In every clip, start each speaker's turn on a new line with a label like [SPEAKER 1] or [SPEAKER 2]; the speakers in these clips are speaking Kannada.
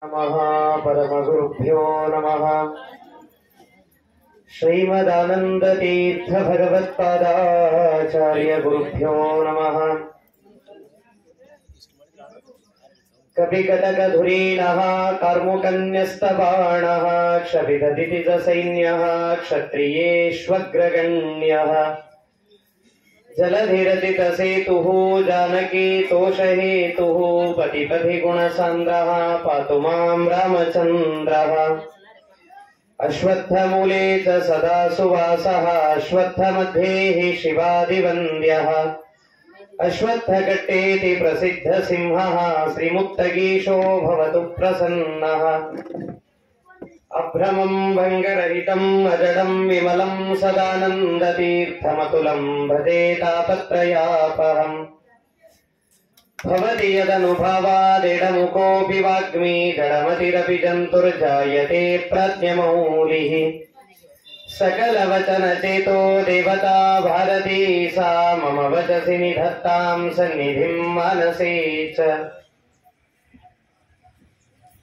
[SPEAKER 1] नमः परमगुरुभ्यो नमः। श्रीमदानन्दतीर्थ भगवत्पादाचार्य गुरुभ्यो नमः। कपिकटकधुरीणः कार्मुकन्यस्तबाणः क्षपितदितिजसैन्यः क्षत्रियेष्वग्रगण्यः जलधिरचितसेतुः जानकी तोषहेतुः पतिपथि गुणसान्द्रः पातु मां रामचन्द्रः। अश्वत्थमूले च सदा सुवासः अश्वत्थमध्ये हि शिवादिवन्द्यः अश्वत्थकट्टेति प्रसिद्धसिंहः श्रीमुक्तगीशो भवतु प्रसन्नः। अभ्रमं भङ्गरहितम् अजडं विमलं सदानन्दतीर्थमतुलं भजे तापत्रयापहम्। भवति यदनुभावादेडमुकोऽपि वाग्मी जडमतिरपि जन्तुर्जायते प्राज्ञमौलिः। सकलवचनचेतो देवता भारती सा मम वचसि निधत्तां सन्निधिं मानसे च।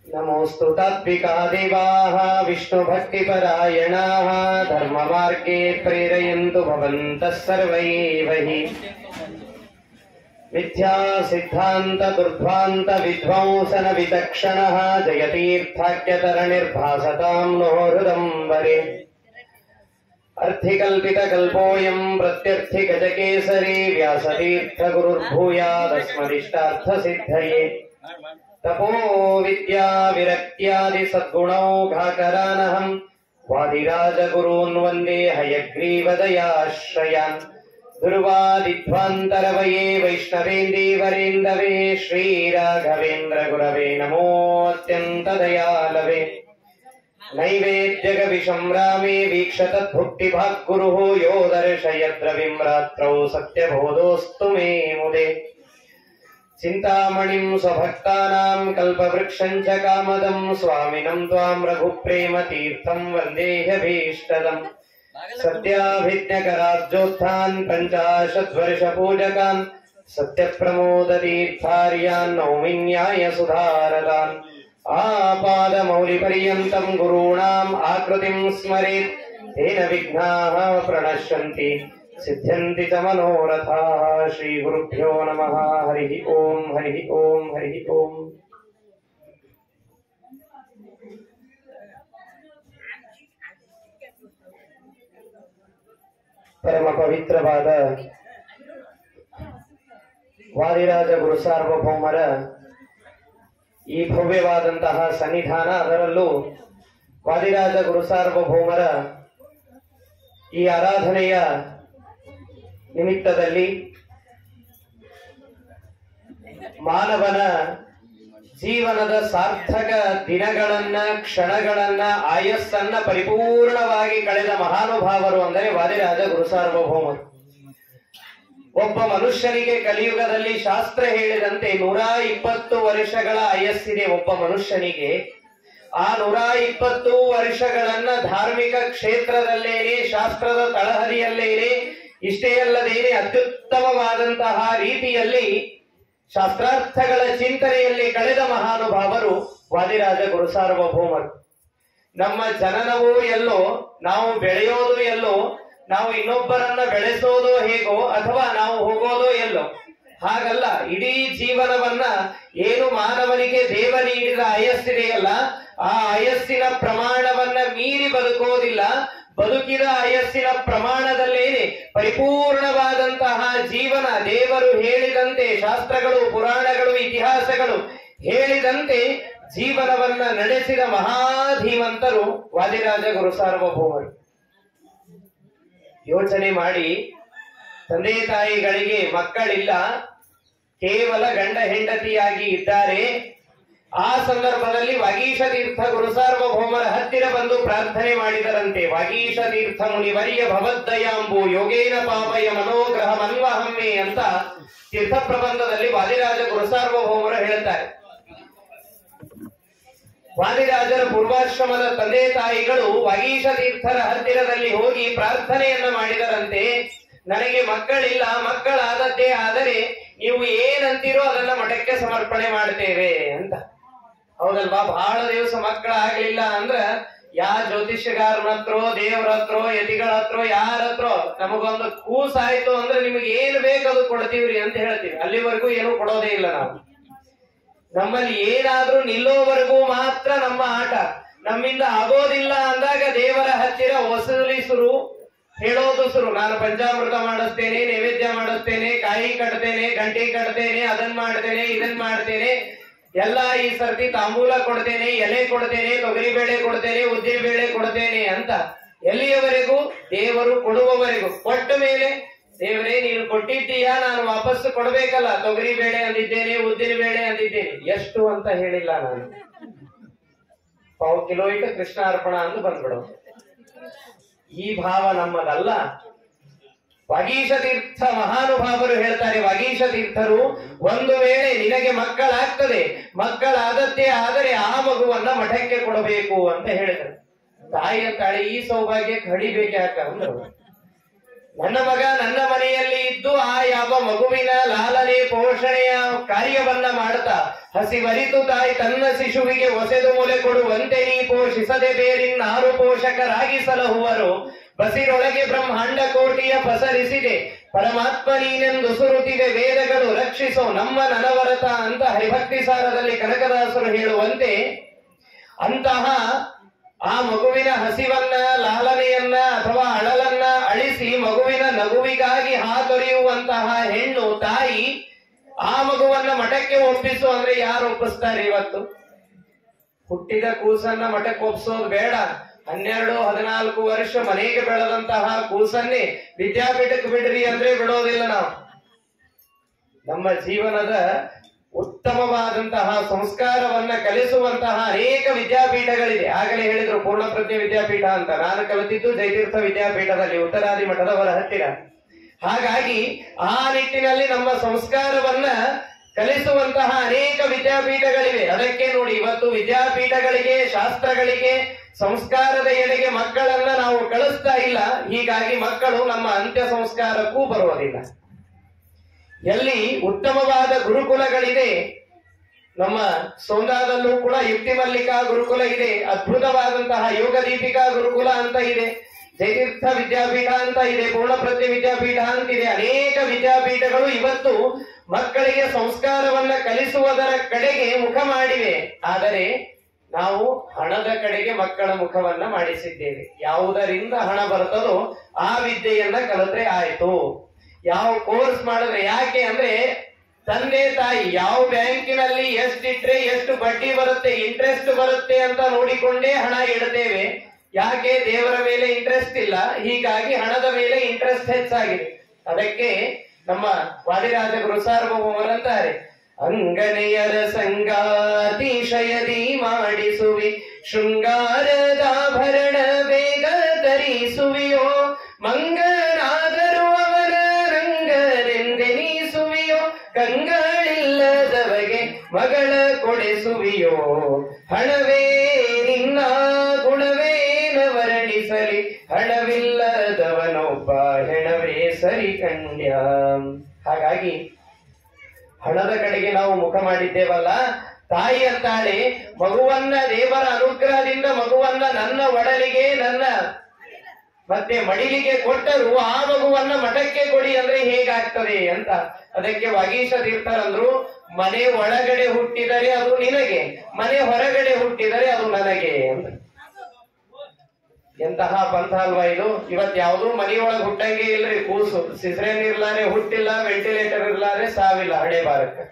[SPEAKER 1] नमोऽस्तु तात्विका देवाः विष्णुभक्तिपरायणाः धर्ममार्गे प्रेरयन्तु भवन्तः सर्व एव हि। मिथ्या सिद्धान्त दुर्ध्वान्त विध्वंसन विचक्षणः जयतीर्थाख्यतरणिर्भासतां नो हृदम्बरे। अर्थिकल्पितकल्पोऽयं प्रत्यर्थिगजकेसरी व्यासतीर्थगुरुर्भूयादस्मदिष्टार्थसिद्धये। तपो विद्या विरक्त्यादि सद्गुणौघाकरानहं वादिराजगुरून् वन्दे हयग्रीवदयाश्रयान्। दुर्वादिध्वान्तरवये वैष्णवेन्दीवरेन्दवे श्रीराघवेन्द्र गुरवे नमोऽत्यन्तदयालवे। नैवेद्यगविशं रामे वीक्षतद्भुक्तिभाग्गुरुः यो दर्शयद्रविं रात्रौ सत्यबोधोऽस्तु मे मुदे। चिन्तामणिं स्वभक्तानां कल्पवृक्षं च कामदं स्वामिनं त्वां रघुप्रेमतीर्थं वन्देह्यभीष्टदम्। सत्याभिज्ञकराब्जोत्थान् पञ्चाशद्वर्षपूजकान् सत्यप्रमोदतीर्थार्यान् नौमि न्यायसुधारदान्। आपादमौलिपर्यन्तं गुरूणाम् आकृतिं स्मरेत् तेन विघ्नाः प्रणश्यन्ति सिद्ध्यन्ति च मनोरथाः। श्रीगुरुभ्यो नमः। हरिः ओम् हरिः ओम् हरिः ओम्। ಪರಮ ಪವಿತ್ರವಾದ ವಾದಿರಾಜ ಗುರು ಸಾರ್ವಭೌಮರ ಈ ಭವ್ಯವಾದಂತಹ ಸನ್ನಿಧಾನ, ಅದರಲ್ಲೂ ವಾದಿರಾಜ ಗುರು ಸಾರ್ವಭೌಮರ ಈ ಆರಾಧನೆಯ ನಿಮಿತ್ತದಲ್ಲಿ ಮಾನವನ ಜೀವನದ ಸಾರ್ಥಕ ದಿನಗಳನ್ನ, ಕ್ಷಣಗಳನ್ನ, ಆಯಸ್ಸನ್ನ ಪರಿಪೂರ್ಣವಾಗಿ ಕಳೆದ ಮಹಾನುಭಾವರು ಅಂದರೆ ವಾದಿರಾಜ ಗುರು ಸಾರ್ವಭೌಮರು. ಒಬ್ಬ ಮನುಷ್ಯನಿಗೆ ಕಲಿಯುಗದಲ್ಲಿ ಶಾಸ್ತ್ರ ಹೇಳಿದಂತೆ 120 ವರ್ಷಗಳ ಆಯಸ್ಸಿದೆ ಒಬ್ಬ ಮನುಷ್ಯನಿಗೆ. ಆ 120 ವರ್ಷಗಳನ್ನ ಧಾರ್ಮಿಕ ಕ್ಷೇತ್ರದಲ್ಲೇನೆ, ಶಾಸ್ತ್ರದ ತಳಹದಿಯಲ್ಲೇನೆ, ಇಷ್ಟೇ ಅಲ್ಲದೇನೆ ಅತ್ಯುತ್ತಮವಾದಂತಹ ರೀತಿಯಲ್ಲಿ ಶಾಸ್ತ್ರಾರ್ಥಗಳ ಚಿಂತನೆಯಲ್ಲಿ ಕಳೆದ ಮಹಾನುಭಾವರು ವಾದಿರಾಜ ಗುರು ಸಾರ್ವಭೌಮರು. ನಮ್ಮ ಜನನವೂ ಎಲ್ಲೋ, ನಾವು ಬೆಳೆಯೋದು ಎಲ್ಲೋ, ನಾವು ಇನ್ನೊಬ್ಬರನ್ನ ಬೆಳೆಸೋದು ಹೇಗೋ ಅಥವಾ ನಾವು ಹೋಗೋದು ಎಲ್ಲೋ. ಹಾಗಲ್ಲ, ಇಡೀ ಜೀವನವನ್ನ ಏನು ಮಾನವನಿಗೆ ದೇವ ನೀಡಿದ ಆಯಸ್ಸಿದೆಯಲ್ಲ, ಆ ಆಯಸ್ಸಿನ ಪ್ರಮಾಣವನ್ನ ಮೀರಿ ಬದುಕೋದಿಲ್ಲ. ಬದುಕಿದ ಆಯಸ್ಸಿನ ಪ್ರಮಾಣದಲ್ಲೇನೆ ಪರಿಪೂರ್ಣವಾದಂತಹ ಜೀವನ. ದೇವರು ಹೇಳಿದಂತೆ, ಶಾಸ್ತ್ರಗಳು, ಪುರಾಣಗಳು, ಇತಿಹಾಸಗಳು ಹೇಳಿದಂತೆ ಜೀವನವನ್ನ ನಡೆಸಿದ ಮಹಾಧೀಮಂತರು ವಾದಿರಾಜ ಗುರು ಸಾರ್ವಭೌಮರು. ಯೋಚನೆ ಮಾಡಿ, ತಂದೆ ತಾಯಿಗಳಿಗೆ ಮಕ್ಕಳಿಲ್ಲ, ಕೇವಲ ಗಂಡ ಹೆಂಡತಿಯಾಗಿ ಇದ್ದಾರೆ. ಆ ಸಂದರ್ಭದಲ್ಲಿ ವಾಗೀಶ ತೀರ್ಥ ಗುರು ಸಾರ್ವಭೌಮರ ಹತ್ತಿರ ಬಂದು ಪ್ರಾರ್ಥನೆ ಮಾಡಿದರಂತೆ. ವಾಗೀಶ ತೀರ್ಥ ಮುನಿವರ್ಯ ಭವದ್ದಯಾಂಬು ಯೋಗೇನ ಪಾಪಯ ಮನೋಗ್ರಹ ಮನ್ವಹಮ್ಮೆ ಅಂತ ತೀರ್ಥ ಪ್ರಬಂಧದಲ್ಲಿ ವಾದಿರಾಜ ಗುರು ಸಾರ್ವಭೌಮರು ಹೇಳುತ್ತಾರೆ. ವಾದಿರಾಜರ ಪೂರ್ವಾಶ್ರಮದ ತಂದೆ ತಾಯಿಗಳು ವಾಗೀಶ ತೀರ್ಥರ ಹತ್ತಿರದಲ್ಲಿ ಹೋಗಿ ಪ್ರಾರ್ಥನೆಯನ್ನ ಮಾಡಿದರಂತೆ. ನನಗೆ ಮಕ್ಕಳಿಲ್ಲ, ಮಕ್ಕಳಾದದ್ದೇ ಆದರೆ ನೀವು ಏನಂತೀರೋ ಅದನ್ನ ಮಠಕ್ಕೆ ಸಮರ್ಪಣೆ ಮಾಡ್ತೇವೆ ಅಂತ. ಹೌದಲ್ವಾ? ಬಹಳ ದಿವಸ ಮಕ್ಕಳ ಆಗ್ಲಿಲ್ಲ ಅಂದ್ರ ಜ್ಯೋತಿಷ್ಯಗಾರನ ಹತ್ರೋ, ದೇವ್ರ ಹತ್ರೋ, ಯತಿಗಳ ಹತ್ರೋ, ಯಾರ ಹತ್ರೋ ನಮಗೊಂದು ಕೂಸಾಯ್ತು ಅಂದ್ರೆ ನಿಮಗೆ ಏನ್ ಬೇಕು ಅದು ಕೊಡ್ತೀವ್ರಿ ಅಂತ ಹೇಳ್ತೀವಿ. ಅಲ್ಲಿವರೆಗೂ ಏನು ಕೊಡೋದೇ ಇಲ್ಲ ನಾವು. ನಮ್ಮಲ್ಲಿ ಏನಾದ್ರೂ ನಿಲ್ಲೋವರೆಗೂ ಮಾತ್ರ ನಮ್ಮ ಆಟ. ನಮ್ಮಿಂದ ಆಗೋದಿಲ್ಲ ಅಂದಾಗ ದೇವರ ಹತ್ತಿರ ವಸೂಲಿಸುರು, ಹೇಳೋದು ಸುರು. ನಾನು ಪಂಚಾಮೃತ ಮಾಡಿಸ್ತೇನೆ, ನೈವೇದ್ಯ ಮಾಡಿಸ್ತೇನೆ, ಕಾಯಿ ಕಟ್ತೇನೆ, ಗಂಟೆ ಕಟ್ತೇನೆ, ಅದನ್ ಮಾಡ್ತೇನೆ, ಇದನ್ ಮಾಡ್ತೇನೆ, ಎಲ್ಲ ಈ ಸರ್ತಿ ತಾಂಬೂಲ ಕೊಡ್ತೇನೆ, ಎಲೆ ಕೊಡ್ತೇನೆ, ತೊಗರಿ ಬೇಳೆ ಕೊಡ್ತೇನೆ, ಉದ್ದಿನ ಬೇಳೆ ಕೊಡ್ತೇನೆ ಅಂತ. ಎಲ್ಲಿಯವರೆಗೂ? ದೇವರು ಕೊಡುವವರೆಗೂ. ಕೊಟ್ಟ ಮೇಲೆ ದೇವರೇ ನೀನು ಕೊಟ್ಟಿದ್ದೀಯಾ, ನಾನು ವಾಪಸ್ಸು ಕೊಡ್ಬೇಕಲ್ಲ. ತೊಗರಿ ಬೇಳೆ ಅಂದಿದ್ದೇನೆ, ಉದ್ದಿನ ಬೇಳೆ ಅಂದಿದ್ದೇನೆ, ಎಷ್ಟು ಅಂತ ಹೇಳಿಲ್ಲ ನಾನು. ಪಾವು ಕಿಲೋ ಇಟ್ಟು ಕೃಷ್ಣ ಅರ್ಪಣ ಅಂತ ಬಂದ್ಬಿಡು. ಈ ಭಾವ ನಮ್ಮದಲ್ಲ. ವಾಗೀಶ ತೀರ್ಥ ಮಹಾನುಭಾವರು ಹೇಳ್ತಾರೆ, ವಾಗೀಶ ತೀರ್ಥರು, ಒಂದು ವೇಳೆ ನಿನಗೆ ಮಕ್ಕಳಾಗ್ತದೆ, ಮಕ್ಕಳಾದದ್ದೇ ಆದರೆ ಆ ಮಗುವನ್ನ ಮಠಕ್ಕೆ ಕೊಡಬೇಕು ಅಂತ ಹೇಳಿದರು. ತಾಯಿ ಅಂತಾಳೆ, ಈ ಸೌಭಾಗ್ಯಕ್ಕೆ ಹಡಿಬೇಕಾಕ ಅಂದ್ರು. ನನ್ನ ಮಗ ನನ್ನ ಮನೆಯಲ್ಲಿ ಇದ್ದು ಆ ಯಾವ ಮಗುವಿನ ಲಾಲನೆ ಪೋಷಣೆಯ ಕಾರ್ಯವನ್ನ ಮಾಡ್ತಾ, ಹಸಿವರಿತು ತಾಯಿ ತನ್ನ ಶಿಶುವಿಗೆ ಒಸೆದು ಮೊಲೆ ಕೊಡುವಂತೆ ನೀ ಪೋಷಿಸದೆ ಬೇರಿನ್ನಾರು ಪೋಷಕರಾಗಿ ಸಲಹುವರು. ಬಸಿರೊಳಗೆ ಬ್ರಹ್ಮಾಂಡ ಕೋಟಿಯ ಪಸರಿಸಿದೆ ಪರಮಾತ್ಮ ನೀನೆಂದು ಸುರುತಿವೆ ವೇದಗಳು ರಕ್ಷಿಸೋ ನಮ್ಮ ನನವರತ ಅಂತ ಹರಿಭಕ್ತಿ ಸಾರದಲ್ಲಿ ಕನಕದಾಸರು ಹೇಳುವಂತೆ, ಅಂತಹ ಆ ಮಗುವಿನ ಹಸಿವನ್ನ, ಲಾಲನೆಯನ್ನ ಅಥವಾ ಅಳಲನ್ನ ಅಳಿಸಿ ಮಗುವಿನ ನಗುವಿಗಾಗಿ ಹಾತೊರೆಯುವಂತಹ ಹೆಣ್ಣು ತಾಯಿ ಆ ಮಗುವನ್ನ ಮಠಕ್ಕೆ ಒಪ್ಪಿಸು ಅಂದ್ರೆ ಯಾರು ಒಪ್ಪಿಸ್ತಾರೆ ಇವತ್ತು? ಹುಟ್ಟಿದ ಕೂಸನ್ನ ಮಠಕ್ಕೆ ಒಪ್ಪಿಸೋದು ಬೇಡ. 12-14 ವರ್ಷ ಮನೆಗೆ ಬೆಳೆದಂತಹ ಕೂಸನ್ನೇ ವಿದ್ಯಾಪೀಠಕ್ಕೆ ಬಿಡ್ರಿ ಅಂದ್ರೆ ಬಿಡೋದಿಲ್ಲ ನಾವು. ನಮ್ಮ ಜೀವನದ ಉತ್ತಮವಾದಂತಹ ಸಂಸ್ಕಾರವನ್ನ ಕಲಿಸುವಂತಹ ಅನೇಕ ವಿದ್ಯಾಪೀಠಗಳಿದೆ. ಆಗಲೇ ಹೇಳಿದ್ರು ಪೂರ್ಣಪ್ರಜ್ಞೆ ವಿದ್ಯಾಪೀಠ ಅಂತ. ನಾನು ಕಲಿತಿದ್ದು ಜಯತೀರ್ಥ ವಿದ್ಯಾಪೀಠದಲ್ಲಿ, ಉತ್ತರಾದಿ ಮಠದವರ ಹತ್ತಿರ. ಹಾಗಾಗಿ ಆ ನಿಟ್ಟಿನಲ್ಲಿ ನಮ್ಮ ಸಂಸ್ಕಾರವನ್ನ ಕಲಿಸುವಂತಹ ಅನೇಕ ವಿದ್ಯಾಪೀಠಗಳಿವೆ. ಅದಕ್ಕೆ ನೋಡಿ, ಇವತ್ತು ವಿದ್ಯಾಪೀಠಗಳಿಗೆ, ಶಾಸ್ತ್ರಗಳಿಗೆ, ಸಂಸ್ಕಾರದ ಎಡೆಗೆ ಮಕ್ಕಳನ್ನ ನಾವು ಕಳಿಸ್ತಾ ಇಲ್ಲ. ಹೀಗಾಗಿ ಮಕ್ಕಳು ನಮ್ಮ ಅಂತ್ಯ ಸಂಸ್ಕಾರಕ್ಕೂ ಬರುವುದಿಲ್ಲ. ಎಲ್ಲಿ ಉತ್ತಮವಾದ ಗುರುಕುಲಗಳಿದೆ, ನಮ್ಮ ಸೋಂದಾದಲ್ಲೂ ಕೂಡ ಯುಕ್ತಿ ಮಲ್ಲಿಕಾ ಗುರುಕುಲ ಇದೆ, ಅದ್ಭುತವಾದಂತಹ ಯೋಗ ದೀಪಿಕಾ ಗುರುಕುಲ ಅಂತ ಇದೆ, ಜಯತೀರ್ಥ ವಿದ್ಯಾಪೀಠ ಅಂತ ಇದೆ, ಪೂರ್ಣಪ್ರಜ್ಞೆ ವಿದ್ಯಾಪೀಠ ಅಂತಿದೆ. ಅನೇಕ ವಿದ್ಯಾಪೀಠಗಳು ಇವತ್ತು ಮಕ್ಕಳಿಗೆ ಸಂಸ್ಕಾರವನ್ನ ಕಲಿಸುವುದರ ಕಡೆಗೆ ಮುಖ ಮಾಡಿವೆ. ಆದರೆ ನಾವು ಹಣದ ಕಡೆಗೆ ಮಕ್ಕಳ ಮುಖವನ್ನ ಮಾಡಿಸಿದ್ದೇವೆ. ಯಾವುದರಿಂದ ಹಣ ಬರ್ತದೋ ಆ ವಿದ್ಯೆಯನ್ನ ಕಲಿತ್ರೆ ಆಯ್ತು, ಯಾವ ಕೋರ್ಸ್ ಮಾಡಿದ್ರೆ. ಯಾಕೆ ಅಂದ್ರೆ ತಂದೆ ತಾಯಿ ಯಾವ ಬ್ಯಾಂಕಿನಲ್ಲಿ ಎಷ್ಟಿಟ್ರೆ ಎಷ್ಟು ಬಡ್ಡಿ ಬರುತ್ತೆ, ಇಂಟ್ರೆಸ್ಟ್ ಬರುತ್ತೆ ಅಂತ ನೋಡಿಕೊಂಡೇ ಹಣ ಇಡ್ತೇವೆ. ಯಾಕೆ? ದೇವರ ಮೇಲೆ ಇಂಟ್ರೆಸ್ಟ್ ಇಲ್ಲ, ಹೀಗಾಗಿ ಹಣದ ಮೇಲೆ ಇಂಟ್ರೆಸ್ಟ್ ಹೆಚ್ಚಾಗಿದೆ. ಅದಕ್ಕೆ ನಮ್ಮ ವಾದಿರಾಜ ಗುರುಸಾರ್ವಭೌಮರಂತಾರೆ, ಅಂಗನೆಯರ ಸಂಗಾತಿಶಯದಿ ಮಾಡಿಸುವಿ, ಶೃಂಗಾರದಾಭರಣ ಬೇಗ ಧರಿಸುವಿಯೋ, ಮಂಗನಾದರೂ ಅವನ ರಂಗರೆಂದೆನಿಸುವಿಯೋ, ಕಂಗಳಿಲ್ಲದವಗೆ ಮಗಳ ಕೊಡೆಸುವಿಯೋ, ಹಣವೇ ನಿನ್ನ ಗುಣವೇನ ವರ್ಣಿಸಲಿ, ಹಣವಿಲ್ಲದವನೊಬ್ಬ ಹೆಣವೇ ಸರಿ ಕಂಡ್ಯ. ಹಾಗಾಗಿ ಹಣದ ಕಡೆಗೆ ನಾವು ಮುಖ ಮಾಡಿದ್ದೇವಲ್ಲ. ತಾಯಿ ಅಂತಾಳೆ, ಮಗುವನ್ನ ದೇವರ ಅನುಗ್ರಹದಿಂದ ಮಗುವನ್ನ ನನ್ನ ಒಡಲಿಗೆ, ನನ್ನ ಮತ್ತೆ ಮಡಿಲಿಗೆ ಕೊಟ್ಟರು, ಆ ಮಗುವನ್ನ ಮಠಕ್ಕೆ ಕೊಡಿ ಅಂದ್ರೆ ಹೇಗಾಗ್ತದೆ ಅಂತ. ಅದಕ್ಕೆ ವಾಗೀಶ ತೀರ್ಥರಂದ್ರು, ಮನೆ ಒಳಗಡೆ ಹುಟ್ಟಿದರೆ ಅದು ನಿನಗೆ, ಮನೆ ಹೊರಗಡೆ ಹುಟ್ಟಿದರೆ ಅದು ನನಗೆ ಅಂತ. ಎಂತಹ ಪಂಥ ಅಲ್ವಾ ಇದು? ಇವತ್ ಯಾವ್ದು ಮನೆಯೊಳಗೆ ಹುಟ್ಟಂಗೆ ಇಲ್ರಿ. ಕೂಸು ಸಿಸರೇನ್ ಇರ್ಲಾರೆ ಹುಟ್ಟಿಲ್ಲ, ವೆಂಟಿಲೇಟರ್ ಇರ್ಲಾರೆ ಸಾವಿಲ್ಲ ಹಣೆ ಬಾರಕ್ಕೆ.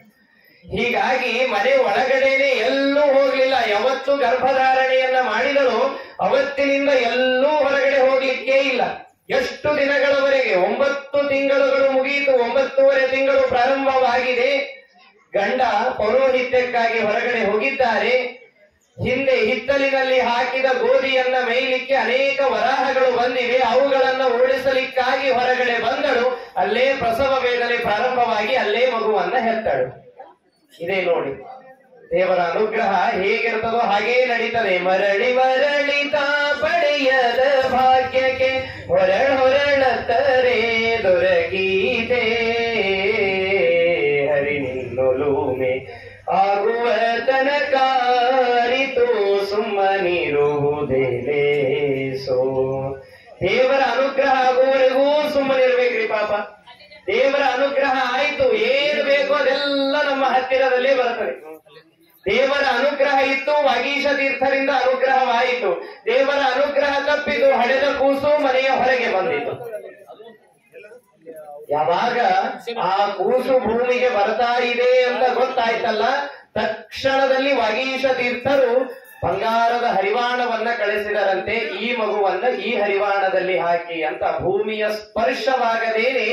[SPEAKER 1] ಹೀಗಾಗಿ ಮನೆ ಒಳಗಡೆನೆ ಎಲ್ಲೂ ಹೋಗ್ಲಿಲ್ಲ. ಯಾವತ್ತು ಗರ್ಭಧಾರಣೆಯನ್ನ ಮಾಡಿದಳು ಅವತ್ತಿನಿಂದ ಎಲ್ಲೂ ಹೊರಗಡೆ ಹೋಗ್ಲಿಕ್ಕೆ ಇಲ್ಲ. ಎಷ್ಟು ದಿನಗಳವರೆಗೆ? 9 ತಿಂಗಳುಗಳು ಮುಗಿಯಿತು. 9ನೇ ತಿಂಗಳು ಪ್ರಾರಂಭವಾಗಿದೆ. ಗಂಡ ಪೌರೋಹಿತ್ಯಕ್ಕಾಗಿ ಹೊರಗಡೆ ಹೋಗಿದ್ದಾರೆ. ಹಿಂದೆ ಹಿತ್ತಲಿನಲ್ಲಿ ಹಾಕಿದ ಗೋಧಿಯನ್ನ ಮೇಯ್ಲಿಕ್ಕೆ ಅನೇಕ ವರಾಹಗಳು ಬಂದಿವೆ. ಅವುಗಳನ್ನ ಓಡಿಸಲಿಕ್ಕಾಗಿ ಹೊರಗಡೆ ಬಂದಳು. ಅಲ್ಲೇ ಪ್ರಸವ ವೇದನೆ ಪ್ರಾರಂಭವಾಗಿ ಅಲ್ಲೇ ಮಗುವನ್ನ ಹೆತ್ತಳು. ಇದೇ ನೋಡಿ ದೇವರ ಅನುಗ್ರಹ ಹೇಗಿರ್ತದೋ ಹಾಗೇ ನಡೀತದೆ. ಮರಳಿ ಮರಳಿತ ಪಡೆಯದ ಭಾಗ್ಯಕ್ಕೆ ಹೊರಳತ್ತರೆ ದೊರಕೀತೆ, ಹರಿ ನಿನ್ನೊಲುಮೆ ಆಗುವ ತನಕ ದೇಲೇಸೋ. ದೇವರ ಅನುಗ್ರಹ ಆಗುವವರೆಗೂ ಸುಮ್ಮನಿರ್ಬೇಕ್ರಿ ಪಾಪ. ದೇವರ ಅನುಗ್ರಹ ಆಯ್ತು, ಏನು ಬೇಕೋ ಅದೆಲ್ಲ ನಮ್ಮ ಹತ್ತಿರದಲ್ಲೇ ಬರ್ತದೆ. ದೇವರ ಅನುಗ್ರಹ ಇತ್ತು, ವಾಗೀಶ ತೀರ್ಥರಿಂದ ಅನುಗ್ರಹವಾಯಿತು. ದೇವರ ಅನುಗ್ರಹ ತಪ್ಪಿತು, ಹಡೆದ ಕೂಸು ಮನೆಯ ಹೊರಗೆ ಬಂದಿತು. ಯಾವಾಗ ಆ ಕೂಸು ಭೂಮಿಗೆ ಬರ್ತಾ ಇದೆ ಅಂತ ಗೊತ್ತಾಯ್ತಲ್ಲ, ತಕ್ಷಣದಲ್ಲಿ ವಾಗೀಶ ತೀರ್ಥರು ಬಂಗಾರದ ಹರಿವಾಣವನ್ನ ಕಳಿಸಿದರಂತೆ. ಈ ಮಗುವನ್ನ ಈ ಹರಿವಾಣದಲ್ಲಿ ಹಾಕಿ ಅಂತ. ಭೂಮಿಯ ಸ್ಪರ್ಶವಾಗದೇನೆ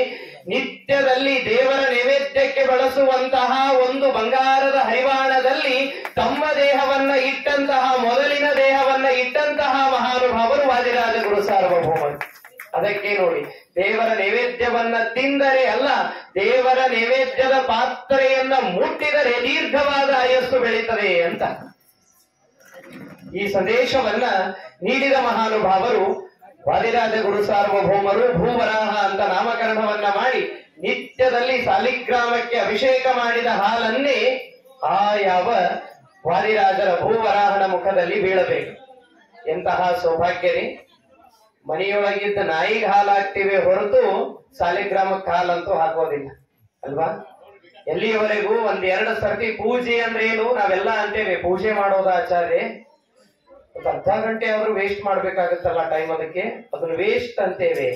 [SPEAKER 1] ನಿತ್ಯದಲ್ಲಿ ದೇವರ ನೈವೇದ್ಯಕ್ಕೆ ಬಳಸುವಂತಹ ಒಂದು ಬಂಗಾರದ ಹರಿವಾಣದಲ್ಲಿ ತಮ್ಮ ದೇಹವನ್ನ ಇಟ್ಟಂತಹ, ಮೊದಲಿನ ದೇಹವನ್ನ ಇಟ್ಟಂತಹ ಮಹಾನುಭಾವರು ವಾದಿರಾಜ ಗುರು ಸಾರ್ವಭೌಮರು. ಅದಕ್ಕೆ ನೋಡಿ, ದೇವರ ನೈವೇದ್ಯವನ್ನ ತಿಂದರೆ ಅಲ್ಲ, ದೇವರ ನೈವೇದ್ಯದ ಪಾತ್ರೆಯನ್ನ ಮುಟ್ಟಿದರೆ ದೀರ್ಘವಾದ ಆಯಸ್ಸು ಬೆಳೀತದೆ ಅಂತ ಈ ಸಂದೇಶವನ್ನ ನೀಡಿದ ಮಹಾನುಭಾವರು ವಾದಿರಾಜ ಗುರು ಸಾರ್ವಭೌಮರು. ಭೂವರಾಹ ಅಂತ ನಾಮಕರಣವನ್ನ ಮಾಡಿ ನಿತ್ಯದಲ್ಲಿ ಸಾಲಿಗ್ರಾಮಕ್ಕೆ ಅಭಿಷೇಕ ಮಾಡಿದ ಹಾಲನ್ನೇ ಆ ಯಾವ ವಾದಿರಾಜರ ಭೂವರಾಹನ ಮುಖದಲ್ಲಿ ಬೀಳಬೇಕು. ಎಂತಹ ಸೌಭಾಗ್ಯರೇ! ಮನೆಯೊಳಗಿದ್ದ ನಾಯಿಗೆ ಹಾಲಾಗ್ತಿವೆ ಹೊರತು ಸಾಲಿಗ್ರಾಮಕ್ಕೆ ಹಾಲಂತೂ ಹಾಕೋದಿಲ್ಲ ಅಲ್ವಾ? ಎಲ್ಲಿಯವರೆಗೂ ಒಂದೆರಡು ಸರ್ತಿ ಪೂಜೆ ಅಂದ್ರೆ ಏನು, ನಾವೆಲ್ಲ ಅಂತೇವೆ ಪೂಜೆ ಮಾಡೋದ ಆಚಾರ್ಯ, ಒಂದು ಅರ್ಧ ಗಂಟೆ ಅವರು ವೇಸ್ಟ್ ಮಾಡ್ಬೇಕಾಗತ್ತಲ್ಲ ಟೈಮ್, ಅದಕ್ಕೆ ಅದನ್ನ ವೇಸ್ಟ್ ಅಂತೇವೆ.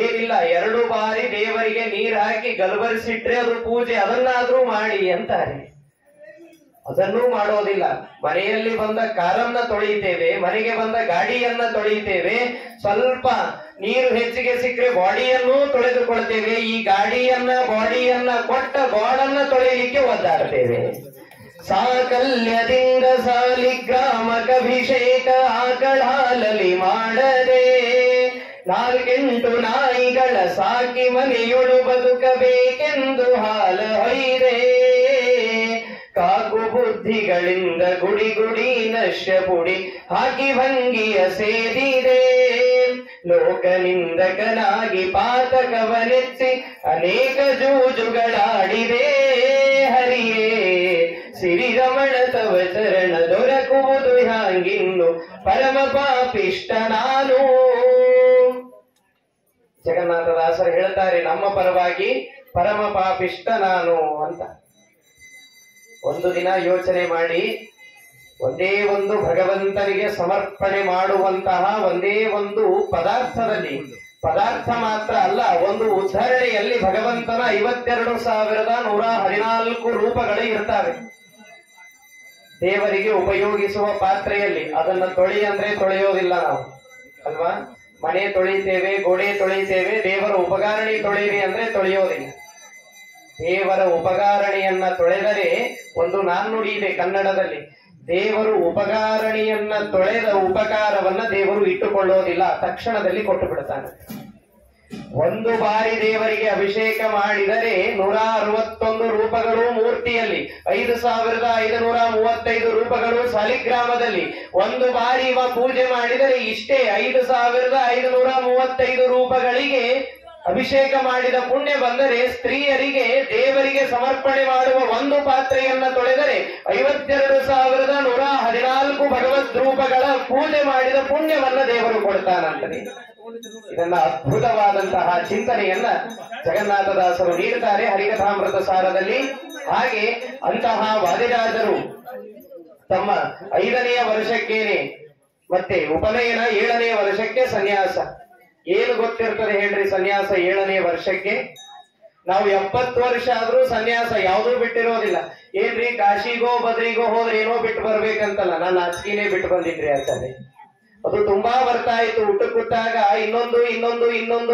[SPEAKER 1] ಏನಿಲ್ಲ, 2 ಬಾರಿ ದೇವರಿಗೆ ನೀರು ಹಾಕಿ ಗಲಬರಿಸಿಟ್ರೆ ಅದು ಪೂಜೆ, ಅದನ್ನಾದ್ರೂ ಮಾಡಿ ಅಂತಾರೆ. ಅದನ್ನೂ ಮಾಡೋದಿಲ್ಲ. ಮನೆಯಲ್ಲಿ ಬಂದ ಕಾರನ್ನ ತೊಳಿತೇವೆ, ಮನೆಗೆ ಬಂದ ಗಾಡಿಯನ್ನ ತೊಳಿತೇವೆ, ಸ್ವಲ್ಪ ನೀರು ಹೆಚ್ಚಿಗೆ ಸಿಕ್ಕರೆ ಬಾಡಿಯನ್ನೂ ತೊಳೆದುಕೊಳ್ತೇವೆ. ಈ ಗಾಡಿಯನ್ನ ಬಾಡಿಯನ್ನ ಕೊಟ್ಟ ಗಾಡನ್ನ ತೊಳೆಯಲಿಕ್ಕೆ ಒದ್ದಾಡ್ತೇವೆ. ಸಾಕಲ್ಯದಿಂದ ಸಾಲಿಗ್ರಾಮಕಭಿಷೇಕ ಆಕಳಾಲಲಿ ಮಾಡದೆ 4 ನಾಯಿಗಳ ಸಾಕಿ ಮನೆಯೊಳು ಬದುಕಬೇಕೆಂದು ಹಾಲ ಹೊಯ್ದೆ. ಕಾಕು ಬುದ್ಧಿಗಳಿಂದ ಗುಡಿ ಗುಡಿ ನಶ್ಯ ಪುಡಿ ಹಾಕಿ ಭಂಗಿಯ ಸೇರಿದೆ. ಲೋಕನಿಂದಕನಾಗಿ ಪಾತಕವನೆತ್ತಿ ಅನೇಕ ಜೂಜುಗಳಾಡಿದೆ. ಹರಿಯೇ ಸಿರಿರಮಣ ತವ ಚರಣ ದೊರಕುವುದು ಹ್ಯಾಂಗಿನ್ನು ಪರಮ ಪಾಪಿಷ್ಟ ನಾನು. ಜಗನ್ನಾಥದಾಸರು ಹೇಳ್ತಾರೆ, ನಮ್ಮ ಪರವಾಗಿ ಪರಮ ಪಾಪಿಷ್ಟ ನಾನು ಅಂತ. ಒಂದು ದಿನ ಯೋಚನೆ ಮಾಡಿ, ಒಂದೇ ಒಂದು ಭಗವಂತನಿಗೆ ಸಮರ್ಪಣೆ ಮಾಡುವಂತಹ ಒಂದೇ ಒಂದು ಪದಾರ್ಥದಲ್ಲಿ, ಪದಾರ್ಥ ಮಾತ್ರ ಅಲ್ಲ, ಒಂದು ಉದ್ಧರಣೆಯಲ್ಲಿ ಭಗವಂತನ 52,114 ರೂಪಗಳು ಇರ್ತವೆ. ದೇವರಿಗೆ ಉಪಯೋಗಿಸುವ ಪಾತ್ರೆಯಲ್ಲಿ ಅದನ್ನ ತೊಳಿ ಅಂದ್ರೆ ತೊಳೆಯೋದಿಲ್ಲ ನಾವು ಅಲ್ವಾ? ಮನೆ ತೊಳಿತೇವೆ, ಗೋಡೆ ತೊಳಿತೇವೆ, ದೇವರ ಉಪಕಾರಣಿ ತೊಳೆಯಿರಿ ಅಂದ್ರೆ ತೊಳೆಯೋದಿಲ್ಲ. ದೇವರ ಉಪಕಾರಣಿಯನ್ನ ತೊಳೆದರೆ ಒಂದು ನಾಣ್ಣುಡಿ ಇದೆ ಕನ್ನಡದಲ್ಲಿ, ದೇವರು ಉಪಕಾರಣಿಯನ್ನ ತೊಳೆದ ಉಪಕಾರವನ್ನ ದೇವರು ಇಟ್ಟುಕೊಳ್ಳೋದಿಲ್ಲ, ತಕ್ಷಣದಲ್ಲಿ ಕೊಟ್ಟು ಬಿಡ್ತಾನೆ. ಒಂದು ಬಾರಿ ದೇವರಿಗೆ ಅಭಿಷೇಕ ಮಾಡಿದರೆ 161 ರೂಪಗಳು ಮೂರ್ತಿಯಲ್ಲಿ, 5,535 ರೂಪಗಳು ಸಾಲಿಗ್ರಾಮದಲ್ಲಿ. ಒಂದು ಬಾರಿ ಇವ ಪೂಜೆ ಮಾಡಿದರೆ ಇಷ್ಟೇ 5,535 ರೂಪಗಳಿಗೆ ಅಭಿಷೇಕ ಮಾಡಿದ ಪುಣ್ಯ ಬಂದರೆ, ಸ್ತ್ರೀಯರಿಗೆ ದೇವರಿಗೆ ಸಮರ್ಪಣೆ ಮಾಡುವ ಒಂದು ಪಾತ್ರೆಯನ್ನ ತೊಳೆದರೆ 52,114 ಭಗವದ್ ರೂಪಗಳ ಪೂಜೆ ಮಾಡಿದ ಪುಣ್ಯವನ್ನ ದೇವರು ಕೊಡ್ತಾನಂತದೆ. ಇದನ್ನ ಅದ್ಭುತವಾದಂತಹ ಚಿಂತನೆಯನ್ನ ಜಗನ್ನಾಥದಾಸರು ನೀಡುತ್ತಾರೆ ಹರಿಕಥಾಮೃತ ಸಾರದಲ್ಲಿ. ಹಾಗೆ ಅಂತಹ ವಾದಿರಾಜರು ತಮ್ಮ 5ನೆಯ ವರ್ಷಕ್ಕೇನೆ ಮತ್ತೆ ಉಪನಯನ, 7ನೇ ವರ್ಷಕ್ಕೆ ಸನ್ಯಾಸ. ಏನು ಗೊತ್ತಿರ್ತದೆ ಹೇಳ್ರಿ ಸನ್ಯಾಸ 7ನೇ ವರ್ಷಕ್ಕೆ? ನಾವು 70 ವರ್ಷ ಆದ್ರೂ ಸನ್ಯಾಸ ಯಾವುದೂ ಬಿಟ್ಟಿರೋದಿಲ್ಲ. ಏನ್ರಿ ಕಾಶಿಗೋ ಬದ್ರಿಗೋ ಹೋದ್ರೆ ಏನೋ ಬಿಟ್ಟು ಬರ್ಬೇಕಂತಲ್ಲ, ನಾನು ನಾಚಿಕೆನೇ ಬಿಟ್ಟು ಬಂದಿದ್ರಿ ಆಚಾರ್ಯ. ಅದು ತುಂಬಾ ಬರ್ತಾ ಇತ್ತು. ಊಟಕ್ಕುಟ್ಟಾಗ ಇನ್ನೊಂದು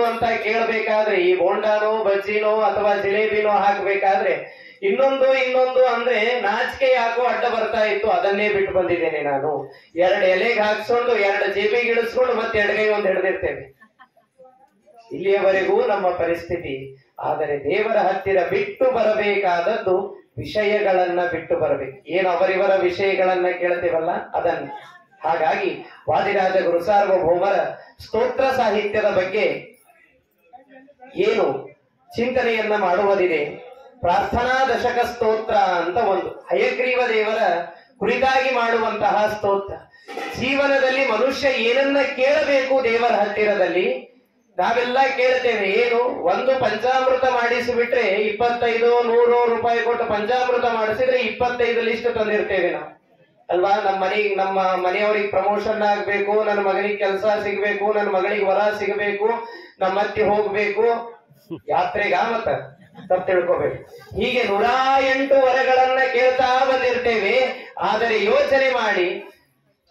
[SPEAKER 1] ಅಂತ ಕೇಳಬೇಕಾದ್ರೆ, ಈ ಬೋಂಡಾನೋ ಬಜ್ಜಿನೋ ಅಥವಾ ಜಿಲೇಬಿನೋ ಹಾಕ್ಬೇಕಾದ್ರೆ ಇನ್ನೊಂದು ಅಂದ್ರೆ ನಾಚಿಕೆ ಯಾಕೋ ಅಡ್ಡ ಬರ್ತಾ ಇತ್ತು. ಅದನ್ನೇ ಬಿಟ್ಟು ಬಂದಿದ್ದೇನೆ ನಾನು. 2 ಎಲೆಗೆ ಹಾಕ್ಸ್ಕೊಂಡು 2 ಜೇಬಿಗೆ ಇಳಿಸ್ಕೊಂಡು ಮತ್ತೆ ಎಡಗೈ ಒಂದು ಹಿಡಿದಿರ್ತೇವೆ. ಇಲ್ಲಿಯವರೆಗೂ ನಮ್ಮ ಪರಿಸ್ಥಿತಿ. ಆದರೆ ದೇವರ ಹತ್ತಿರ ಬಿಟ್ಟು ಬರಬೇಕಾದದ್ದು ವಿಷಯಗಳನ್ನ ಬಿಟ್ಟು ಬರಬೇಕು. ಏನು ಅವರಿವರ ವಿಷಯಗಳನ್ನ ಕೇಳ್ತೇವಲ್ಲ ಅದನ್ನ. ಹಾಗಾಗಿ ವಾದಿರಾಜ ಗುರು ಸಾರ್ವಭೌಮರ ಸ್ತೋತ್ರ ಸಾಹಿತ್ಯದ ಬಗ್ಗೆ ಏನು ಚಿಂತನೆಯನ್ನ ಮಾಡುವುದಿದೆ. ಪ್ರಾರ್ಥನಾ ದಶಕ ಸ್ತೋತ್ರ ಅಂತ ಒಂದು ಹಯಗ್ರೀವ ದೇವರ ಕುರಿತಾಗಿ ಮಾಡುವಂತಹ ಸ್ತೋತ್ರ. ಜೀವನದಲ್ಲಿ ಮನುಷ್ಯ ಏನನ್ನ ಕೇಳಬೇಕು ದೇವರ ಹತ್ತಿರದಲ್ಲಿ? ನಾವೆಲ್ಲ ಕೇಳ್ತೇವೆ ಏನು, ಒಂದು ಪಂಚಾಮೃತ ಮಾಡಿಸಿಬಿಟ್ರೆ 25-100 ರೂಪಾಯಿ ಕೊಟ್ಟು ಪಂಚಾಮೃತ ಮಾಡಿಸಿದ್ರೆ 25 ಲಿಸ್ಟ್ ತಂದಿರ್ತೇವೆ ನಾವು ಅಲ್ವಾ? ನಮ್ಮ ಮನೆಯವರಿಗೆ ಪ್ರಮೋಷನ್ ಆಗ್ಬೇಕು, ನನ್ನ ಮಗನಿಗೆ ಕೆಲಸ ಸಿಗ್ಬೇಕು, ನನ್ನ ಮಗಳಿಗೆ ವರ ಸಿಗಬೇಕು, ನಮ್ಮ ಅತ್ತಿ ಹೋಗ್ಬೇಕು ಯಾತ್ರೆಗ, ಮತ್ತ ತಪ್ಪು ತಿಳ್ಕೋಬೇಕು. ಹೀಗೆ 108 ವರಗಳನ್ನ ಕೇಳ್ತಾ ಬಂದಿರ್ತೇವೆ. ಆದರೆ ಯೋಚನೆ ಮಾಡಿ,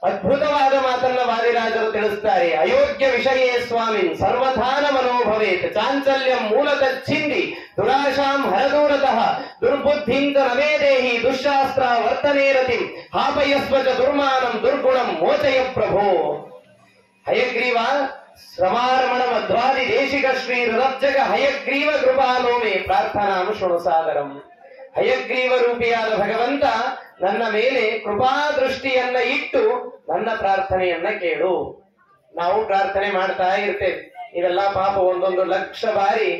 [SPEAKER 1] ಅದ್ಭುತವಾದ ಮಾತನ್ನ ವಾದಿರಾಜರು ತಿಳಿಸ್ತಾರೆ. ಅಯೋಗ್ಯ ವಿಷಯೇ ಸ್ವಾಮಿನ್ ಸರ್ವಧಾನ ಮನೋಭವೇತ್ ಚಾಂಚಲ್ಯಂ ಮೂಲತಃ ಛಿಂದಿ ದುರಾಶಾಂ ಹರದೂರತಃ ದುರ್ಬುದ್ಧಿಂಚ ನವೇದೇಹಿ ದುಶ್ಶಾಸ್ತ್ರ ವರ್ತನೆ ರತಿಂ ಹಾಪಯಸ್ವಚ ದುರ್ಮಾನಂ ದುರ್ಗುಣಂ ಮೋಚಯ ಪ್ರಭೋ. ಹಯಗ್ರೀವ ಶ್ರಮಾರಮಣ ಮಧ್ವಾದಿ ದೇಶಿಕ ಶ್ರೀ ಹೃದಬ್ಜಗ ಹಯಗ್ರೀವ ಕೃಪಾನೋಮೆ ಪ್ರಾರ್ಥನಾಂ ಶೃಣು ಸಾದರಂ. ಹಯಗ್ರೀವ ರೂಪಿಯಾದ ಭಗವಂತ ನನ್ನ ಮೇಲೆ ಕೃಪಾ ದೃಷ್ಟಿಯನ್ನ ಇಟ್ಟು ನನ್ನ ಪ್ರಾರ್ಥನೆಯನ್ನ ಕೇಳು. ನಾವು ಪ್ರಾರ್ಥನೆ ಮಾಡ್ತಾ ಇರ್ತೇವೆ. ಇವೆಲ್ಲ ಪಾಪ 1 ಲಕ್ಷ ಬಾರಿ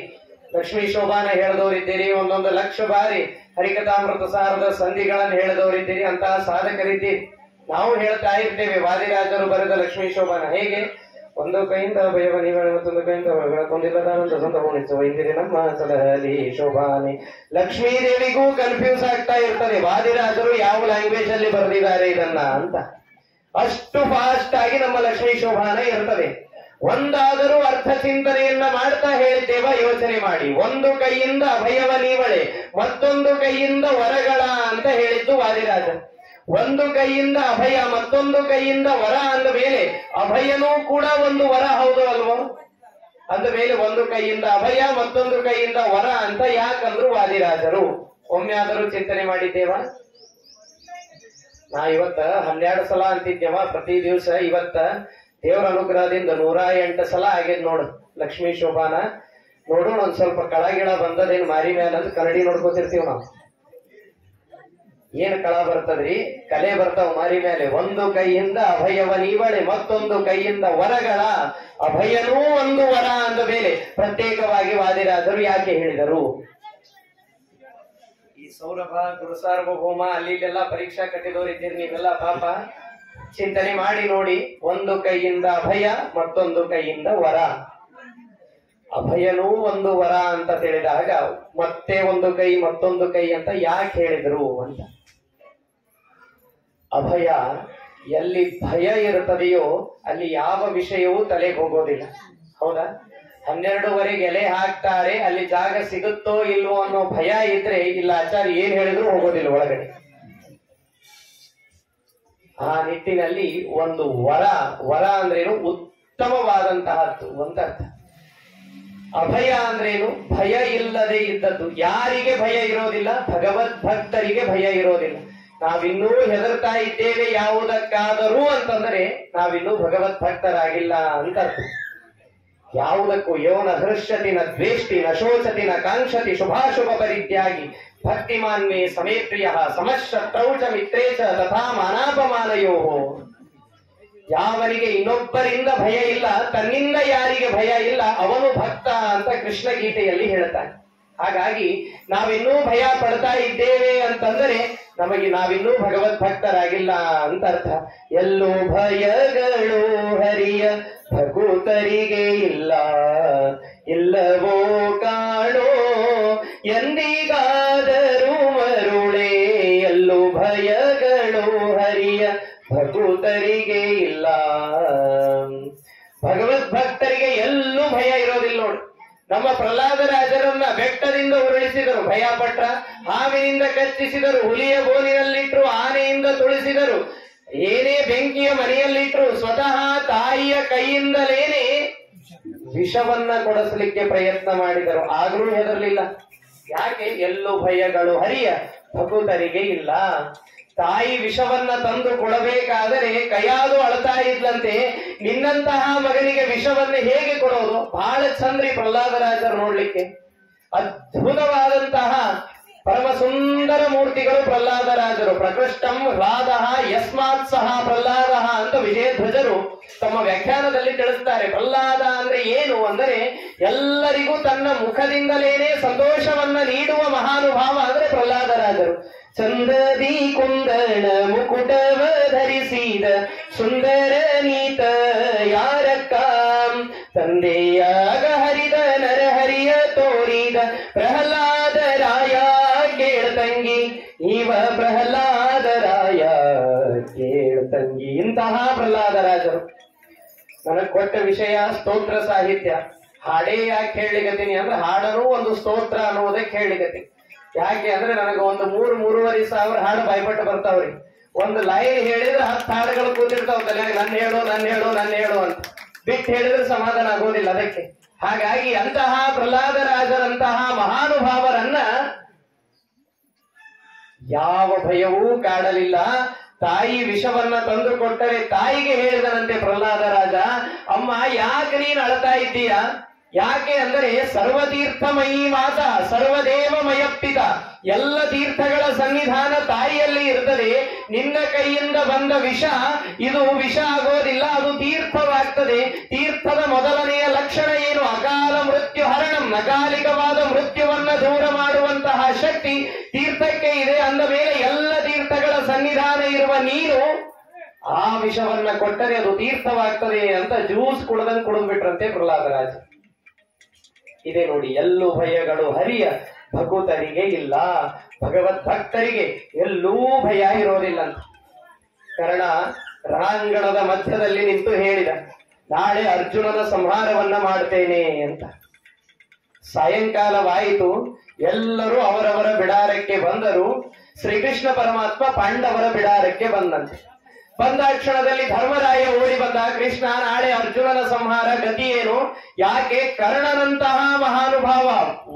[SPEAKER 1] ಲಕ್ಷ್ಮೀ ಶೋಭಾನ ಹೇಳಿದವರಿದ್ದೀರಿ, 1 ಲಕ್ಷ ಬಾರಿ ಹರಿಕಥಾಮೃತ ಸಾರದ ಸಂಧಿಗಳನ್ನು ಹೇಳಿದವರಿದ್ದೀರಿ, ಅಂತಹ ಸಾಧಕರಿದ್ದೀರಿ. ನಾವು ಹೇಳ್ತಾ ಇರ್ತೇವೆ ವಾದಿರಾಜರು ಬರೆದ ಲಕ್ಷ್ಮೀ ಶೋಭಾನ ಹೇಗೆ, ಒಂದು ಕೈಯಿಂದ ಭಯವ ನೀವಳೆ ಮತ್ತೊಂದು ಕೈಯಿಂದ ಕೊಂದಿಲ್ಲದಾನಂದ ಸ್ವಂತ ಉಣಿಸುವ ಇಂದಿರಿ ನಮ್ಮ ಸಲಹಲಿ ಶೋಭಾನೆ. ಲಕ್ಷ್ಮೀ ದೇವಿಗೂ ಕನ್ಫ್ಯೂಸ್ ಆಗ್ತಾ ಇರ್ತದೆ, ವಾದಿರಾಜರು ಯಾವ ಲ್ಯಾಂಗ್ವೇಜ್ ಅಲ್ಲಿ ಬರೆದಿದ್ದಾರೆ ಇದನ್ನ ಅಂತ. ಅಷ್ಟು ಫಾಸ್ಟ್ ಆಗಿ ನಮ್ಮ ಲಕ್ಷ್ಮೀ ಶೋಭಾನ ಇರ್ತದೆ. ಒಂದಾದರೂ ಅರ್ಥ ಚಿಂತನೆಯನ್ನ ಮಾಡ್ತಾ ಹೇಳಿದ್ದೇವ, ಯೋಚನೆ ಮಾಡಿ. ಒಂದು ಕೈಯಿಂದ ಅಭಯವ ನೀವಳೆ, ಮತ್ತೊಂದು ಕೈಯಿಂದ ವರಗಳ ಅಂತ ಹೇಳಿದ್ದು ವಾದಿರಾಜ. ಒಂದು ಕೈಯಿಂದ ಅಭಯ, ಮತ್ತೊಂದು ಕೈಯಿಂದ ವರ ಅಂದ ಮೇಲೆ ಅಭಯನೂ ಕೂಡ ಒಂದು ವರ, ಹೌದು ಅಲ್ವೋ? ಅಂದ ಮೇಲೆ ಒಂದು ಕೈಯಿಂದ ಅಭಯ, ಮತ್ತೊಂದು ಕೈಯಿಂದ ವರ ಅಂತ ಯಾಕಂದ್ರು ವಾದಿರಾಜರು. ಒಮ್ಮೆ ಆದರೂ ಚಿಂತನೆ ಮಾಡಿದ್ದೇವ? ನಾ ಇವತ್ತ 12 ಸಲ ಅಂತಿದ್ದೇವ ಪ್ರತಿ ದಿವಸ. ಇವತ್ತ ದೇವರ ಅನುಗ್ರಹದಿಂದ 108 ಸಲ ಆಗ್ಯದ ನೋಡು ಲಕ್ಷ್ಮೀ ಶೋಭಾನ. ನೋಡೋಣ ಒಂದ್ ಸ್ವಲ್ಪ ಕಳಗಿಳ ಬಂದದೇನು ಮಾರಿ ಮೇಲೆ ಅಂತ ಕನ್ನಡಿ ನೋಡ್ಕೋತಿರ್ತೀವಿ ನಾವು. ಏನ್ ಕಳ ಬರ್ತದ್ರಿ? ಕಲೆ ಬರ್ತಾವ ಮಾರಿ ಮೇಲೆ. ಒಂದು ಕೈಯಿಂದ ಅಭಯವ ನೀವಳೆ, ಮತ್ತೊಂದು ಕೈಯಿಂದ ವರಗಳ. ಅಭಯನೂ ಒಂದು ವರ ಅಂದ ಮೇಲೆ ಪ್ರತ್ಯೇಕವಾಗಿ ವಾದಿರಾಜರು ಯಾಕೆ ಹೇಳಿದರು? ಈ ಸೌರಭ ಗುರುಸಾರ್ವಭೌಮ ಅಲ್ಲಿ ಇಲ್ಲೆಲ್ಲ ಪರೀಕ್ಷಾ ಕಟ್ಟಿದವರು ಇದ್ದೀರಿ ನೀವೆಲ್ಲ, ಪಾಪ ಚಿಂತನೆ ಮಾಡಿ ನೋಡಿ. ಒಂದು ಕೈಯಿಂದ ಅಭಯ, ಮತ್ತೊಂದು ಕೈಯಿಂದ ವರ. ಅಭಯನೂ ಒಂದು ವರ ಅಂತ ತಿಳಿದಾಗ ಮತ್ತೆ ಒಂದು ಕೈ ಮತ್ತೊಂದು ಕೈ ಅಂತ ಯಾಕೆ ಹೇಳಿದ್ರು ಅಂತ. ಅಭಯ ಎಲ್ಲಿ ಭಯ ಇರುತ್ತದೆಯೋ ಅಲ್ಲಿ ಯಾವ ವಿಷಯವೂ ತಲೆಗೆ ಹೋಗೋದಿಲ್ಲ, ಹೌದಾ? 12ವರೆಗೆ ಎಲೆ ಹಾಕ್ತಾರೆ, ಅಲ್ಲಿ ಜಾಗ ಸಿಗುತ್ತೋ ಇಲ್ವೋ ಅನ್ನೋ ಭಯ ಇದ್ರೆ ಇಲ್ಲ ಆಚಾರ್ಯ ಏನ್ ಹೇಳಿದ್ರು ಹೋಗೋದಿಲ್ಲ ಒಳಗಡೆ. ಆ ನಿಟ್ಟಿನಲ್ಲಿ ಒಂದು ವರ ಅಂದ್ರೇನು? ಉತ್ತಮವಾದಂತಹದ್ದು ಅಂತ ಅರ್ಥ. ಅಭಯ ಅಂದ್ರೇನು? ಭಯ ಇಲ್ಲದೆ ಇದ್ದದ್ದು. ಯಾರಿಗೆ ಭಯ ಇರೋದಿಲ್ಲ? ಭಗವದ್ ಭಕ್ತರಿಗೆ ಭಯ ಇರೋದಿಲ್ಲ. ನಾವಿನ್ನೂ ಹೆದರ್ತಾ ಇದ್ದೇವೆ ಯಾವುದಕ್ಕಾದರೂ ಅಂತಂದ್ರೆ ನಾವಿನ್ನೂ ಭಗವದ್ ಭಕ್ತರಾಗಿಲ್ಲ ಅಂತ ಅರ್ಥ. ಯಾವುದಕ್ಕೂ ಯೋನ ಹೃಷ್ಯತಿ ನ ದ್ವೇಷ್ಟಿ ನ ಶೋಚತಿ ನ ಕಾಂಕ್ಷತಿ ಶುಭಾಶುಭ ಪರಿತ್ಯಾಗಿ ಭಕ್ತಿಮಾನ್ಮೇ ಸಮೇ ಪ್ರಿಯ ಸಮಶತ್ರೌ ಚ ಮಿತ್ರೇ ಚ ತಥಾ ಮಾನಾಪಮಾನಯೋ. ಯಾವನಿಗೆ ಇನ್ನೊಬ್ಬರಿಂದ ಭಯ ಇಲ್ಲ, ತನ್ನಿಂದ ಯಾರಿಗೆ ಭಯ ಇಲ್ಲ ಅವನು ಭಕ್ತ ಅಂತ ಕೃಷ್ಣ ಗೀತೆಯಲ್ಲಿ ಹೇಳ್ತಾನೆ. ಹಾಗಾಗಿ ನಾವಿನ್ನೂ ಭಯ ಪಡ್ತಾ ಇದ್ದೇವೆ ಅಂತಂದರೆ ನಮಗೆ ನಾವಿನ್ನೂ ಭಗವದ್ ಭಕ್ತರಾಗಿಲ್ಲ ಅಂತ ಅರ್ಥ. ಎಲ್ಲೂ ಭಯಗಳು ಹರಿಯ ಭಕುತರಿಗೆ ಇಲ್ಲ, ಇಲ್ಲವೋ ಕಾಣೋ ಎಂದಿಗಾದರೂ ಮರುಳೇ. ಎಲ್ಲೂ ಭಯಗಳು ಹರಿಯ ಭಕುತರಿಗೆ ಇಲ್ಲ. ಭಗವದ್ ಭಕ್ತರಿಗೆ ಎಲ್ಲೂ ಭಯ ಇರೋದಿಲ್ಲ ನೋಡಿ. ನಮ್ಮ ಪ್ರಹ್ಲಾದರಾಜರನ್ನ ಬೆಟ್ಟದಿಂದ ಉರುಳಿಸಿದರು, ಭಯ ಪಟ್ರ. ಹಾವಿನಿಂದ ಕಚ್ಚಿಸಿದರು, ಹುಲಿಯ ಬೋನಿನಲ್ಲಿಟ್ರು, ಆನೆಯಿಂದ ತುಳಿಸಿದರು, ಏನೇ ಬೆಂಕಿಯ ಮನೆಯಲ್ಲಿಟ್ರು, ಸ್ವತಃ ತಾಯಿಯ ಕೈಯಿಂದಲೇನೆ ವಿಷವನ್ನ ಕೊಡಿಸಲಿಕ್ಕೆ ಪ್ರಯತ್ನ ಮಾಡಿದರು, ಆದ್ರೂ ಹೆದರ್ಲಿಲ್ಲ. ಯಾಕೆ? ಎಲ್ಲೂ ಭಯಗಳು ಹರಿಯ ಭಕುತರಿಗೆ ಇಲ್ಲ. ತಾಯಿ ವಿಷವನ್ನ ತಂದು ಕೊಡಬೇಕಾದರೆ ಕೈಯಾದು ಅಳ್ತಾ ಇದ್ಲಂತೆ, ನಿನ್ನಂತಹ ಮಗನಿಗೆ ವಿಷವನ್ನ ಹೇಗೆ ಕೊಡೋದು? ಬಹಳ ಚಂದ್ರಿ ಪ್ರಹ್ಲಾದರಾಜರು ನೋಡ್ಲಿಕ್ಕೆ. ಅದ್ಭುತವಾದಂತಹ ಪರಮ ಸುಂದರ ಮೂರ್ತಿಗಳು ಪ್ರಹ್ಲಾದರಾಜರು. ಪ್ರಕೃಷ್ಟಂ ಹ್ಲಾದಃ ಯಸ್ಮಾತ್ ಸಹ ಪ್ರಹ್ಲಾದ ಅಂತ ವಿಜಯಧ್ವಜರು ತಮ್ಮ ವ್ಯಾಖ್ಯಾನದಲ್ಲಿ ತಿಳಿಸ್ತಾರೆ. ಪ್ರಹ್ಲಾದ ಅಂದ್ರೆ ಏನು ಅಂದರೆ ಎಲ್ಲರಿಗೂ ತನ್ನ ಮುಖದಿಂದಲೇನೆ ಸಂತೋಷವನ್ನ ನೀಡುವ ಮಹಾನುಭಾವ ಅಂದ್ರೆ ಪ್ರಹ್ಲಾದರಾಜರು. ಚಂದದಿ ಕುಂದಣ ಮುಕುಟವ ಧರಿಸಿದ ಸುಂದರ ನೀತ ಯಾರಕ್ಕ ತಂದೆಯಾಗ ಹರಿದ ನರಹರಿಯ ತೋರಿದ ಪ್ರಹ್ಲಾದ ರಾಯ ಕೇಳತಂಗಿ ಇವ ಪ್ರಹ್ಲಾದ ರಾಯ ಕೇಳತಂಗಿ. ಇಂತಹ ಪ್ರಹ್ಲಾದರಾಜರು ನನಗ್ ಕೊಟ್ಟ ವಿಷಯ ಸ್ತೋತ್ರ ಸಾಹಿತ್ಯ. ಹಾಡೇ ಯಾಕೆ ಹೇಳಿಗತೀನಿ ಅಂದ್ರೆ ಹಾಡನು ಒಂದು ಸ್ತೋತ್ರ ಅನ್ನೋದಕ್ಕೆ ಹೇಳಿಗತೀನಿ. ಯಾಕೆ ಅಂದ್ರೆ ನನಗೆ ಒಂದು 3,000-3,500 ಹಾಡು ಬಾಯ್ಪಟ್ಟು ಬರ್ತಾವ್ರಿ. ಒಂದು ಲೈನ್ ಹೇಳಿದ್ರೆ 10 ಹಾಡುಗಳು ಕೂತಿರ್ತಾವ ತಲೆಯಾಗ, ನನ್ನ ಹೇಳು ಅಂತ. ಬಿಟ್ಟು ಹೇಳಿದ್ರೆ ಸಮಾಧಾನ ಆಗೋದಿಲ್ಲ ಅದಕ್ಕೆ. ಹಾಗಾಗಿ ಅಂತಹ ಪ್ರಹ್ಲಾದರಾಜರಂತಹ ಮಹಾನುಭಾವರನ್ನ ಯಾವ ಭಯವೂ ಕಾಡಲಿಲ್ಲ. ತಾಯಿ ವಿಷವನ್ನ ತಂದು ಕೊಟ್ಟರೆ ತಾಯಿಗೆ ಹೇಳಿದನಂತೆ ಪ್ರಹ್ಲಾದರಾಜ, ಅಮ್ಮ ಯಾಕೆ ನೀನು ಅಳ್ತಾ ಇದ್ದೀಯಾ? ಯಾಕೆ ಅಂದರೆ ಸರ್ವತೀರ್ಥಮಯಿ ಮಾತ ಸರ್ವದೇವಮಯಪ್ಪಿತ, ಎಲ್ಲ ತೀರ್ಥಗಳ ಸನ್ನಿಧಾನ ತಾಯಿಯಲ್ಲಿ ಇರ್ತದೆ. ನಿನ್ನ ಕೈಯಿಂದ ಬಂದ ವಿಷ ಇದು ವಿಷ ಆಗೋದಿಲ್ಲ, ಅದು ತೀರ್ಥವಾಗ್ತದೆ. ತೀರ್ಥದ ಮೊದಲನೆಯ ಲಕ್ಷಣ ಏನು? ಅಕಾಲ ಮೃತ್ಯು ಹರಣಂ, ಅಕಾಲಿಕವಾದ ಮೃತ್ಯುವನ್ನ ದೂರ ಮಾಡುವಂತಹ ಶಕ್ತಿ ತೀರ್ಥಕ್ಕೆ ಇದೆ. ಅಂದ ಮೇಲೆ ಎಲ್ಲ ತೀರ್ಥಗಳ ಸನ್ನಿಧಾನ ಇರುವ ನೀನು ಆ ವಿಷವನ್ನ ಕೊಟ್ಟರೆ ಅದು ತೀರ್ಥವಾಗ್ತದೆ ಅಂತ ಜ್ಯೂಸ್ ಕುಡ್ದಂಗ್ ಕುಡಿದ್ಬಿಟ್ರಂತೆ ಪ್ರಹ್ಲಾದರಾಜ. ಇದೆ ನೋಡಿ, ಎಲ್ಲೂ ಭಯಗಳು ಹರಿಯ ಭಕುತರಿಗೆ ಇಲ್ಲ, ಭಗವದ್ ಭಕ್ತರಿಗೆ ಎಲ್ಲೂ ಭಯ ಇರೋದಿಲ್ಲ ಅಂತ. ಕರ್ಣ ರಣಾಂಗಣದ ಮಧ್ಯದಲ್ಲಿ ನಿಂತು ಹೇಳಿದ, ನಾಳೆ ಅರ್ಜುನನ ಸಂಹಾರವನ್ನ ಮಾಡ್ತೇನೆ ಅಂತ. ಸಾಯಂಕಾಲವಾಯಿತು, ಎಲ್ಲರೂ ಅವರವರ ಬಿಡಾರಕ್ಕೆ ಬಂದರು. ಶ್ರೀಕೃಷ್ಣ ಪರಮಾತ್ಮ ಪಾಂಡವರ ಬಿಡಾರಕ್ಕೆ ಬಂದಂತೆ. ಬಂದ ಕ್ಷಣದಲ್ಲಿ ಧರ್ಮರಾಯ ಓಡಿ ಬಂದ, ಕೃಷ್ಣ ನಾಳೆ ಅರ್ಜುನನ ಸಂಹಾರ ಗತಿ ಏನು? ಯಾಕೆ? ಕರ್ಣನಂತಹ ಮಹಾನುಭಾವ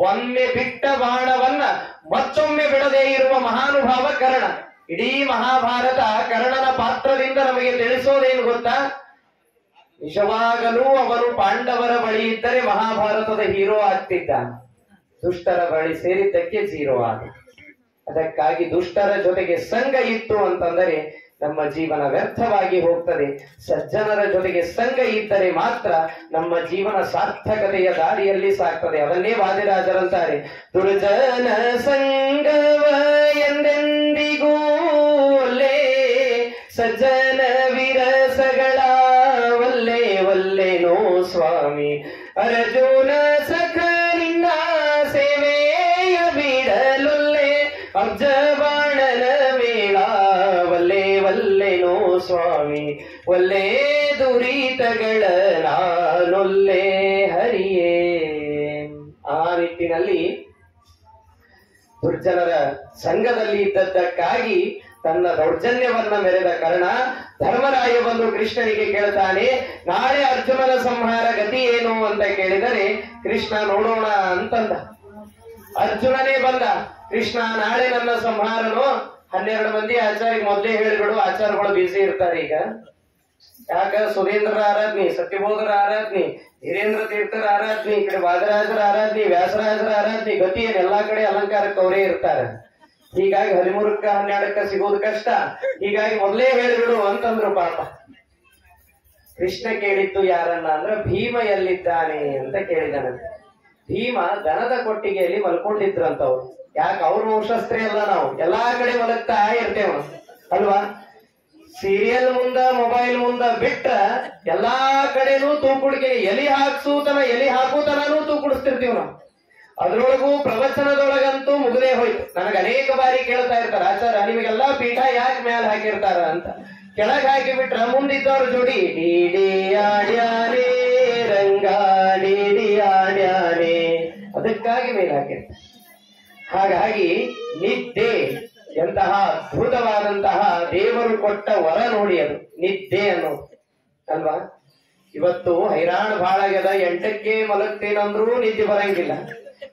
[SPEAKER 1] ಒಮ್ಮೆ ಬಿಟ್ಟ ಬಾಣವನ್ನ ಮತ್ತೊಮ್ಮೆ ಬಿಡದೇ ಇರುವ ಮಹಾನುಭಾವ ಕರ್ಣ. ಇಡೀ ಮಹಾಭಾರತ ಕರ್ಣನ ಪಾತ್ರದಿಂದ ನಮಗೆ ತಿಳಿಸೋದೇನು ಗೊತ್ತಾ? ನಿಜವಾಗಲೂ ಅವನು ಪಾಂಡವರ ಬಳಿ ಇದ್ದರೆ ಮಹಾಭಾರತದ ಹೀರೋ ಆಗ್ತಿದ್ದ, ದುಷ್ಟರ ಬಳಿ ಸೇರಿದ್ದಕ್ಕೆ ಜೀರೋ ಆದ. ಅದಕ್ಕಾಗಿ ದುಷ್ಟರ ಜೊತೆಗೆ ಸಂಘ ಇತ್ತು ಅಂತಂದರೆ ನಮ್ಮ ಜೀವನ ವ್ಯರ್ಥವಾಗಿ ಹೋಗ್ತದೆ. ಸಜ್ಜನರ ಜೊತೆಗೆ ಸಂಘ ಇದ್ದರೆ ಮಾತ್ರ ನಮ್ಮ ಜೀವನ ಸಾರ್ಥಕತೆಯ ದಾರಿಯಲ್ಲಿ ಸಾಗ್ತದೆ. ಅದನ್ನೇ ವಾದಿರಾಜರಂತಾರೆ, ದುರ್ಜನ ಸಂಗವ ಎಂದೆಂದಿಗೂ ಒಲ್ಲೆ, ಸಜ್ಜನ ವಿರಸಗಳ ಒಲ್ಲೆ ಒಲ್ಲೆನೋ ಸ್ವಾಮಿ. ಅರ್ಜುನ ಸಖ ನಿನ್ನ ಸೇವೆಯ ಬಿಡಲೊಲ್ಲೆ, ಅಬ್ಜಬಾಣನ ಮೇಳ ಒಲ್ಲೆ ಒಲ್ಲೆನೋ ಸ್ವಾಮಿ. ಒಲ್ಲೆ ದುರಿತಗಳ ನಾನೊಲ್ಲೆ ಹರಿಯೇ. ಆ ನಿಟ್ಟಿನಲ್ಲಿ ದುರ್ಜನರ ಸಂಘದಲ್ಲಿ ಇದ್ದದ್ದಕ್ಕಾಗಿ ತನ್ನ ದೌರ್ಜನ್ಯವನ್ನ ಮೆರೆದ ಕರ್ಣ ಧರ್ಮರಾಯ ಬಂದು ಕೃಷ್ಣನಿಗೆ ಕೇಳ್ತಾನೆ, ನಾಳೆ ಅರ್ಜುನನ ಸಂಹಾರ ಗತಿ ಏನು ಅಂತ ಕೇಳಿದರೆ ಕೃಷ್ಣ ನೋಡೋಣ ಅಂತಂದ. ಅರ್ಜುನನೇ ಬಂದ, ಕೃಷ್ಣ ನಾಳೆ ನನ್ನ ಸಂಹಾರನು 12 ಮಂದಿ ಆಚಾರ್ಯ ಮೊದಲೇ ಹೇಳಿಬಿಡು, ಆಚಾರ್ಯಗಳು ಬಿಸಿ ಇರ್ತಾರೆ ಈಗ. ಯಾಕ? ಸುರೇಂದ್ರರ ಆರಾಧನೆ, ಸತ್ಯಬೋಧರ ಆರಾಧನೆ, ಹಿರೇಂದ್ರ ತೀರ್ಥರ ಆರಾಧನೆ, ಈ ಕಡೆ ವಾದರಾಜರ ಆರಾಧನೆ, ವ್ಯಾಸರಾಜರ ಆರಾಧನೆ, ಗತಿ ಎಲ್ಲಾ ಕಡೆ ಅಲಂಕಾರಕ್ಕೆ ಅವರೇ ಇರ್ತಾರೆ. ಹೀಗಾಗಿ 13ಕ್ಕ 12ಕ್ಕ ಸಿಗೋದು ಕಷ್ಟ. ಹೀಗಾಗಿ ಮೊದಲೇ ಹೇಳಿಬಿಡು ಅಂತಂದ್ರು. ಪಾಪ ಕೃಷ್ಣ ಕೇಳಿದ್ದು ಯಾರನ್ನ ಅಂದ್ರೆ ಭೀಮ ಎಲ್ಲಿದ್ದಾನೆ ಅಂತ ಕೇಳಿದನಂತೆ. ಭೀಮ ದನದ ಕೊಟ್ಟಿಗೆಯಲ್ಲಿ ಮಲ್ಕೊಂಡಿದ್ರಂತವ್ರು. ಯಾಕೆ? ಅವ್ರ ವಂಶಸ್ಥರೇ ಅಲ್ಲ, ನಾವು ಎಲ್ಲಾ ಕಡೆ ಮಲಗ್ತಾ ಇರ್ತೇವ ಅಲ್ವಾ? ಸೀರಿಯಲ್ ಮುಂದ ಮೊಬೈಲ್ ಮುಂದ ಬಿಟ್ರ ಎಲ್ಲಾ ಕಡೆನೂ ತೂಕುಡಿಕೆ, ಎಲಿ ಹಾಕೂತನೂ ತೂಕುಡಿಸ್ತಿರ್ತೀವಿ ನಾವು. ಅದ್ರೊಳಗೂ ಪ್ರವಚನದೊಳಗಂತೂ ಮುಗದೇ ಹೋಯ್ತು. ನನಗೆ ಅನೇಕ ಬಾರಿ ಕೇಳ್ತಾ ಇರ್ತಾರ, ಆಚಾರ ನಿಮಗೆಲ್ಲಾ ಪೀಠ ಯಾಕೆ ಮ್ಯಾಲ ಹಾಕಿರ್ತಾರ ಅಂತ. ಕೆಳಗ್ ಹಾಕಿ ಬಿಟ್ರ ಮುಂದಿದ್ದವ್ರ ಜೋಡಿ ಡಿಡಿ ಆಡ್ಯಾನೆ ರಂಗ ಡಿಡಿ ಆಡ್ಯಾನೆ, ಅದಕ್ಕಾಗಿ ಮೇಲೆ ಹಾಕಿರ್ತಾರೆ. ಹಾಗಾಗಿ ನಿದ್ದೆ ಎಂತಹ ಅದ್ಭುತವಾದಂತಹ ದೇವರು ಕೊಟ್ಟ ವರ ನೋಡಿ, ಅದು ನಿದ್ದೆ ಅನ್ನೋದು ಅಲ್ವಾ? ಇವತ್ತು ಹೈರಾಣ ಬಹಳ ಆಗ್ಯದ. 8ಕ್ಕೆ ಮಲಗ್ತೇನಂದ್ರೂ ನಿದ್ದೆ ಬರಂಗಿಲ್ಲ,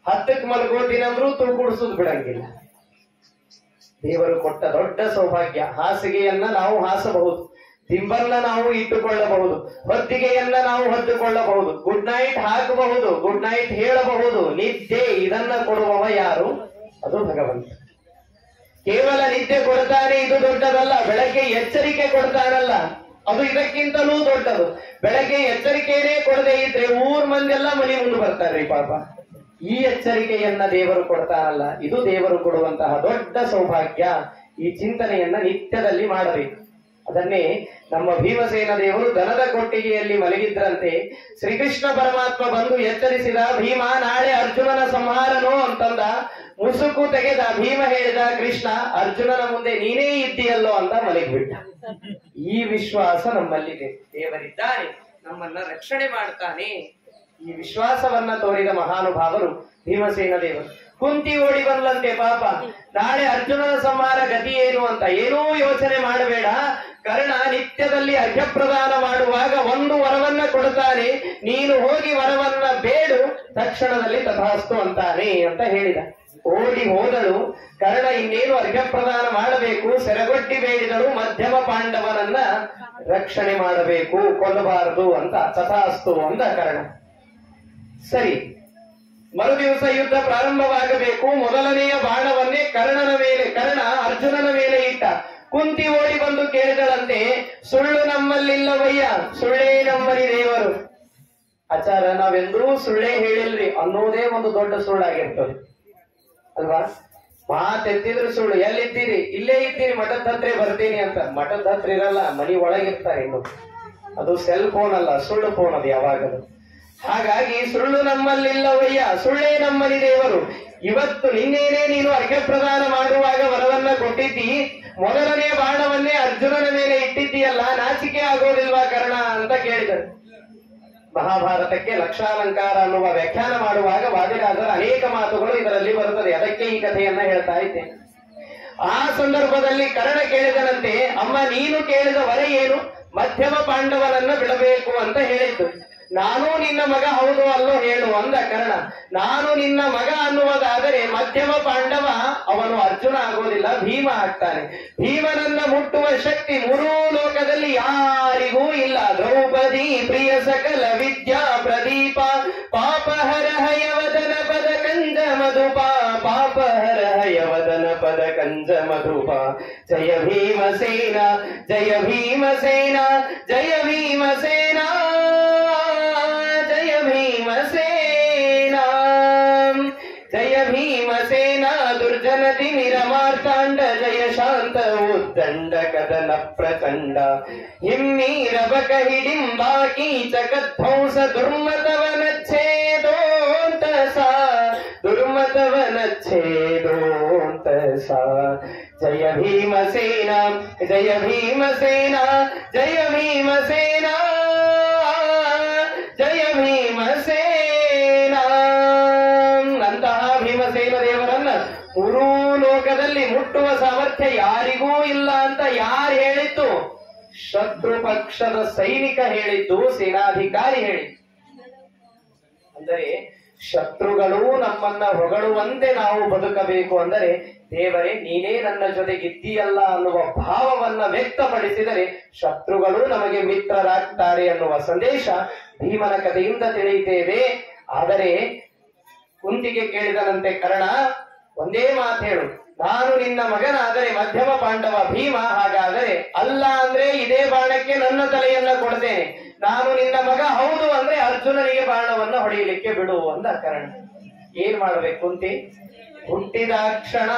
[SPEAKER 1] 10ಕ್ಕೆ ಮಲಗೋತೀನಂದ್ರೂ ತೂಕುಡಿಸೋದು ಬಿಡಂಗಿಲ್ಲ. ದೇವರು ಕೊಟ್ಟ ದೊಡ್ಡ ಸೌಭಾಗ್ಯ. ಹಾಸಿಗೆಯನ್ನ ನಾವು ಹಾಸಬಹುದು, ದಿಂಬನ್ನ ನಾವು ಇಟ್ಟುಕೊಳ್ಳಬಹುದು, ಹೊತ್ತಿಗೆಯನ್ನ ನಾವು ಹೊತ್ತುಕೊಳ್ಳಬಹುದು, ಗುಡ್ ನೈಟ್ ಹಾಕಬಹುದು, ಗುಡ್ ನೈಟ್ ಹೇಳಬಹುದು. ನಿದ್ದೆ ಇದನ್ನ ಕೊಡುವವ ಯಾರು? ಅದು ಭಗವಂತ. ಕೇವಲ ನಿದ್ದೆ ಕೊಡ್ತಾನೆ, ಇದು ದೊಡ್ಡದಲ್ಲ. ಬೆಳಗ್ಗೆ ಎಚ್ಚರಿಕೆ ಕೊಡ್ತಾನಲ್ಲ, ಅದು ಇದಕ್ಕಿಂತಲೂ ದೊಡ್ಡದು. ಬೆಳಗ್ಗೆ ಎಚ್ಚರಿಕೆನೇ ಕೊಡದೆ ಇದ್ರೆ ಊರ್ ಮಂದೆಲ್ಲ ಮನೆ ಮುಂದೆ ಬರ್ತಾರ್ರಿ ಪಾಪ. ಈ ಎಚ್ಚರಿಕೆಯನ್ನ ದೇವರು ಕೊಡ್ತಾನಲ್ಲ, ಇದು ದೇವರು ಕೊಡುವಂತಹ ದೊಡ್ಡ ಸೌಭಾಗ್ಯ. ಈ ಚಿಂತನೆಯನ್ನ ನಿತ್ಯದಲ್ಲಿ ಮಾಡಬೇಕು. ಅದನ್ನೇ ನಮ್ಮ ಭೀಮಸೇನ ದೇವರು ದನದ ಕೊಟ್ಟಿಗೆಯಲ್ಲಿ ಮಲಗಿದ್ರಂತೆ. ಶ್ರೀಕೃಷ್ಣ ಪರಮಾತ್ಮ ಬಂದು ಎಚ್ಚರಿಸಿದ, ಭೀಮ ನಾಳೆ ಅರ್ಜುನನ ಸಂಹಾರನೋ ಅಂತಂದ. ಮುಸುಕು ತೆಗೆದ. ಭೀಮ ಹೇಳಿದ, ಕೃಷ್ಣ ಅರ್ಜುನನ ಮುಂದೆ ನೀನೇ ಇದ್ದೀಯಲ್ಲೋ ಅಂತ ಮಲಗಿಬಿಟ್ಟ. ಈ ವಿಶ್ವಾಸ ನಮ್ಮಲ್ಲಿದೆ. ದೇವರಿದ್ದಾನೆ, ನಮ್ಮನ್ನ ರಕ್ಷಣೆ ಮಾಡ್ತಾನೆ. ಈ ವಿಶ್ವಾಸವನ್ನ ತೋರಿದ ಮಹಾನುಭಾವರು ಭೀಮಸೇನ ದೇವರು. ಕುಂತಿ ಓಡಿ ಬಂದ್ಲಂತೆ. ಪಾಪ ನಾಳೆ ಅರ್ಜುನನ ಸಂಹಾರ ಗತಿ ಏನು ಅಂತ ಏನೂ ಯೋಚನೆ ಮಾಡಬೇಡ. ಕರ್ಣ ನಿತ್ಯದಲ್ಲಿ ಅರ್ಘ್ಯಪ್ರದಾನ ಮಾಡುವಾಗ ಒಂದು ವರವನ್ನ ಕೊಡುತ್ತಾನೆ, ನೀನು ಹೋಗಿ ವರವನ್ನ ಬೇಡು, ತಕ್ಷಣದಲ್ಲಿ ತಥಾಸ್ತು ಅಂತಾನೆ ಅಂತ ಹೇಳಿದ. ಓಡಿ ಹೋದಳು. ಕರ್ಣ ಇನ್ನೇನು ಅರ್ಘ್ಯಪ್ರದಾನ ಮಾಡಬೇಕು, ಸೆರಗೊಡ್ಡಿ ಬೇಡಿದಳು, ಮಧ್ಯಮ ಪಾಂಡವನನ್ನ ರಕ್ಷಣೆ ಮಾಡಬೇಕು, ಕೊಲ್ಲಬಾರದು ಅಂತ. ತಥಾಸ್ತು ಅಂದ ಕರ್ಣ. ಸರಿ, ಮರುದಿವಸ ಯುದ್ಧ ಪ್ರಾರಂಭವಾಗಬೇಕು. ಮೊದಲನೆಯ ಬಾಣವನ್ನೇ ಕರ್ಣ ಅರ್ಜುನನ ಮೇಲೆ ಇಟ್ಟ. ಕುಂತಿ ಓಡಿ ಬಂದು ಕೇಳಿದಳಂತೆ, ಸುಳ್ಳು ನಮ್ಮಲ್ಲಿಲ್ಲವಯ್ಯ, ಸುಳ್ಳೇ ನಮ್ಮಲ್ಲಿ ದೇವರು. ಆಚಾರ, ನಾವೆಂದೂ ಸುಳ್ಳೇ ಹೇಳಿಲ್ರಿ ಅನ್ನೋದೇ ಒಂದು ದೊಡ್ಡ ಸುಳ್ಳಾಗಿರ್ತದೆ ಅಲ್ವಾ? ಮಾತೆತ್ತಿದ್ರು ಸುಳ್ಳು. ಎಲ್ಲಿದ್ದೀರಿ? ಇಲ್ಲೇ ಇದ್ದೀರಿ, ಮಠದ ಹತ್ರ ಬರ್ತೀನಿ ಅಂತ. ಮಠದ ಹತ್ರ ಇರಲ್ಲ, ಮನಿ ಒಳಗಿರ್ತಾರೆ. ಇನ್ನು ಅದು ಸೆಲ್ ಫೋನ್ ಅಲ್ಲ, ಸುಳ್ಳು ಫೋನ್ ಅದು ಯಾವಾಗಲೂ. ಹಾಗಾಗಿ ಸುಳ್ಳು ನಮ್ಮಲ್ಲಿಲ್ಲವಯ್ಯ, ಸುಳ್ಳೇ ನಮ್ಮಲ್ಲಿ ದೇವರು. ಇವತ್ತು ನಿನ್ನೇನೆ ನೀನು ಅರ್ಘ್ಯಪ್ರದಾನ ಮಾಡುವಾಗ ವರವನ್ನ ಕೊಟ್ಟಿದ್ದಿ, ಮೊದಲನೇ ಬಾಣವನ್ನೇ ಅರ್ಜುನನ ಮೇಲೆ ಇಟ್ಟಿದ್ದೀಯಲ್ಲ, ನಾಚಿಕೆ ಆಗೋದಿಲ್ವಾ ಕರ್ಣ ಅಂತ ಕೇಳಿದರು. ಮಹಾಭಾರತಕ್ಕೆ ಲಕ್ಷಾಲಂಕಾರ ಅನ್ನುವ ವ್ಯಾಖ್ಯಾನ ಮಾಡುವಾಗ ವಾದಿರಾಜರ ಅನೇಕ ಮಾತುಗಳು ಇದರಲ್ಲಿ ಬರುತ್ತದೆ. ಅದಕ್ಕೆ ಈ ಕಥೆಯನ್ನ ಹೇಳ್ತಾ ಇದ್ದೇನೆ. ಆ ಸಂದರ್ಭದಲ್ಲಿ ಕರ್ಣ ಕೇಳಿದನಂತೆ, ಅಮ್ಮ ನೀನು ಕೇಳಿದ ವರ ಏನು? ಮಧ್ಯಮ ಪಾಂಡವನನ್ನ ಬಿಡಬೇಕು ಅಂತ ಹೇಳಿದ್ದು. ನಾನು ನಿನ್ನ ಮಗ ಹೌದು ಅಲ್ಲೋ ಹೇಳು ಅಂದ ಕರ್ಣ. ನಾನು ನಿನ್ನ ಮಗ ಅನ್ನುವುದಾದರೆ ಮಧ್ಯಮ ಪಾಂಡವ ಅವನು ಅರ್ಜುನ ಆಗೋದಿಲ್ಲ, ಭೀಮ ಆಗ್ತಾನೆ. ಭೀಮನನ್ನ ಮುಟ್ಟುವ ಶಕ್ತಿ ಮೂರೂ ಲೋಕದಲ್ಲಿ ಯಾರಿಗೂ ಇಲ್ಲ. ದ್ರೌಪದಿ ಪ್ರಿಯ ಸಕಲ ವಿದ್ಯಾ ಪ್ರದೀಪ, ಪಾಪಹರ ಹಯವದನ ಪದ ಕಂಜ ಮಧುಪ, ಪಾಪಹರ ಹಯವದನ ಪದ ಕಂಜ ಮಧುಪ. ಜಯ ಭೀಮಸೇನ, ಜಯ ಭೀಮಸೇನ, ಜಯ ಭೀಮಸೇನ, ಜಯ ಭೀಮಸೇನ, ಜಯ ಭೀಮಸೇನ. ದುರ್ಜನ ತಿಮಿರ ಮಾರ್ತಾಂಡ, ಜಯ ಶಾಂತ ಉದ್ದಂಡ ಕದನ ಪ್ರಚಂಡ. ಹಿಮ್ಮೀರ ಬಕ ಹಿಡಿಂಬಾ ಕೀಚಕಧ್ವಂಸ ದುರ್ಮತವನಚ್ಛೇದೋಂತ ಸಾ, ದುರ್ಮತವನಚ್ಛೇದೋಂತ ಸಾ. ಜಯ ಭೀಮಸೇನ, ಜಯ ಭೀಮಸೇನ, ಜಯ ಭೀಮಸೇನ, ಜಯ ಭೀಮಸೇನ. ಅಂತಹ ಭೀಮಸೇನ ದೇವರನ್ನ ಮೂರೂ ಲೋಕದಲ್ಲಿ ಮುಟ್ಟುವ ಸಾಮರ್ಥ್ಯ ಯಾರಿಗೂ ಇಲ್ಲ ಅಂತ ಯಾರು ಹೇಳಿದ್ದು? ಶತ್ರು ಪಕ್ಷದ ಸೈನಿಕ ಹೇಳಿದ್ದು, ಸೇನಾಧಿಕಾರಿ ಹೇಳಿದ್ದು. ಅಂದರೆ ಶತ್ರುಗಳು ನಮ್ಮನ್ನ ಹೊಗಳುವಂತೆ ನಾವು ಬದುಕಬೇಕು ಅಂದರೆ, ದೇವರೇ ನೀನೇ ನನ್ನ ಜೊತೆಗಿದ್ದೀಯಲ್ಲ ಅನ್ನುವ ಭಾವವನ್ನ ವ್ಯಕ್ತಪಡಿಸಿದರೆ ಶತ್ರುಗಳು ನಮಗೆ ಮಿತ್ರರಾಗ್ತಾರೆ ಅನ್ನುವ ಸಂದೇಶ ಭೀಮನ ಕಥೆಯಿಂದ ತಿಳಿಯುತ್ತೇವೆ. ಆದರೆ ಕುಂತಿಗೆ ಕೇಳಿದನಂತೆ ಕರ್ಣ, ಒಂದೇ ಮಾತು ಹೇಳು, ನಾನು ನಿನ್ನ ಮಗನಾದರೆ ಮಧ್ಯಮ ಪಾಂಡವ ಭೀಮ, ಹಾಗಾದರೆ ಅಲ್ಲ ಅಂದ್ರೆ ಇದೇ ಬಾಣಕ್ಕೆ ನನ್ನ ತಲೆಯನ್ನ ಕೊಡ್ತೇನೆ. ನಾನು ನಿನ್ನ ಮಗ ಹೌದು ಅಂದ್ರೆ ಅರ್ಜುನನಿಗೆ ಬಾಣವನ್ನ ಹೊಡೆಯಲಿಕ್ಕೆ ಬಿಡು ಅಂದ ಕರ್ಣ. ಏನ್ ಮಾಡ್ಬೇಕು ಕುಂತಿ? ಹುಟ್ಟಿದ ಕ್ಷಣ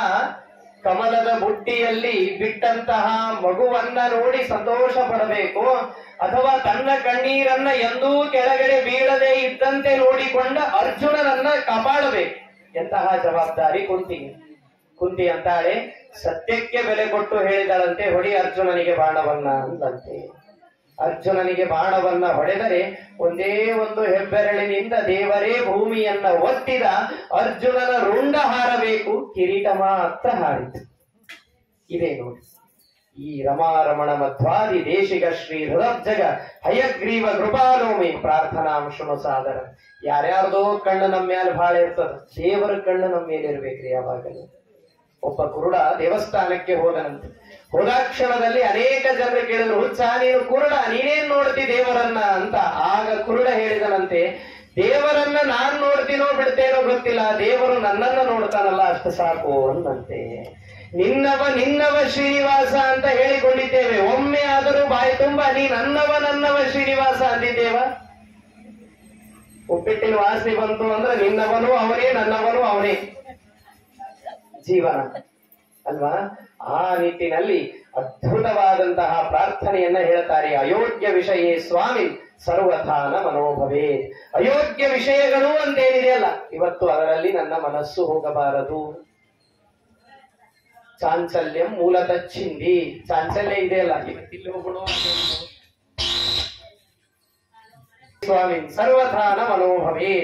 [SPEAKER 1] ಕಮಲದ ಬುಟ್ಟಿಯಲ್ಲಿ ಬಿಟ್ಟಂತಹ ಮಗುವನ್ನ ನೋಡಿ ಸಂತೋಷ ಪಡಬೇಕು, ಅಥವಾ ತನ್ನ ಕಣ್ಣೀರನ್ನ ಎಂದೂ ಕೆಳಗಡೆ ಬೀಳದೆ ಇದ್ದಂತೆ ನೋಡಿಕೊಂಡ ಅರ್ಜುನನನ್ನ ಕಾಪಾಡಬೇಕು. ಎಂತಹ ಜವಾಬ್ದಾರಿ ಕುಂತಿಗೆ. ಕುಂತಿ ಅಂತಾಳೆ, ಸತ್ಯಕ್ಕೆ ಬೆಲೆ ಕೊಟ್ಟು ಹೇಳಿದಳಂತೆ, ಹೊಡಿ ಅರ್ಜುನನಿಗೆ ಬಾಣವನ್ನ ಅಂದಂತೆ. ಅರ್ಜುನನಿಗೆ ಬಾಣವನ್ನ ಹೊಡೆದರೆ ಒಂದೇ ಒಂದು ಹೆಬ್ಬೆರಳಿನಿಂದ ದೇವರೇ ಭೂಮಿಯನ್ನ ಒತ್ತಿದ. ಅರ್ಜುನನ ರುಂಡ ಹಾರಬೇಕು, ಕಿರೀಟ ಮಾತ್ರ ಹಾರಿತು. ಇದೇ ನೋಡಿ ಈ ರಮಾರಮಣ ಮಧ್ವಾದಿ ದೇಶಿಗ ಶ್ರೀ ಹೃದಬ್ಜಗ ಹಯಗ್ರೀವ ಕೃಪಾಲೋಮಿ ಪ್ರಾರ್ಥನಾಂ ಶೃಣು ಸಾದರ. ಯಾರ್ಯಾರ್ದೋ ಕಣ್ಣು ನಮ್ಮ ಮೇಲೆ ಬಹಳ ಇರ್ತದ, ದೇವರ ಕಣ್ಣು ನಮ್ಮ ಮೇಲೆ ಇರ್ಬೇಕ್ರಿ ಯಾವಾಗಲೂ. ಒಬ್ಬ ಕುರುಡ ದೇವಸ್ಥಾನಕ್ಕೆ ಹೋದನಂತೆ. ಹೋದಾಕ್ಷಣದಲ್ಲಿ ಅನೇಕ ಜನರು ಕೇಳಿದ್ರು, ಹುಚ್ಚ ನೀನು ಕುರುಡ, ನೀನೇನ್ ನೋಡ್ತಿ ದೇವರನ್ನ ಅಂತ. ಆಗ ಕುರುಡ ಹೇಳಿದನಂತೆ, ದೇವರನ್ನ ನಾನ್ ನೋಡ್ತೀನೋ ಬಿಡ್ತೇನೋ ಗೊತ್ತಿಲ್ಲ, ದೇವರು ನನ್ನನ್ನ ನೋಡ್ತಾನಲ್ಲ ಅಷ್ಟು ಸಾಕು ಅಂದಂತೆ. ನಿನ್ನವ ಶ್ರೀನಿವಾಸ ಅಂತ ಹೇಳಿಕೊಂಡಿದ್ದೇವೆ, ಒಮ್ಮೆ ಆದರೂ ಬಾಯಿ ತುಂಬಾ ನೀ ನನ್ನವ ಶ್ರೀನಿವಾಸ ಅಂದಿದ್ದೇವ? ಉಪ್ಪಿಟ್ಟಿನ ವಾಸನೆ ಬಂತು ಅಂದ್ರೆ ನಿನ್ನವನು ಅವನೇ, ನನ್ನವನು ಅವನೇ ಜೀವನ ಅಲ್ವಾ? ಆ ನಿಟ್ಟಿನಲ್ಲಿ ಅದ್ಭುತವಾದಂತಹ ಪ್ರಾರ್ಥನೆಯನ್ನ ಹೇಳ್ತಾರೆ. ಅಯೋಗ್ಯ ವಿಷಯೇ ಸ್ವಾಮಿ ಸರ್ವಥಾನ ಮನೋಭವೇ. ಅಯೋಗ್ಯ ವಿಷಯಗಳು ಅಂತೇನಿದೆಯಲ್ಲ, ಇವತ್ತು ಅದರಲ್ಲಿ ನನ್ನ ಮನಸ್ಸು ಹೋಗಬಾರದು. ಚಾಂಚಲ್ಯಂ ಮೂಲತಃ ಛಿಂದಿ. ಚಾಂಚಲ್ಯ ಇದೆಯಲ್ಲ, ಇವತ್ತಿಲ್ಲಿ ಹೋಗೋಣ ಸ್ವಾಮಿ ಸರ್ವಥಾನ ಮನೋಭವೇ.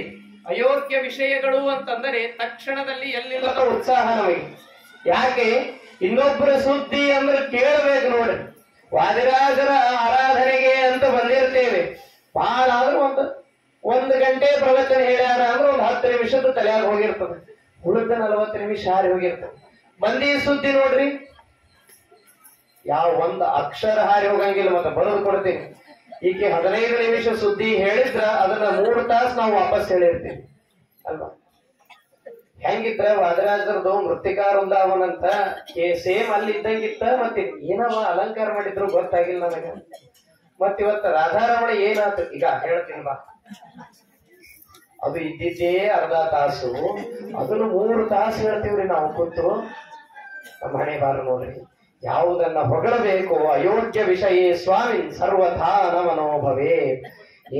[SPEAKER 1] ಅಯೋಗ್ಯ ವಿಷಯಗಳು ಅಂತಂದರೆ ತಕ್ಷಣದಲ್ಲಿ ಎಲ್ಲಿಲ್ಲದ ಉತ್ಸಾಹ ನಮಗೆ. ಯಾಕೆ? ಇನ್ನೊಬ್ಬರ ಸುದ್ದಿ ಅಂದ್ರೆ ಕೇಳಬೇಕು ನೋಡ್ರಿ. ವಾದಿರಾಜರ ಆರಾಧನೆಗೆ ಅಂತ ಬಂದಿರ್ತೇವೆ, ಬಹಳ ಆದ್ರೂ ಒಂದು ಗಂಟೆ ಪ್ರವಚನ ಹೇಳ್ಯಾರ ಅಂದ್ರೆ ಒಂದು 10 ನಿಮಿಷದ ತಲೆಯಾಗ ಹೋಗಿರ್ತದೆ, ಉಳಿದ 40 ನಿಮಿಷ ಹಾರಿ ಹೋಗಿರ್ತದೆ. ಮಂದಿ ಸುದ್ದಿ ನೋಡ್ರಿ, ಯಾವ ಒಂದು ಅಕ್ಷರ ಹಾರಿ ಹೋಗಂಗಿಲ್ಲ. ಮತ್ತೆ ಬರೆದು ಕೊಡ್ತೀನಿ, ಈಕೆ 15 ನಿಮಿಷ ಸುದ್ದಿ ಹೇಳಿದ್ರ ಅದನ್ನ 3 ತಾಸು ನಾವು ವಾಪಸ್ ಹೇಳಿರ್ತೀವಿ ಅಲ್ವಾ? ಹೆಂಗಿದ್ರ ವಾದರಾಜರದು ಮೃತ್ತಿಕಾ ವೃಂದಾವನಂತ ಸೇಮ್ ಅಲ್ಲಿ ಇದ್ದಂಗಿತ್ತ. ಮತ್ತೆ ಏನವ ಅಲಂಕಾರ ಮಾಡಿದ್ರು ಗೊತ್ತಾಗಿಲ್ಲ ನನಗ. ಮತ್ತಿವತ್ತ ರಾಧಾರಮಣ ಏನಾಯ್ತು ಈಗ ಹೇಳ್ತೀನಿ ಬಾ. ಅದು ಇದ್ದಿದ್ದೇ ಅರ್ಧ ತಾಸು, ಅದನ್ನು 3 ತಾಸು ಹೇಳ್ತೀವ್ರಿ ನಾವು ಕೂತು. ನಮ್ಮ ಹಣೆ ಬಾರ ನೋಡ್ರಿ. ಯಾವುದನ್ನ ಹೊಗಳಬೇಕು? ಅಯೋಗ್ಯ ವಿಷಯೇ ಸ್ವಾಮಿ ಸರ್ವಥಾನ ಮನೋಭವೇ.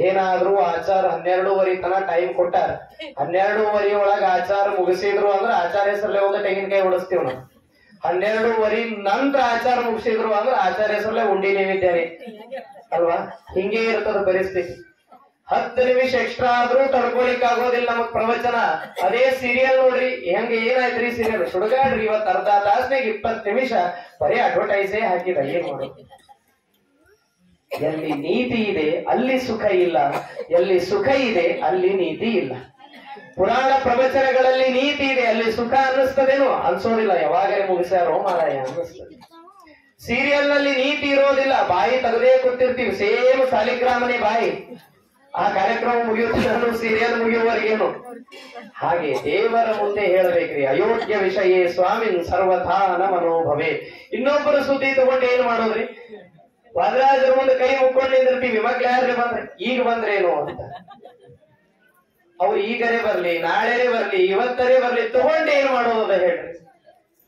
[SPEAKER 1] ಏನಾದ್ರೂ ಆಚಾರ 12:30 ತನ ಟೈಮ್ ಕೊಟ್ಟಾರ, 12:30 ಒಳಗ ಆಚಾರ ಮುಗಿಸಿದ್ರು ಅಂದ್ರೆ ಆಚಾರ ಹೆಸರಲ್ಲೇ ಒಂದು ತೆಂಗಿನಕಾಯಿ ಉಡಿಸ್ತೀವ್ ನಾವು. 12:30 ನಂತರ ಆಚಾರ ಮುಗಿಸಿದ್ರು ಅಂದ್ರೆ ಆಚಾರ ಹೆಸರಲ್ಲೇ ಉಂಡಿ ನೈವೇದ್ಯನೇ ಅಲ್ವಾ? ಹಿಂಗೆ ಇರ್ತದ ಪರಿಸ್ಥಿತಿ. 10 ನಿಮಿಷ ಎಕ್ಸ್ಟ್ರಾ ಆದ್ರೂ ತಡ್ಕೊಳಿಕ್ ಆಗೋದಿಲ್ಲ ನಮಗ್ ಪ್ರವಚನ. ಅದೇ ಸೀರಿಯಲ್ ನೋಡ್ರಿ, ಹೆಂಗ ಏನಾಯ್ತ್ರಿ ಸೀರಿಯಲ್ ಸುಡುಗಾಡ್ರಿ. ಇವತ್ತು ಅರ್ಧ ತಾಸ್ನಾಗ 20 ನಿಮಿಷ ಬರೀ ಅಡ್ವರ್ಟೈಸೇ ಹಾಕಿದ. ಏನ್ ಮಾಡೋದು? ಎಲ್ಲಿ ನೀತಿ ಇದೆ ಅಲ್ಲಿ ಸುಖ ಇಲ್ಲ, ಎಲ್ಲಿ ಸುಖ ಇದೆ ಅಲ್ಲಿ ನೀತಿ ಇಲ್ಲ. ಪುರಾಣ ಪ್ರವಚನಗಳಲ್ಲಿ ನೀತಿ ಇದೆ, ಅಲ್ಲಿ ಸುಖ ಅನ್ನಿಸ್ತದೇನೋ? ಅನ್ಸೋದಿಲ್ಲ. ಯಾವಾಗಲೇ ಮುಗಿಸ್ಯಾರೋ ಮಾರಾಯ ಅನ್ನಿಸ್ತದೆ. ಸೀರಿಯಲ್ ನಲ್ಲಿ ನೀತಿ ಇರೋದಿಲ್ಲ, ಬಾಯಿ ತೆಗೆದೇ ಕೂತಿರ್ತೀವಿ. ಸೇಮ್ ಸಾಲಿಗ್ರಾಮನೇ ಬಾಯಿ. ಆ ಕಾರ್ಯಕ್ರಮ ಮುಗಿಯುತ್ತ ಸೀರಿಯಲ್ ಮುಗಿಯುವವರೆಗೇನು. ಹಾಗೆ ದೇವರ ಮುಂದೆ ಹೇಳಬೇಕ್ರಿ, ಅಯೋಗ್ಯ ವಿಷಯೇ ಸ್ವಾಮಿನ್ ಸರ್ವಥಾನ ಮನೋಭವೇ. ಇನ್ನೊಬ್ಬರ ಸುದ್ದಿ ತಗೊಂಡು ಏನ್ ಮಾಡೋದ್ರಿ? ವಾದರಾಜರ ಮುಂದೆ ಕೈ ಮುಕ್ಕೊಂಡು ನಿಂದಿರ್ತೀವಿ. ಮಕ್ಳು ಯಾರೇ ಬಂದ್ರೆ ಈಗ ಬಂದ್ರೇನು ಅಂತ. ಅವ್ರು ಈಗರೇ ಬರ್ಲಿ, ನಾಳೆರೇ ಬರ್ಲಿ, ಇವತ್ತರೇ ಬರ್ಲಿ, ತಗೊಂಡು ಏನ್ ಮಾಡೋದ ಹೇಳ್ರಿ?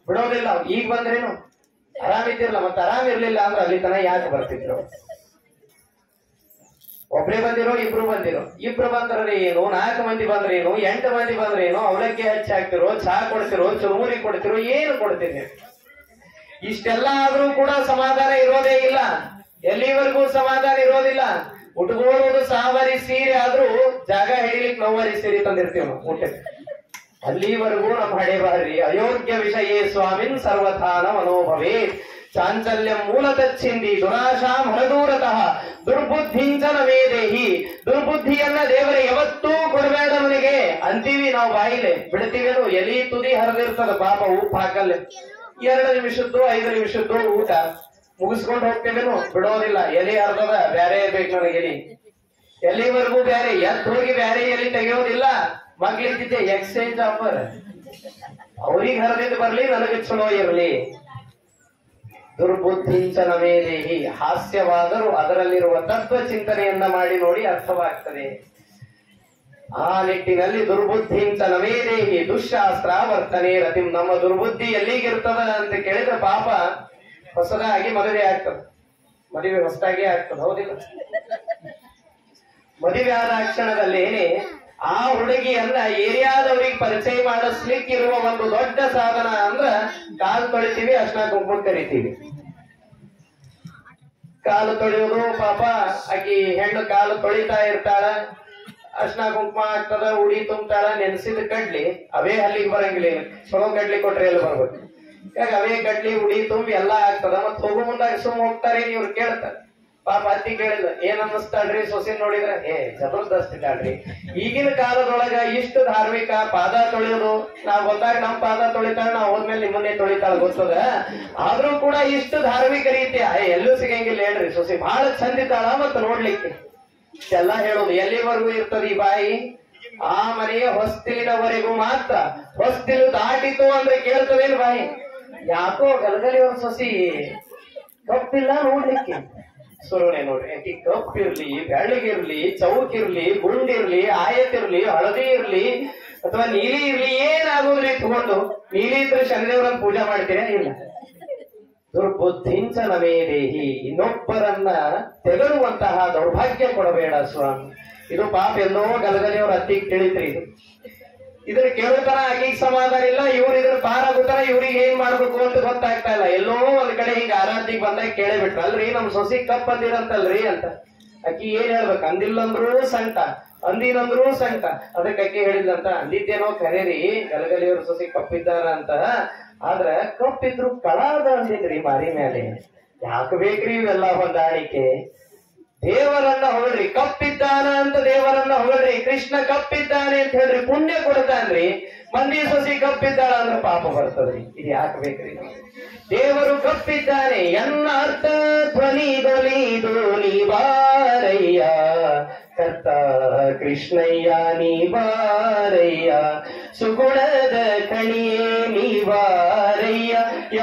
[SPEAKER 1] ಬಿಡೋದಿಲ್ಲ. ಈಗ ಬಂದ್ರೇನು ಆರಾಮಿದ್ದಿರಲ್ಲ, ಮತ್ತೆ ಆರಾಮಿರ್ಲಿಲ್ಲ ಅಂದ್ರೆ ಅಲ್ಲಿ ತನ ಯಾಕೆ ಬರ್ತಿದ್ರು? ಒಬ್ರೇ ಬಂದಿರೋ, ಇಬ್ರು ಬಂದಿರೋ, ಇಬ್ರು ಬಂದ್ರೆ ಏನು, 4 ಮಂದಿ ಬಂದ್ರೇನು, 8 ಮಂದಿ ಬಂದ್ರೇನು, ಅವಲಕ್ಕಿ ಹಚ್ಚಿ ಹಾಕ್ತಿರೋ, ಚಹಾ ಕೊಡ್ತಿರೋ, ಚುರುಮುರಿ ಕೊಡ್ತಿರೋ, ಏನು ಕೊಡ್ತೀನಿ? ಇಷ್ಟೆಲ್ಲ ಆದ್ರೂ ಕೂಡ ಸಮಾಧಾನ ಇರೋದೇ ಇಲ್ಲ. ಎಲ್ಲಿವರೆಗೂ ಸಮಾಧಾನ ಇರೋದಿಲ್ಲ. ಉಟ್ಕೊಳ್ಳೋದು ಸಾವರಿ ಸೀರೆ ಆದ್ರೂ ಜಾಗ ಹಿಡಿಲಿಕ್ಕೆ ನೌವರಿ ಸೀರೆ ತಂದಿರ್ತೀವಿ ನಾವು ಊಟಕ್ಕೆ. ಅಲ್ಲಿವರೆಗೂ ನಮ್ಮ ಹಣೆ ಬಾರಿ. ಅಯೋಗ್ಯ ವಿಷಯೇ ಸ್ವಾಮಿನ್ ಸರ್ವಥಾನ ಮನೋಭವೇ. ಚಾಂಚಲ್ಯಂ ಮೂಲತಃ ಛಿಂದಿ ದುರಾಶಾಂ ಹೊರದೂರತಃ ದುರ್ಬುದ್ಧಿಂಚನ ವೇದೇಹಿ. ದುರ್ಬುದ್ಧಿಯನ್ನ ದೇವರ ಯಾವತ್ತೂ ಕೊಡಬೇಡ ನನಗೆ ಅಂತೀವಿ ನಾವು. ಬಾಯಿಲೆ ಬಿಡ್ತೀವೇನು? ಎಲಿ ತುದಿ ಹರಿದಿರ್ತದ ಪಾಪ, ಉಪ್ಪು ಹಾಕಲ್ಲ. 2 ನಿಮಿಷದ್ದು 5 ನಿಮಿಷದ್ದು ಊಟ ಮುಗಿಸ್ಕೊಂಡು ಹೋಗ್ತೇವೇನು? ಬಿಡೋದಿಲ್ಲ. ಎಲಿ ಹರಿದದ ಬ್ಯಾರೆ ಬೇಕು ನನಗೆ ಎಲಿ. ಎಲ್ಲಿವರೆಗೂ ಬ್ಯಾರೆ ಎದ್ದು ಹೋಗಿ ಬ್ಯಾರೆ ಎಲಿ ತೆಗೆಯೋದಿಲ್ಲ. ಮಗ್ಲಿದ್ದಿದ್ದೆ ಎಕ್ಸ್ಚೇಂಜ್ ಆಫರ್. ಅವ್ರಿಗೆ ಹರಿದಿದ್ದು ಬರ್ಲಿ, ನನಗೆ ಚಲೋ ಇರಲಿ. ದುರ್ಬುದ್ಧಿಂಚನ ಮೇಲೇಹಿ. ಹಾಸ್ಯವಾದರೂ ಅದರಲ್ಲಿರುವ ತತ್ವ ಚಿಂತನೆಯನ್ನ ಮಾಡಿ ನೋಡಿ, ಅರ್ಥವಾಗ್ತದೆ. ಆ ನಿಟ್ಟಿನಲ್ಲಿ ದುರ್ಬುದ್ಧಿಂಚ ನವೇದೇಹಿ ದುಶ್ಶಾಸ್ತ್ರ ವರ್ತನೆ ರತಿಂ. ನಮ್ಮ ದುರ್ಬುದ್ಧಿ ಎಲ್ಲಿಗಿರ್ತದ ಅಂತ ಕೇಳಿದ್ರೆ ಪಾಪ ಹೊಸದಾಗಿ ಮದುವೆ ಆಗ್ತದೆ. ಮದುವೆ ಹೊಸದಾಗಿ ಆಗ್ತದೆ, ಹೌದಿಲ್ಲ? ಮದುವೆ ಆದ ಕ್ಷಣದಲ್ಲೇನೆ ಆ ಹುಡುಗಿಯನ್ನ ಏರಿಯಾದವ್ರಿಗೆ ಪರಿಚಯ ಮಾಡಿಸ್ಲಿಕ್ಕಿರುವ ಒಂದು ದೊಡ್ಡ ಸಾಧನ ಅಂದ್ರ ಕಾಲು ತೊಳಿತೀವಿ, ಅರ್ಶಿನ ಕುಂಕುಮ ಕರಿತೀವಿ. ಕಾಲು ತೊಳೆಯೋದು ಪಾಪ, ಆಕಿ ಹೆಣ್ಣು ಕಾಲು ತೊಳಿತಾ ಇರ್ತಾಳ, ಅರ್ಶಿನ ಕುಂಕುಮ ಆಗ್ತದ, ಉಡಿ ತುಂಬ್ತಾಳ. ನೆನ್ಸಿದ ಕಡ್ಲಿ ಅವೇ ಅಲ್ಲಿಗೆ ಬರಂಗಿಲ್ಲ. ಚಲೋ ಕಡ್ಲಿ ಕೊಟ್ರೆ ಎಲ್ಲಿ ಬರ್ಬೇಕು? ಈಗ ಅವೇ ಕಡ್ಲಿ ಉಡಿ ತುಂಬಿ ಎಲ್ಲಾ ಆಗ್ತದ. ಮತ್ ಹೋಗೋ ಮುಂದಾಗ ಸುಮ್ ಹೋಗ್ತಾರೆ, ಇವ್ರು ಕೇಳ್ತಾರೆ. ಪಾಪ ಅತ್ತಿ ಕೇಳಿಲ್ಲ, ಏನ್ ಅನ್ನಿಸ್ತಾಳ್ರಿ ಸೊಸಿನ್ ನೋಡಿದ್ರೆ? ಜಬರ್ದಸ್ತ್ ಇದ್ದಾಳ್ರಿ. ಈಗಿನ ಕಾಲದೊಳಗ ಇಷ್ಟು ಧಾರ್ಮಿಕ ಪಾದ ತೊಳೆಯೋದು. ನಾವ್ ಬಂದಾಗ ನಮ್ ಪಾದ ತೊಳಿತಾಳ, ನಾವ್ ಹೋದ್ಮೇಲೆ ನಿಮ್ಮನ್ನೇ ತೊಳಿತಾಳ ಗೊತ್ತದ. ಆದ್ರೂ ಕೂಡ ಇಷ್ಟು ಧಾರ್ಮಿಕ ರೀತಿ ಎಲ್ಲೂ ಸಿಗಂಗಿಲ್ಲ ಹೇಳ್ರಿ. ಸೊಸಿ ಬಹಳ ಚಂದಿದ್ದಾಳ ಮತ್ತ ನೋಡ್ಲಿಕ್ಕೆ. ಎಲ್ಲ ಹೇಳೋದು ಎಲ್ಲಿವರೆಗೂ ಇರ್ತದ ಈ ಬಾಯಿ? ಆ ಮನೆಯ ಹೊಸ್ತಿಲಿನವರೆಗೂ ಮಾತ್ರ. ಹೊಸ್ತಿಲು ದಾಟಿತು ಅಂದ್ರೆ ಕೇಳ್ತದೇನು ಬಾಯಿ? ಯಾಕೋ ಗಲಗಲಿ ಅವ್ರ ಸೊಸಿ ಗೊತ್ತಿಲ್ಲ ನೋಡ್ಲಿಕ್ಕೆ. ಸುರುಣೆ ನೋಡ್ರಿ, ಆಕಿ ಕಪ್ಪಿರ್ಲಿ, ಬೆಳ್ಳಗಿರ್ಲಿ, ಚೌಕಿರ್ಲಿ, ಗುಂಡಿರ್ಲಿ, ಆಯತಿರ್ಲಿ, ಹಳದಿ ಇರ್ಲಿ ಅಥವಾ ನೀಲಿ ಇರ್ಲಿ, ಏನಾಗೋದ್ರಿ ತಗೊಂಡು ನೀಲಿ ಇದ್ರೆ ಶನಿದೇವರನ್ನ ಪೂಜೆ ಮಾಡ್ತೀರಾ? ಇಲ್ಲ. ದುರ್ಬುದ್ಧಿಂಚ ನಮೇ ದೇಹಿ, ಇನ್ನೊಬ್ಬರನ್ನ ತೆಗಳುವಂತಹ ದೌರ್ಭಾಗ್ಯ ಕೊಡಬೇಡ ಸ್ವಾಮಿ. ಇದು ಪಾಪ ಎಲ್ಲೋ ಗಲಗಲಿಯವ್ರ ಅತ್ತಿಗೆ ತಿಳಿತ್ರಿ. ಇದ್ರ ಕೇಳುತ್ತಾರ, ಆಕಿಗೆ ಸಮಾಧಾನ ಇಲ್ಲ, ಇವ್ರು ಇದ್ರ ಪಾರಾಗುತ್ತಾರ, ಇವ್ರಿಗೆ ಏನ್ ಮಾಡ್ಬೇಕು ಅಂತ ಗೊತ್ತಾಗ್ತಾ ಇಲ್ಲ. ಎಲ್ಲೋ ಒಂದ್ ಕಡೆ ಹಿಂಗ ಆರಾಧಿಗೆ ಬಂದಾಗ ಕೇಳೇ ಬಿಟ್ರು, ಅಲ್ರಿ ನಮ್ ಸೊಸಿ ಕಪ್ ಅಂದಿರಂತಲ್ರಿ ಅಂತ. ಅಕ್ಕಿ ಏನ್ ಹೇಳ್ಬೇಕು, ಅಂದಿಲ್ಲಂದ್ರೂ ಸಂಕಟ, ಅಂದಿನಂದ್ರೂ ಸಂಕಟ. ಅದಕ್ಕೆ ಅಕ್ಕಿ ಹೇಳಿದ್ಲಂತ, ಅಂದಿದ್ದೇನೋ ಕರೇರಿ ಗಲಗಲಿಯವ್ರ ಸೊಸಿ ಕಪ್ಪಿದ್ದಾರ ಅಂತ, ಆದ್ರ ಕಪ್ಪಿದ್ರು ಕಳಾದ ಅಂದಿದ್ರಿ ಮಾರಿ ಮೇಲೆ. ಯಾಕೆ ಬೇಕ್ರಿ ಇವೆಲ್ಲ ಹೊಂದಾಣಿಕೆ? ದೇವರನ್ನ ಹೊಗಳ್ರಿ, ಕಪ್ಪಿದ್ದಾನ ಅಂತ ದೇವರನ್ನ ಹೊಗಳ್ರಿ. ಕೃಷ್ಣ ಕಪ್ಪಿದ್ದಾನೆ ಅಂತ ಹೇಳ್ರಿ, ಪುಣ್ಯ ಕೊಡ್ತಾನ್ರಿ. ಮಂದಿ ಸೊಸಿ ಕಪ್ಪಿದ್ದಾಳ ಅಂದ್ರೆ ಪಾಪ ಬರ್ತದ್ರಿ. ಇದು ಯಾಕೆ ಬೇಕ್ರಿ? ದೇವರು ಕಪ್ಪಿದ್ದಾನೆ ಎನ್ನ ಅರ್ಥ ಧ್ವನಿ ದೊಲಿ ಬಾರಯ್ಯ, ಕರ್ತ ಕೃಷ್ಣಯ್ಯ ನೀ ಬಾರಯ್ಯ, ಸುಗುಣದ ಕಣಿಯೇ ನೀ ಬಾರಯ್ಯ,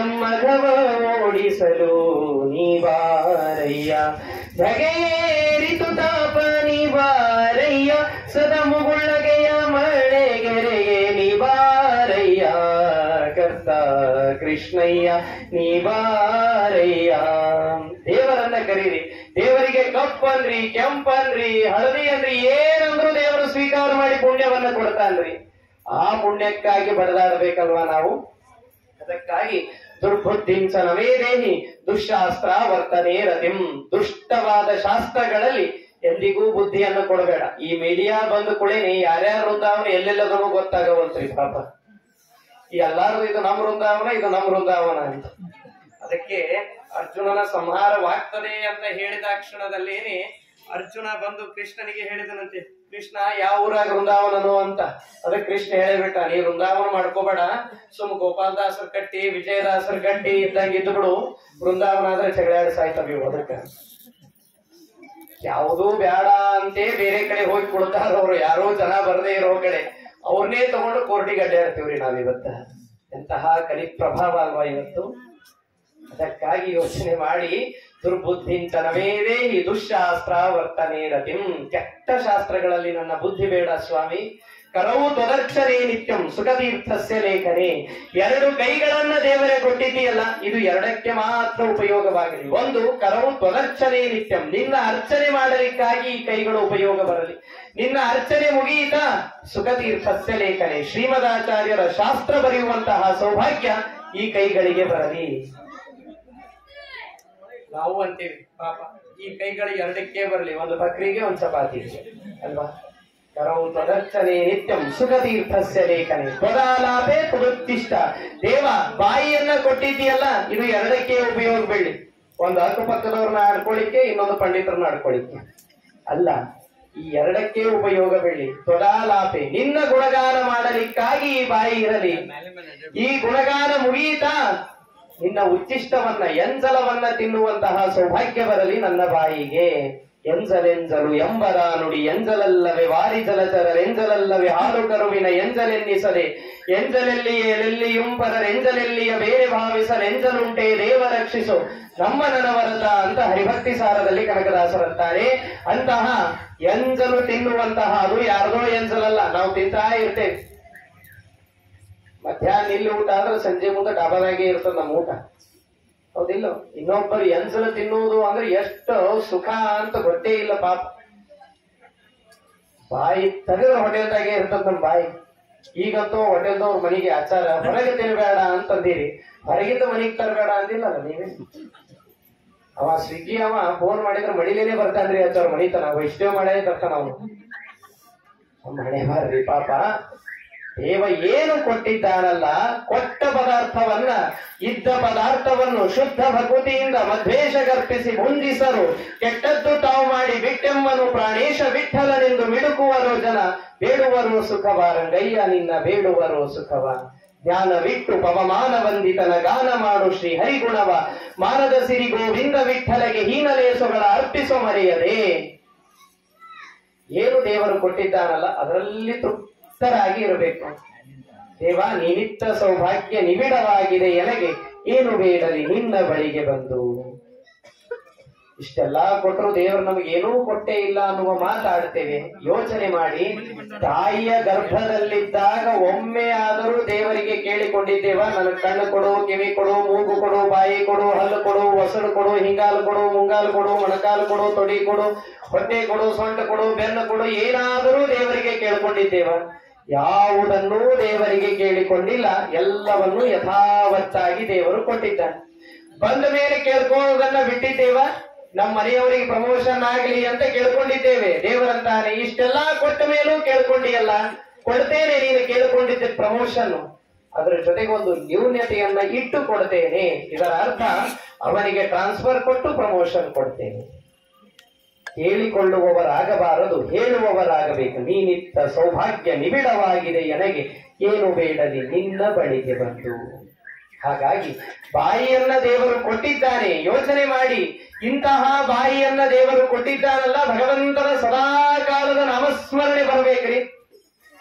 [SPEAKER 1] ಎಮ್ಮಗವ ಓಡಿಸಲು ನೀ ಬಾರಯ್ಯ, ಧಗೆಯೇರಿತು ತಾಪ ನೀ ಬಾರಯ್ಯ, ಸದ ಮುಗುಳಗೆಯ ಮಳೆಗೆರೆಯೇ ನೀ ಬಾರಯ್ಯ, ಕರ್ತ ಕೃಷ್ಣಯ್ಯ ನೀ ಬಾರಯ್ಯ. ದೇವರನ್ನ ಕರೀರಿ. ದೇವರಿಗೆ ಕಪ್ಪನ್ರಿ, ಕೆಂಪನ್ರಿ, ಹಳದಿ ಅನ್ರಿ, ಏನಂದ್ರೂ ದೇವರು ಸ್ವೀಕಾರ ಮಾಡಿ ಪುಣ್ಯವನ್ನ ಕೊಡ್ತಾನ್ರಿ. ಆ ಪುಣ್ಯಕ್ಕಾಗಿ ಬಡದಾಡಬೇಕಲ್ವಾ ನಾವು? ಅದಕ್ಕಾಗಿ ದುರ್ಬುದ್ಧಿಂಚ ನವೇ ದೇಹಿ, ದುಶ್ಶಾಸ್ತ್ರ ವರ್ತನೆ ರತಿಂ. ದುಷ್ಟವಾದ ಶಾಸ್ತ್ರಗಳಲ್ಲಿ ಎಂದಿಗೂ ಬುದ್ಧಿಯನ್ನು ಕೊಡಬೇಡ. ಈ ಮೀಡಿಯಾ ಬಂದ ಕುಳೇನಿ ಯಾರ್ಯಾರ ವೃಂದಾವನ ಎಲ್ಲೆಲ್ಲದೂ ಗೊತ್ತಾಗವಂತ್ರಿ ಪಾಪ. ಈ ಎಲ್ಲಾರು ಇದು ನಮ್ಮ ವೃಂದಾವನ, ಇದು ನಮ್ಮ ವೃಂದಾವನ ಅಂತ. ಅದಕ್ಕೆ ಅರ್ಜುನನ ಸಂಹಾರವಾಗ್ತದೆ ಅಂತ ಹೇಳಿದ ಕ್ಷಣದಲ್ಲೇನೆ ಅರ್ಜುನ ಬಂದು ಕೃಷ್ಣನಿಗೆ ಹೇಳಿದನಂತೆ, ಕೃಷ್ಣ ಯಾವ ಊರಾಗ ವೃಂದಾವನನು ಅಂತ. ಅದಕ್ಕೆ ಕೃಷ್ಣ ಹೇಳಿಬಿಟ್ಟ, ನೀ ವೃಂದಾವನ ಮಾಡ್ಕೋಬೇಡ, ಸುಮ್ ಗೋಪಾಲದಾಸರ ಕಟ್ಟಿ ವಿಜಯದಾಸರ ಕಟ್ಟಿ ಇದ್ದಂಗ ಇದ್ದು ಬಿಡು. ವೃಂದಾವನ ಆದ್ರೆ ಜಗಳಾಡಿ ಸಾಯ್ತವಿ. ಅದಕ್ಕೆ ಯಾವುದೂ ಬೇಡ ಅಂತೆ ಬೇರೆ ಕಡೆ ಹೋಗಿ ಕೊಡ್ತಾರ ಅವ್ರು, ಯಾರೋ ಜನ ಬರದೇ ಇರೋ ಕಡೆ ಅವ್ರನ್ನೇ ತಗೊಂಡು ಕೋರ್ಟಿಗೆ ಅಡ್ಡಾಡ್ತೀವ್ರಿ ನಾವಿವತ್ತ. ಎಂತಹ ಕಲಿ ಪ್ರಭಾವ ಅಲ್ವಾ ಇವತ್ತು? ಅದಕ್ಕಾಗಿ ಯೋಚನೆ ಮಾಡಿ, ದುರ್ಬುದ್ಧಿಂಚ ನವೇದೇ ಈ ದುಶ್ಶಾಸ್ತ್ರ ವರ್ತನೆ ರತಿಂ. ಕೆಟ್ಟ ಶಾಸ್ತ್ರಗಳಲ್ಲಿ ನನ್ನ ಬುದ್ಧಿ ಬೇಡ ಸ್ವಾಮಿ. ಕರವು ತ್ವದರ್ಚನೆ ನಿತ್ಯಂ ಸುಖತೀರ್ಥಸ್ಯ ಲೇಖನೆ. ಎರಡು ಕೈಗಳನ್ನ ದೇವರೇ ಕೊಟ್ಟಿದ್ದೀಯಲ್ಲ, ಇದು ಎರಡಕ್ಕೆ ಮಾತ್ರ ಉಪಯೋಗವಾಗಲಿ. ಒಂದು, ಕರವು ತ್ವದರ್ಚನೆ ನಿತ್ಯಂ, ನಿನ್ನ ಅರ್ಚನೆ ಮಾಡಲಿಕ್ಕಾಗಿ ಈ ಕೈಗಳು ಉಪಯೋಗ ಬರಲಿ. ನಿನ್ನ ಅರ್ಚನೆ ಮುಗಿಯಿತಾ, ಸುಖತೀರ್ಥಸ್ಯ ಲೇಖನೆ, ಶ್ರೀಮದಾಚಾರ್ಯರ ಶಾಸ್ತ್ರ ಬರೆಯುವಂತಹ ಸೌಭಾಗ್ಯ ಈ ಕೈಗಳಿಗೆ ಬರಲಿ. ನಾವು ಅಂತೀವಿ ಪಾಪ, ಈ ಕೈಗಳು ಎರಡಕ್ಕೆ ಬರಲಿ, ಒಂದು ಬಕ್ರಿಗೆ ಒಂದು ಚಪಾತಿ ಅಲ್ವಾ? ಕರವು ತ್ವದರ್ಚನೆ ನಿತ್ಯಂ ಸುಖತೀರ್ಥಸ್ಯ ಲೇಖನೆ ತ್ವದಾಲಾಪೆ ತ್ವದುತ್ತಿಷ್ಠ. ದೇವ ಬಾಯಿಯನ್ನ ಕೊಟ್ಟಿದ್ದೀಯಲ್ಲ, ಇದು ಎರಡಕ್ಕೆ ಉಪಯೋಗ ಬೀಳಿ. ಒಂದು ಅಕ್ಕಪಕ್ಕದವ್ರನ್ನ ಆಡ್ಕೊಳ್ಳಿಕ್ಕೆ, ಇನ್ನೊಂದು ಪಂಡಿತರನ್ನ ಆಡ್ಕೊಳ್ಳಿಕ್ಕೆ ಅಲ್ಲ, ಈ ಎರಡಕ್ಕೆ ಉಪಯೋಗ ಬೀಳಿ. ತ್ವದಾಲಾಪೆ, ನಿನ್ನ ಗುಣಗಾನ ಮಾಡಲಿಕ್ಕಾಗಿ ಈ ಬಾಯಿ ಇರಲಿ. ಈ ಗುಣಗಾನ ಮುಗಿಯಿತಾ, ನಿನ್ನ ಉಚ್ಚಿಷ್ಟವನ್ನ ಎಂಜಲವನ್ನ ತಿನ್ನುವಂತಹ ಸೌಭಾಗ್ಯ ಬರಲಿ ನನ್ನ ಬಾಯಿಗೆ. ಎಂಜಲೆಂಜಲು ಎಂಬರ ನುಡಿ ಎಂಜಲಲ್ಲವೇ ವಾರಿ ಜಲಚರೆಂಜಲಲ್ಲವೇ ಹಾಲು ಕರುವಿನ ಎಂಜಲೆನ್ನಿಸದೆ, ಎಂಜಲೆಲ್ಲಿಯೆಲ್ಲಿಯುಂಪರ ಎಂಜಲೆಲ್ಲಿಯ ಬೇರೆ ಭಾವಿಸಲೆಂಜಲುಂಟೆ ದೇವ ರಕ್ಷಿಸು ನಮ್ಮ ನನವರತ ಅಂತ ಹರಿಭಕ್ತಿ ಸಾರದಲ್ಲಿ ಕನಕದಾಸರಂತಾರೆ. ಅಂತಹ ಎಂಜಲು ತಿನ್ನುವಂತಹ, ಅದು ಯಾರ್ದೋ ಎಂಜಲಲ್ಲ, ನಾವು ತಿಂತಾ ಇರ್ತೇವೆ. ಮಧ್ಯಾಹ್ನ ಇಲ್ಲಿ ಊಟ ಆದ್ರೆ ಸಂಜೆ ಮುಂದೆ ಡಾಬಾದಾಗೆ ಇರ್ತದ ನಮ್ಮ ಊಟ, ಹೌದಿಲ್ಲ? ಇನ್ನೊಬ್ಬರು ಎಂಜಲು ತಿನ್ನುವುದು ಅಂದ್ರೆ ಎಷ್ಟು ಸುಖ ಅಂತ ಗೊತ್ತೇ ಇಲ್ಲ ಪಾಪ. ಬಾಯಿ ತೆಗೆದ್ರೆ ಹೋಟೆಲ್ದಾಗೆ ಇರ್ತದ ನಮ್ ಬಾಯಿ. ಈಗಂತೂ ಹೋಟೆಲ್ದವ್ರ ಮನೆಗೆ ಆಚಾರ, ಹೊರಗೆ ತಿನ್ಬೇಡ ಅಂತಂದಿರಿ, ಹೊರಗಿಂದ ಮನೆಗೆ ತರಬೇಡ ಅಂದಿಲ್ಲಲ್ಲ ನೀವೇ. ಅವ ಸ್ವಿಗ್ಗಿ ಅವ ಫೋನ್ ಮಾಡಿದ್ರೆ ಮಡಿಲೇನೆ ಬರ್ತಾನ್ರಿ ಆಚಾರ ಮಣಿತನ, ಇಷ್ಟೇ ಮಾಡೇ ತರ್ತಾನ ಅವನು. ಮನೆ ಬರ್ರಿ ಪಾಪ. ದೇವ ಏನು ಕೊಟ್ಟಿದ್ದಾನಲ್ಲ, ಕೊಟ್ಟ ಪದಾರ್ಥವನ್ನ, ಇದ್ದ ಪದಾರ್ಥವನ್ನು ಶುದ್ಧ ಭಗವತಿಯಿಂದ ಮಧ್ವೇಷ ಗರ್ಪಿಸಿ ಮುಂದಿಸರು, ಕೆಟ್ಟದ್ದು ತಾವು ಮಾಡಿ ಬಿಟ್ಟೆಮ್ಮನು ಪ್ರಾಣೇಶ ವಿಠಲನೆಂದು ಮಿಡುಕುವರು ಜನ, ಬೇಡುವರು ಸುಖವ ರಂಗಯ್ಯ ನಿನ್ನ ಬೇಡುವರು ಸುಖವ. ಜ್ಞಾನವಿಟ್ಟು ಪವಮಾನ ವಂದಿತನ ಗಾನ ಮಾಡು ಶ್ರೀ ಹರಿಗುಣವ, ಮಾನದ ಸಿರಿ ಗೋವಿಂದ ವಿಠಲಗೆ ಹೀನಲೇಸುಗಳ ಅರ್ಪಿಸೋ ಮರೆಯದೆ. ಏನು ದೇವರು ಕೊಟ್ಟಿದ್ದಾನಲ್ಲ ಅದರಲ್ಲಿ ತೃಪ್ತರಾಗಿ ಇರಬೇಕು. ದೇವ ನಿಮಿತ್ತ ಸೌಭಾಗ್ಯ ನಿಬಿಡವಾಗಿದೆ ಎನಗೆ, ಏನು ಬೇಡಲಿ ನಿನ್ನ ಬಳಿಗೆ ಬಂದು. ಇಷ್ಟೆಲ್ಲಾ ಕೊಟ್ಟರು ದೇವರು ನಮಗೇನೂ ಕೊಟ್ಟೇ ಇಲ್ಲ ಅನ್ನುವ ಮಾತಾಡ್ತೇವೆ. ಯೋಚನೆ ಮಾಡಿ, ತಾಯಿಯ ಗರ್ಭದಲ್ಲಿದ್ದಾಗ ಒಮ್ಮೆ ಆದರೂ ದೇವರಿಗೆ ಕೇಳಿಕೊಂಡಿದ್ದೇವ? ನನಗೆ ಕಣ್ಣು ಕೊಡು, ಕಿವಿ ಕೊಡು, ಮೂಗು ಕೊಡು, ಬಾಯಿ ಕೊಡು, ಹಲ್ಲು ಕೊಡು, ಒಸಡು ಕೊಡು, ಹಿಂಗಾಲು ಕೊಡು, ಮುಂಗಾಲು ಕೊಡು, ಮೊಣಕಾಲು ಕೊಡು, ತೊಡಿ ಕೊಡು, ಹೊಟ್ಟೆ ಕೊಡು, ಸೊಂಟ ಕೊಡು, ಬೆನ್ನು ಕೊಡು, ಏನಾದರೂ ದೇವರಿಗೆ ಕೇಳಿಕೊಂಡಿದ್ದೇವ? ಯಾವುದನ್ನೂ ದೇವರಿಗೆ ಕೇಳಿಕೊಂಡಿಲ್ಲ. ಎಲ್ಲವನ್ನೂ ಯಥಾವತ್ತಾಗಿ ದೇವರು ಕೊಟ್ಟಿದ್ದಾನೆ. ಬಂದ ಮೇಲೆ ಕೇಳ್ಕೊಳ್ಳೋದನ್ನ ಬಿಟ್ಟಿದ್ದೇವ? ನಮ್ಮ ಮನೆಯವರಿಗೆ ಪ್ರಮೋಷನ್ ಆಗ್ಲಿ ಅಂತ ಕೇಳ್ಕೊಂಡಿದ್ದೇವೆ. ದೇವರಂತಾನೆ, ಇಷ್ಟೆಲ್ಲಾ ಕೊಟ್ಟ ಮೇಲೂ ಕೇಳ್ಕೊಂಡಿಯಲ್ಲ, ಕೊಡ್ತೇನೆ ನೀನು ಕೇಳ್ಕೊಂಡಿದ್ದ ಪ್ರಮೋಷನ್, ಅದರ ಜೊತೆಗೆ ಒಂದು ನ್ಯೂನ್ಯತೆಯನ್ನ ಇಟ್ಟು ಕೊಡ್ತೇನೆ. ಇದರ ಅರ್ಥ ಅವನಿಗೆ ಟ್ರಾನ್ಸ್ಫರ್ ಕೊಟ್ಟು ಪ್ರಮೋಷನ್ ಕೊಡ್ತೇನೆ. ಹೇಳಿಕೊಳ್ಳುವವರಾಗಬಾರದು, ಹೇಳುವವರಾಗಬೇಕು. ನೀನಿತ್ತ ಸೌಭಾಗ್ಯ ನಿಬಿಡವಾಗಿದೆ ನನಗೆ, ಏನು ಬೇಡಲಿ ನಿನ್ನ ಬಳಿಗೆ ಬಂದು. ಹಾಗಾಗಿ ಬಾಯಿಯನ್ನ ದೇವರು ಕೊಟ್ಟಿದ್ದಾನೆ. ಯೋಚನೆ ಮಾಡಿ, ಇಂತಹ ಬಾಯಿಯನ್ನ ದೇವರು ಕೊಟ್ಟಿದ್ದಾನಲ್ಲ, ಭಗವಂತನ ಸದಾ ಕಾಲದ ನಾಮಸ್ಮರಣೆ ಬರಬೇಕ್ರಿ.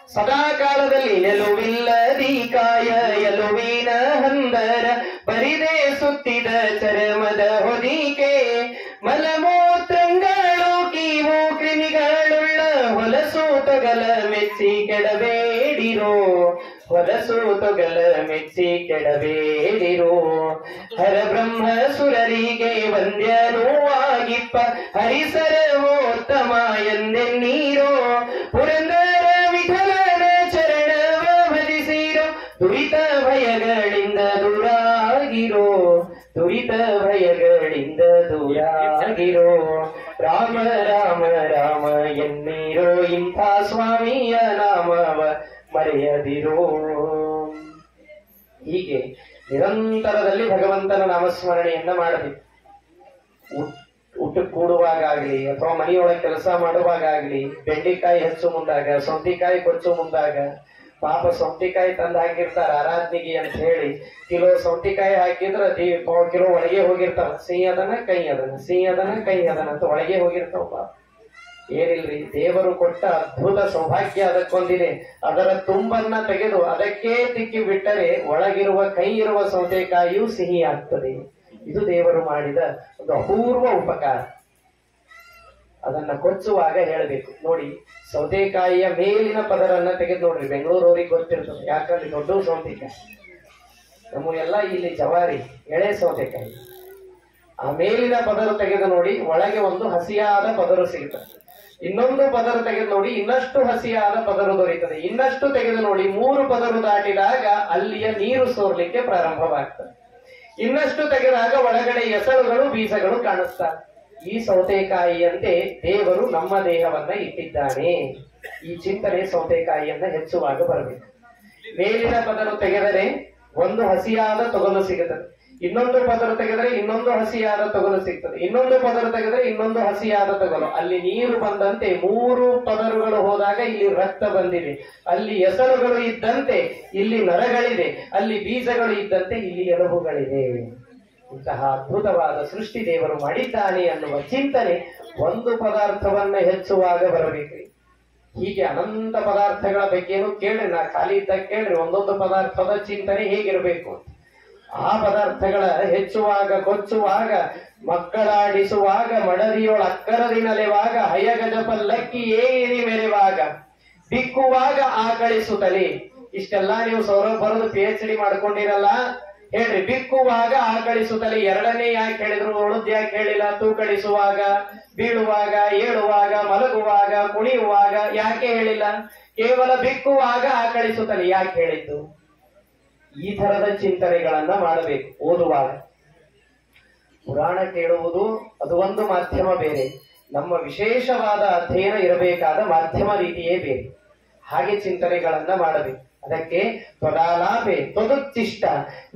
[SPEAKER 1] ಸದಾ ಕಾಲದಲ್ಲಿ ನೆಲುವಿಲ್ಲದಿ ಕಾಯ ಎಲುವಿನ ಹಂದರ ಬರಿದೆ ಸುತ್ತಿದ ಚರ್ಮದ ಹೊದಿಕೆ, ಮಲಮೂತ್ರಂಗಳು ಕೀವು ಕ್ರಿಮಿಗಳುಳ್ಳ ಹೊಲಸು ತೊಗಲ ಮೆಚ್ಚಿ ಕೆಡಬೇಡಿರೋ, ಹೊಲಸು ತೊಗಲ ಮೆಚ್ಚಿ ಕೆಡಬೇಡಿರೋ. ಹರ ಬ್ರಹ್ಮ ಸುರರಿಗೆ ವಂದ್ಯನೂ ಆಗಿಪ್ಪ ಹರಿಸರವೋತ್ತಮ ಎಂದೆನ್ನೀರೋ. ಪುರಂದರ ವಿಠಲನ ಚರಣವ ಭಜಿಸಿರೋ, ದುರಿತ ಭಯಗಳಿಂದ ದೂರಾಗಿರೋ, ದುರಿತ ಭಯಗಳಿಂದ ದೂರಾಗಿರೋ. ರಾಮ ರಾಮ ರಾಮ ಎನ್ನೀರೋ, ಇಂಥ ಸ್ವಾಮಿಯ ನಾಮವ ಮರೆಯದಿರೋ. ಹೀಗೆ ನಿರಂತರದಲ್ಲಿ ಭಗವಂತನ ನಾಮಸ್ಮರಣೆಯನ್ನ ಮಾಡಬೇಕು. ಊಟ ಕೂಡುವಾಗಲಿ ಅಥವಾ ಮನೆಯೊಳಗೆ ಕೆಲಸ ಮಾಡುವಾಗಲಿ, ಬೆಂಡೆಕಾಯಿ ಹೆಚ್ಚು ಮುಂದಾಗ, ಸೌತೆಕಾಯಿ ಕೊಚ್ಚು ಮುಂದಾಗ, ಪಾಪ ಸೌತೆಕಾಯಿ ತಂದು ಹಾಕಿರ್ತಾರ ಆರಾಧನೆಗೆ ಅಂತ ಹೇಳಿ, ಕಿಲೋ ಸೌತೆಕಾಯಿ ಹಾಕಿದ್ರ ಕಿಲೋ ಒಳಗೆ ಹೋಗಿರ್ತಾವ. ಸಿಹಿ ಅದನ್ನ ಕೈ ಅದನ್ನ, ಸಿಹಿ ಅದನ್ನ ಕೈ ಅದನ್ನ ಅಂತ ಒಳಗೆ ಹೋಗಿರ್ತಾವ. ಪಾಪ ಏನಿಲ್ರಿ, ದೇವರು ಕೊಟ್ಟ ಅದ್ಭುತ ಸೌಭಾಗ್ಯ ಅದಕ್ಕೊಂದಿದೆ. ಅದರ ತುಂಬನ್ನ ತೆಗೆದು ಅದಕ್ಕೆ ತಿಕ್ಕಿ ಬಿಟ್ಟರೆ ಒಳಗಿರುವ ಕೈ ಇರುವ ಸೌತೆಕಾಯಿಯೂ ಸಿಹಿ ಆಗ್ತದೆ. ಇದು ದೇವರು ಮಾಡಿದ ಒಂದು ಅಪೂರ್ವ ಉಪಕಾರ. ಅದನ್ನ ಕೊಚ್ಚುವಾಗ ಹೇಳಬೇಕು ನೋಡಿ, ಸೌತೆಕಾಯಿಯ ಮೇಲಿನ ಪದರನ್ನ ತೆಗೆದು ನೋಡ್ರಿ. ಬೆಂಗಳೂರವ್ರಿಗೆ ಗೊತ್ತಿರ್ತದೆ, ಯಾಕಂದ್ರೆ ದೊಡ್ಡ ಸೌತೆಕಾಯಿ. ನಮಗೆಲ್ಲ ಇಲ್ಲಿ ಜವಾರಿ ಎಳೆ ಸೌತೆಕಾಯಿ. ಆ ಮೇಲಿನ ಪದರು ತೆಗೆದು ನೋಡಿ, ಒಳಗೆ ಒಂದು ಹಸಿಯಾದ ಪದರು ಸಿಗುತ್ತದೆ. ಇನ್ನೊಂದು ಪದರು ತೆಗೆದು ನೋಡಿ, ಇನ್ನಷ್ಟು ಹಸಿಯಾದ ಪದರು ದೊರೆಯುತ್ತದೆ. ಇನ್ನಷ್ಟು ತೆಗೆದು ನೋಡಿ, 3 ಪದರು ದಾಟಿದಾಗ ಅಲ್ಲಿಯ ನೀರು ಸೋರ್ಲಿಕ್ಕೆ ಪ್ರಾರಂಭವಾಗ್ತದೆ. ಇನ್ನಷ್ಟು ತೆಗೆದಾಗ ಒಳಗಡೆ ಎಸಳುಗಳು, ಬೀಜಗಳು ಕಾಣಿಸ್ತಾರೆ. ಈ ಸೌತೆಕಾಯಿಯಂತೆ ದೇವರು ನಮ್ಮ ದೇಹವನ್ನ ಇಟ್ಟಿದ್ದಾನೆ. ಈ ಚಿಂತನೆ ಸೌತೆಕಾಯಿಯನ್ನ ಹೆಚ್ಚುವಾಗ ಬರಬೇಕು. ಮೇಲಿನ ಪದರು ತೆಗೆದರೆ ಒಂದು ಹಸಿಯಾದ ತೊಗಲು ಸಿಗುತ್ತದೆ, ಇನ್ನೊಂದು ಪದರು ತೆಗೆದರೆ ಇನ್ನೊಂದು ಹಸಿಯಾದ ತೊಗಲು ಸಿಗ್ತದೆ, ಇನ್ನೊಂದು ಪದರು ತೆಗೆದರೆ ಇನ್ನೊಂದು ಹಸಿಯಾದ ತೊಗಲು. ಅಲ್ಲಿ ನೀರು ಬಂದಂತೆ 3 ಪದರುಗಳು ಹೋದಾಗ ಇಲ್ಲಿ ರಕ್ತ ಬಂದಿದೆ, ಅಲ್ಲಿ ಎಸಳುಗಳು ಇದ್ದಂತೆ ಇಲ್ಲಿ ನರಗಳಿದೆ, ಅಲ್ಲಿ ಬೀಜಗಳು ಇದ್ದಂತೆ ಇಲ್ಲಿ ಎಲುಬುಗಳಿದೆ. ಇಂತಹ ಅದ್ಭುತವಾದ ಸೃಷ್ಟಿ ದೇವರು ಮಾಡಿದ್ದಾನೆ ಅನ್ನುವ ಚಿಂತನೆ ಒಂದು ಪದಾರ್ಥವನ್ನ ಹೆಚ್ಚುವಾಗ ಬರಬೇಕ್ರಿ. ಹೀಗೆ ಅನಂತ ಪದಾರ್ಥಗಳ ಬಗ್ಗೆನೂ ಕೇಳ್ರಿ, ನಾ ಖಾಲಿ ಇದ್ದಾಗ ಕೇಳ್ರಿ, ಒಂದೊಂದು ಪದಾರ್ಥದ ಚಿಂತನೆ ಹೇಗಿರಬೇಕು. ಆ ಪದಾರ್ಥಗಳ ಹೆಚ್ಚುವಾಗ, ಕೊಚ್ಚುವಾಗ, ಮಕ್ಕಳಾಡಿಸುವಾಗ, ಮಡದಿಯೊಳ ಅಕ್ಕರದಿನಲೆವಾಗ, ಹಯಗಜ ಪಲ್ಲಕ್ಕಿ ಏರಿ ಮೆರೆವಾಗ, ಬಿಕ್ಕುವಾಗ ಆಕಳಿಸುತ್ತಲೇ. ಇಷ್ಟೆಲ್ಲಾ ನೀವು ಸೌರಭ ಬರೋದು PhD ಮಾಡ್ಕೊಂಡಿರಲ್ಲ. ಹೇಳ್ರಿ, ಬಿಕ್ಕುವಾಗ ಆಕಳಿಸುತ್ತಲೇ. ಎರಡನೇ ಯಾಕೆ ಹೇಳಿದ್ರು, ಉಳಿದ್ ಯಾಕೆ ಹೇಳಿಲ್ಲ? ತೂಕಡಿಸುವಾಗ, ಬೀಳುವಾಗ, ಏಳುವಾಗ, ಮಲಗುವಾಗ, ಕುಣಿಯುವಾಗ ಯಾಕೆ ಹೇಳಿಲ್ಲ? ಕೇವಲ ಬಿಕ್ಕುವಾಗ ಆಕಳಿಸುತ್ತಲೇ ಯಾಕೆ ಹೇಳಿದ್ದು? ಈ ತರದ ಚಿಂತನೆಗಳನ್ನ ಮಾಡಬೇಕು ಓದುವಾಗ. ಪುರಾಣ ಕೇಳುವುದು ಅದು ಒಂದು ಮಾಧ್ಯಮ ಬೇರೆ, ನಮ್ಮ ವಿಶೇಷವಾದ ಅಧ್ಯಯನ ಇರಬೇಕಾದ ಮಾಧ್ಯಮ ರೀತಿಯೇ ಬೇರೆ. ಹಾಗೆ ಚಿಂತನೆಗಳನ್ನ ಮಾಡಬೇಕು. ಅದಕ್ಕೆ ತ್ವದಾಲಾಪೆ ತ್ವದುಚ್ಚಿಷ್ಟ,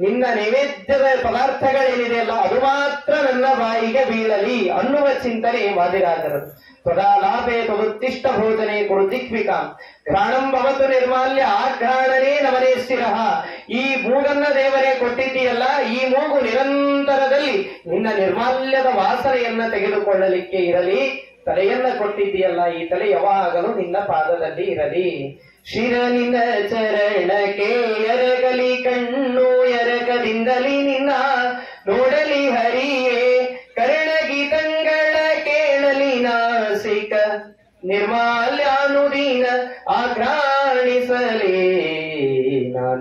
[SPEAKER 1] ನಿನ್ನ ನೈವೇದ್ಯದ ಪದಾರ್ಥಗಳೇನಿದೆಯಲ್ಲ ಅದು ಮಾತ್ರ ನನ್ನ ಬಾಯಿಗೆ ಬೀಳಲಿ ಅನ್ನುವ ಚಿಂತನೆ ವಾದಿರಾಜರದು. ತ್ವದಾಲಾಪೆ ತ್ವದುಚ್ಚಿಷ್ಟ ಭೋಜನೆ ಕುರುಜಿಕ್ವಿಕಾಂ ಘ್ರಾಣಂ ಭವತು ನಿರ್ಮಾಲ್ಯ ಆಘ್ರಾಣನೇ ನಮನೇ ಸ್ಥಿರಃ. ಈ ಮೂಗನ್ನ ದೇವರೇ ಕೊಟ್ಟಿದ್ದೀಯಲ್ಲ, ಈ ಮೂಗು ನಿರಂತರದಲ್ಲಿ ನಿನ್ನ ನಿರ್ಮಾಲ್ಯದ ವಾಸನೆಯನ್ನ ತೆಗೆದುಕೊಳ್ಳಲಿಕ್ಕೆ ಇರಲಿ. ತಲೆಯನ್ನ ಕೊಟ್ಟಿದ್ದೀಯಲ್ಲ, ಈ ತಲೆ ಯಾವಾಗಲೂ ನಿನ್ನ ಪಾದದಲ್ಲಿ ಇರಲಿ. ಶಿರ ನಿನ್ನ ಚರಣಕ್ಕೆ ಎರಗಲಿ ಕಣ್ಣು, ಎರಗದಿಂದಲಿ ನಿನ್ನ ನೋಡಲಿ ಹರಿಯೇ. ಕರ್ಣಗೀತಂಗಳ ಮಾನಸಿಕ ನಿರ್ಮಾಲ್ಯಾನುದೀನ ಆಘ್ರಾಣಿಸಲೇ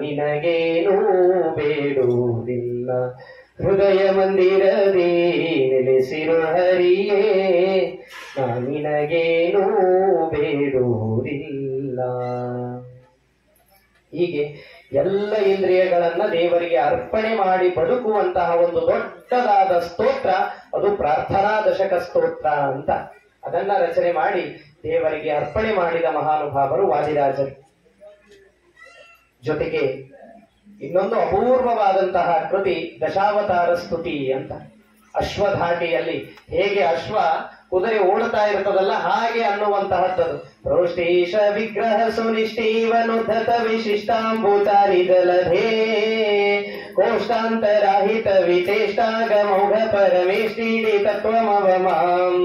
[SPEAKER 1] ನಿನಗೇನೂ ಬೇಡುವುದಿಲ್ಲ ಹೃದಯ ಮಂದಿರದೇ ನೆಲೆಸಿರು ಹರಿಯೇ ನಿನಗೇನೂ ಬೇಡುವುದಿಲ್ಲ. ಹೀಗೆ ಎಲ್ಲ ಇಂದ್ರಿಯಗಳನ್ನ ದೇವರಿಗೆ ಅರ್ಪಣೆ ಮಾಡಿ ಬದುಕುವಂತಹ ಒಂದು ದೊಡ್ಡದಾದ ಸ್ತೋತ್ರ ಅದು ಪ್ರಾರ್ಥನಾ ದಶಕ ಸ್ತೋತ್ರ ಅಂತ. ಅದನ್ನ ರಚನೆ ಮಾಡಿ ದೇವರಿಗೆ ಅರ್ಪಣೆ ಮಾಡಿದ ಮಹಾನುಭಾವರು ವಾದಿರಾಜರು. ಜೊತೆಗೆ ಇನ್ನೊಂದು ಅಪೂರ್ವವಾದಂತಹ ಕೃತಿ ದಶಾವತಾರ ಸ್ತುತಿ ಅಂತ. ಅಶ್ವಧಾಟಿಯಲ್ಲಿ ಹೇಗೆ ಅಶ್ವ ಕುದುರೆ ಓಡುತ್ತಾ ಇರ್ತದಲ್ಲ ಹಾಗೆ ಅನ್ನುವಂತಹದ್ದು. ಪ್ರೋಷ್ಟೇಶ ವಿಗ್ರಹ ಸುನಿಷ್ಠೀವನುದ್ಧತ ವಿಶಿಷ್ಟಾಂಬುಚಾರಿ ಜಲಧೇ ಕೋಷ್ಟಾಂತರಾಹಿತ ವಿಚೇಷ್ಟಾಗಮೌಘ ಪರಮೇಷ್ಠೀಡಿ ತತ್ವಮವಮಾಂ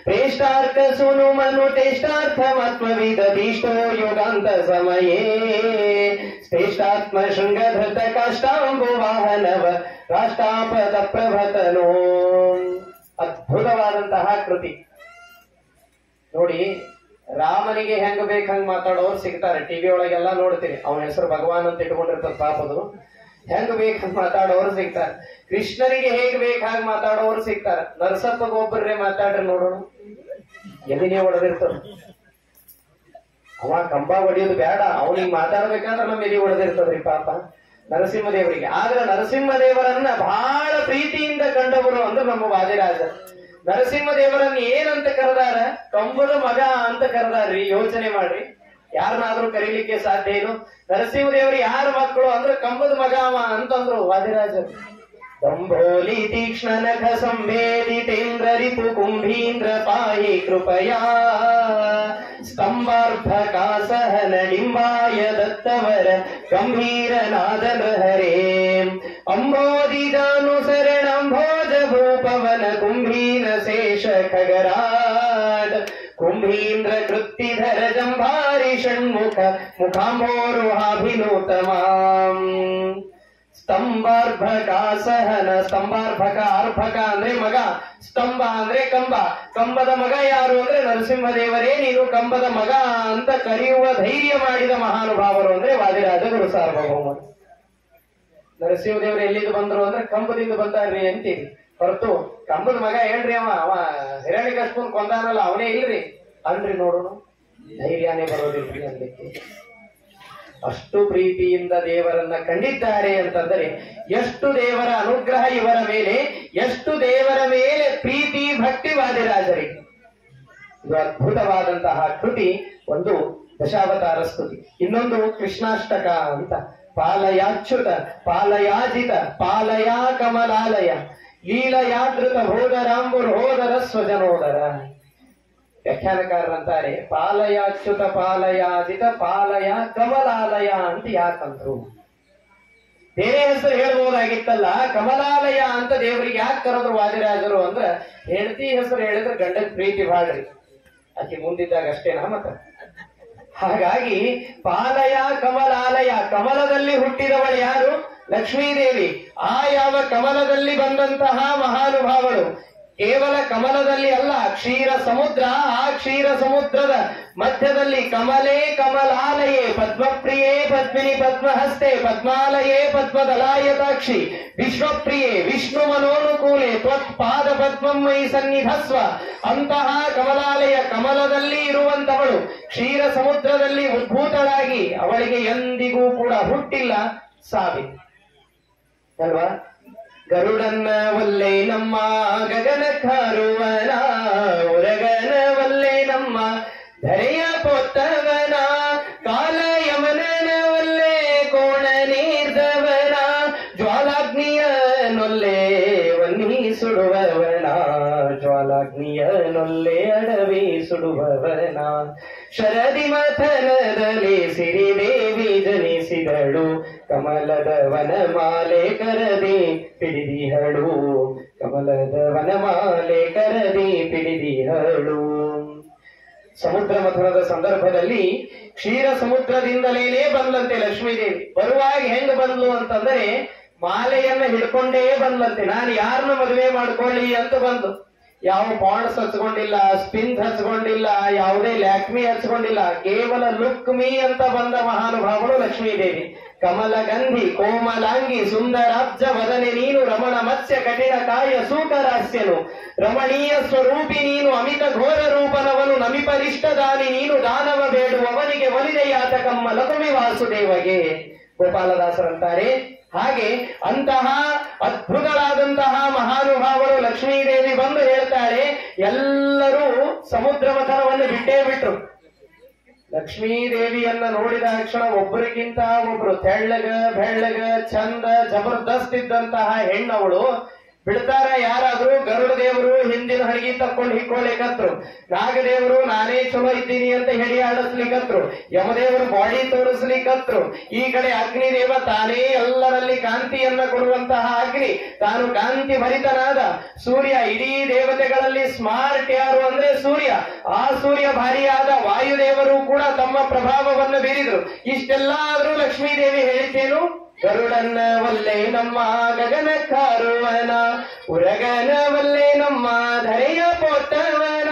[SPEAKER 1] ಪ್ರೇಷ್ಟಾರ್ಕ ಸುನು ಮನುಟೇಷ್ಟಾರ್ಥಮತ್ವವಿದೀಷ್ಟೋ ಯೋಗಾಂತ ಸಮಯೇ ಶ್ರೇಷ್ಠಾತ್ಮ ಶೃಂಗಧೃತ ಕಾಷ್ಟಾಂಬು ವಾಹನವ ರಾಷ್ಟ್ರಾಪದ ಪ್ರಭತನೋ. ಅದ್ಭುತವಾದಂತಹ ಕೃತಿ ನೋಡಿ. ರಾಮನಿಗೆ ಹೆಂಗ್ ಬೇಕು ಹಂಗ್ ಮಾತಾಡೋರು ಸಿಗ್ತಾರೆ. ಟಿವಿ ಒಳಗೆಲ್ಲ ನೋಡ್ತೀರಿ. ಅವನ ಹೆಸರು ಭಗವಾನ್ ಅಂತ ಇಟ್ಕೊಂಡಿರ್ತಾರೆ ಪಾಪದು. ಹೆಂಗ್ ಬೇಕು ಹಂಗ್ ಮಾತಾಡೋರು ಸಿಗ್ತಾರೆ. ಕೃಷ್ಣನಿಗೆ ಹೇಗ್ ಬೇಕು ಹಾಗೆ ಮಾತಾಡೋರು ಸಿಗ್ತಾರೆ. ನರಸಪ್ಪಗೆ ಒಬ್ಬರೇ ಮಾತಾಡ್ರಿ ನೋಡೋಣ, ಎಲ್ಲಿನೇ ಹೊಡೆದಿರ್ತಾರ. ಅವ ಕಂಬ ಹೊಡಿಯೋದು ಬೇಡ, ಅವನಿಗೆ ಮಾತಾಡ್ಬೇಕಾದ್ರೆ ನಮ್ಮ ಎಲ್ಲಿ ಹೊಡೆದಿರ್ತದ್ರಿ ಪಾಪ ನರಸಿಂಹದೇವರಿಗೆ. ಆದ್ರೆ ನರಸಿಂಹದೇವರನ್ನ ಬಹಳ ಪ್ರೀತಿಯಿಂದ ಕಂಡವರು ಅಂದ್ರೆ ನಮ್ಮ ವಾದಿರಾಜ. ನರಸಿಂಹದೇವರನ್ನ ಏನಂತ ಕರೆದಾರ? ಕಂಬದ ಮಗ ಅಂತ ಕರೆದಾರ್ರಿ. ಯೋಚನೆ ಮಾಡ್ರಿ, ಯಾರನ್ನಾದ್ರೂ ಕರೀಲಿಕ್ಕೆ ಸಾಧ್ಯ ಏನು? ನರಸಿಂಹದೇವರು ಯಾರ ಮಕ್ಕಳು ಅಂದ್ರೆ ಕಂಬದ ಮಗ ಅವ ಅಂತಂದ್ರು ವಾದಿರಾಜರು. ದಂಭೋಲಿ ತೀಕ್ಷ್ಣ ನಖ ಸಂವೇದಿತೇಂದ್ರ ರಿಪು ಕುಂಭೀಂದ್ರ ಪಾಹಿ ಕೃಪಯಾ ಸ್ತಂಭಾರ್ಭಕಾಸಹನ ಡಿಂಬಾಯ ದತ್ತವರ ಗಂಭೀರ ನಾದ ಹರೇ ಅಂಬೋದಿಜಾನುಸರಣಂಭೋಜ ಭೂಪವನ ಕುಂಭೀನ ಶೇಷ ಖಗರಾಡ್ ಕುಂಭೀಂದ್ರ ಕೃತ್ತಿಧರ ಜಂಭಾರಿ ಷಣ್ಮುಖ ಮುಖಾಂಬೋರುಹಾಭಿನೂತಮಾಂ ಸ್ತಂಭಾರ್ಭಕಾಸಹನ. ಸ್ತಂಭಾರ್ಭಕ, ಅರ್ಭಕ ಅಂದ್ರೆ ಮಗ, ಸ್ತಂಭ ಅಂದ್ರೆ ಕಂಬ. ಕಂಬದ ಮಗ ಯಾರು ಅಂದ್ರೆ ನರಸಿಂಹದೇವರೇ. ನೀನು ಕಂಬದ ಮಗ ಅಂತ ಕರೆಯುವ ಧೈರ್ಯ ಮಾಡಿದ ಮಹಾನುಭಾವರು ಅಂದ್ರೆ ವಾದಿರಾಜ ಗುರು ಸಾರ್ವಭೌಮರು. ನರಸಿಂಹದೇವರು ಎಲ್ಲಿಂದ ಬಂದ್ರು ಅಂದ್ರೆ ಕಂಬದಿಂದ ಬಂದಾರ್ರಿ ಅಂತೀವಿ ಹೊರತು ಕಂಬದ ಮಗ ಏನ್ರಿ ಅವ ಹಿರಣ್ಯಕಶ್ಯಪನ ಕೊಂದಾನಲ್ಲ ಅವನೇ ಇಲ್ರಿ ಅನ್ರಿ. ನೋಡೋಣ, ಧೈರ್ಯನೇ ಬರೋದಿಲ್ರಿ ಅನ್ಲಿಕ್ಕೆ. ಅಷ್ಟು ಪ್ರೀತಿಯಿಂದ ದೇವರನ್ನ ಕಂಡಿದ್ದಾರೆ ಅಂತಂದರೆ ಎಷ್ಟು ದೇವರ ಅನುಗ್ರಹ ಇವರ ಮೇಲೆ, ಎಷ್ಟು ದೇವರ ಮೇಲೆ ಪ್ರೀತಿ ಭಕ್ತಿ ವಾದಿರಾಜರಿಗೆ. ಇದು ಅದ್ಭುತವಾದಂತಹ ಕೃತಿ. ಒಂದು ದಶಾವತಾರ ಸ್ತುತಿ, ಇನ್ನೊಂದು ಕೃಷ್ಣಾಷ್ಟಕ ಅಂತ. ಪಾಲಯಾಚ್ಯುತ ಪಾಲಯಾಜಿತ ಪಾಲಯಾ ಕಮಲಾಲಯ ಲೀಲಯಾದೃತ ಹೋದರಾಂಬುರ್ ಹೋದರ ಸ್ವಜನೋದರ. ವ್ಯಾಖ್ಯಾನಕಾರರಂತಾರೆ ಪಾಲಯಾಚ್ಯುತ ಪಾಲಯಾಜಿತ ಪಾಲಯ ಕಮಲಾಲಯ ಅಂತ ಯಾಕಂದ್ರು. ಬೇರೆ ಹೆಸರು ಹೇಳ್ಬೋದಾಗಿತ್ತಲ್ಲ, ಕಮಲಾಲಯ ಅಂತ ದೇವರಿಗೆ ಯಾಕೆ ಕರೆದ್ರು ವಾದಿರಾಜರು ಅಂದ್ರೆ ಹೆಂಡತಿ ಹೆಸರು ಹೇಳಿದ್ರೆ ಗಂಡನ ಪ್ರೀತಿ ಬಾಳ್ರಿ, ಆಕೆ ಮುಂದಿದ್ದಾಗ ಅಷ್ಟೇನಾ ಮತ್ತ. ಹಾಗಾಗಿ ಪಾಲಯ ಕಮಲಾಲಯ, ಕಮಲದಲ್ಲಿ ಹುಟ್ಟಿದವಳು ಯಾರು? ಲಕ್ಷ್ಮೀದೇವಿ. ಆ ಯಾವ ಕಮಲದಲ್ಲಿ ಬಂದಂತಹ ಮಹಾನುಭಾವಳು ಕೇವಲ ಕಮಲದಲ್ಲಿ ಅಲ್ಲ, ಕ್ಷೀರ ಸಮುದ್ರ. ಆ ಕ್ಷೀರ ಸಮುದ್ರದ ಮಧ್ಯದಲ್ಲಿ ಕಮಲೇ ಕಮಲಾಲಯೇ ಪದ್ಮಪ್ರಿಯೇ ಪದ್ಮಿನಿ ಪದ್ಮಹಸ್ತೆ ಪದ್ಮಾಲಯೇ ಪದ್ಮದಲಾಯತಾಕ್ಷಿ ವಿಶ್ವಪ್ರಿಯೇ ವಿಷ್ಣು ಮನೋನುಕೂಲೆ ತ್ವತ್ಪಾದ ಪದ್ಮಮಯಿ ಸನ್ನಿಧಸ್ವ. ಅಂತಹ ಕಮಲಾಲಯ, ಕಮಲದಲ್ಲಿ ಇರುವಂತವಳು ಕ್ಷೀರ ಸಮುದ್ರದಲ್ಲಿ ಉದ್ಭೂತಳಾಗಿ ಅವಳಿಗೆ ಎಂದಿಗೂ ಕೂಡ ಹುಟ್ಟಿಲ್ಲ, ಸಾವಿಲ್ಲ ಅಲ್ವಾ? ಗರುಡನ್ನ ಒಲ್ಲೆ ನಮ್ಮ ಗಗನ ಕಾರುವನ, ಉರಗನ ಒಲ್ಲೆ ನಮ್ಮ ಧರೆಯ ಪೊತ್ತವನ, ಕಾಲ ಯಮನನ ಒಲ್ಲೆ ಕೋಣ ನೀರ್ದವನ, ಜ್ವಾಲಾಗ್ನಿಯ ನೊಲ್ಲೆ ವನ್ನಿ ಸುಡುವವನ, ಜ್ವಾಲಾಗ್ನಿಯ ನೊಲ್ಲೆ ಅಡವಿ ಸುಡುವವನ. ಶರದಿ ಮಥನದಲ್ಲಿ ಸಿರಿದೇವಿ ಜನಿಸಿದಳು, ಕಮಲದ ವನಮಾಲೆ ಕರದಿ ಪಿಡಿದಿಹಳು, ಕಮಲದ ವನಮಾಲೆ ಕರದಿ ಪಿಡಿದಿಹಳು. ಸಮುದ್ರ ಮಥನದ ಸಂದರ್ಭದಲ್ಲಿ ಕ್ಷೀರ ಸಮುದ್ರದಿಂದಲೇ ಬಂದಂತೆ ಲಕ್ಷ್ಮೀದೇವಿ. ಬರುವಾಗ ಹೆಂಗ್ ಬಂದ್ಲು ಅಂತಂದ್ರೆ ಮಾಲೆಯನ್ನ ಹಿಡ್ಕೊಂಡೇ ಬಂದಂತೆ. ನಾನು ಯಾರನ್ನ ಮದುವೆ ಮಾಡ್ಕೊಳ್ಳಿ ಅಂತ ಬಂದು, ಯಾವ ಪಾಂಡ್ಸ್ ಹಚ್ಕೊಂಡಿಲ್ಲ, ಸ್ಪಿನ್ ಹಚ್ಕೊಂಡಿಲ್ಲ, ಯಾವುದೇ ಲ್ಯಾಕ್ಮಿ ಹಚ್ಕೊಂಡಿಲ್ಲ, ಕೇವಲ ಲುಕ್ ಮೀ ಅಂತ ಬಂದ ಮಹಾನುಭಾವಳು ಲಕ್ಷ್ಮೀದೇವಿ. ಕಮಲ ಗಂಧಿ ಕೋಮಲಾಂಗಿ ಸುಂದರಾಬ್ಜ ವದನೆ ನೀನು, ರಮಣ ಮತ್ಸ್ಯ ಕಠಿಣ ಕಾಯ ಸೂಕರಾಸ್ಯನು, ರಮಣೀಯ ಸ್ವರೂಪಿ ನೀನು, ಅಮಿತ ಘೋರ ರೂಪನವನು, ನಮಿಪರಿಷ್ಟದಾನಿ ನೀನು, ದಾನವ ಬೇಡುವವನಿಗೆ ಒಲಿದೆಯಾತಕಮ್ಮ ಲಕುಮಿ ವಾಸುದೇವಗೆ. ಗೋಪಾಲದಾಸರಂತಾರೆ. ಹಾಗೆ ಅಂತಹ ಅದ್ಭುತವಾದಂತಹ ಮಹಾನುಭಾವರು ಲಕ್ಷ್ಮೀದೇವಿ ಬಂದು ಹೇಳ್ತಾಳೆ, ಎಲ್ಲರೂ ಸಮುದ್ರ ಮಥನವನ್ನು ಬಿಟ್ಟೇ ಬಿಟ್ರು. ಲಕ್ಷ್ಮೀದೇವಿಯನ್ನ ನೋಡಿದ ತಕ್ಷಣ ಒಬ್ಬರಿಗಿಂತ ಒಬ್ರು ತೆಳ್ಳಗ ಬೆಳ್ಳಗ ಚಂದ ಜಬರ್ದಸ್ತ್ ಇದ್ದಂತಹ ಹೆಣ್ಣವಳು ಬಿಡ್ತಾರ. ಯಾರಾದ್ರೂ ಗರುಡ ದೇವರು ಹಿಂದಿನ ಹಣಗಿ ತಕ್ಕೊಂಡು ಹಿಕ್ಕೊಳ್ಳಿಕತ್ರು, ನಾಗದೇವರು ನಾನೇ ಚಲೋ ಇದ್ದೀನಿ ಅಂತ ಹೇಳಿ ಆಡಿಸ್ಲಿಕ್ಕತ್ರು, ಯಮದೇವರು ಬಾಡಿ ತೋರಿಸ್ಲಿಕ್ಕತ್ರು, ಈ ಕಡೆ ಅಗ್ನಿದೇವ ತಾನೇ ಎಲ್ಲರಲ್ಲಿ ಕಾಂತಿಯನ್ನ ಕೊಡುವಂತಹ ಅಗ್ನಿ, ತಾನು ಕಾಂತಿ ಭರಿತನಾದ ಸೂರ್ಯ, ಇಡೀ ದೇವತೆಗಳಲ್ಲಿ ಸ್ಮಾರ್ಟ್ ಯಾರು ಅಂದ್ರೆ ಸೂರ್ಯ, ಆ ಸೂರ್ಯ ಭಾರಿಯಾದ ವಾಯುದೇವರು ಕೂಡ ತಮ್ಮ ಪ್ರಭಾವವನ್ನು ಬೀರಿದ್ರು. ಇಷ್ಟೆಲ್ಲ ಆದ್ರೂ ಲಕ್ಷ್ಮೀದೇವಿ ಹೇಳಿದ್ದೇನು, ಗರುಡನ್ನ ವಲ್ಲೆ ನಮ್ಮ ಗಗನ ಕಾರುವನ, ಉರಗನ ವಲ್ಲೆ ನಮ್ಮ ಧರೆಯ ಪೋತವನ.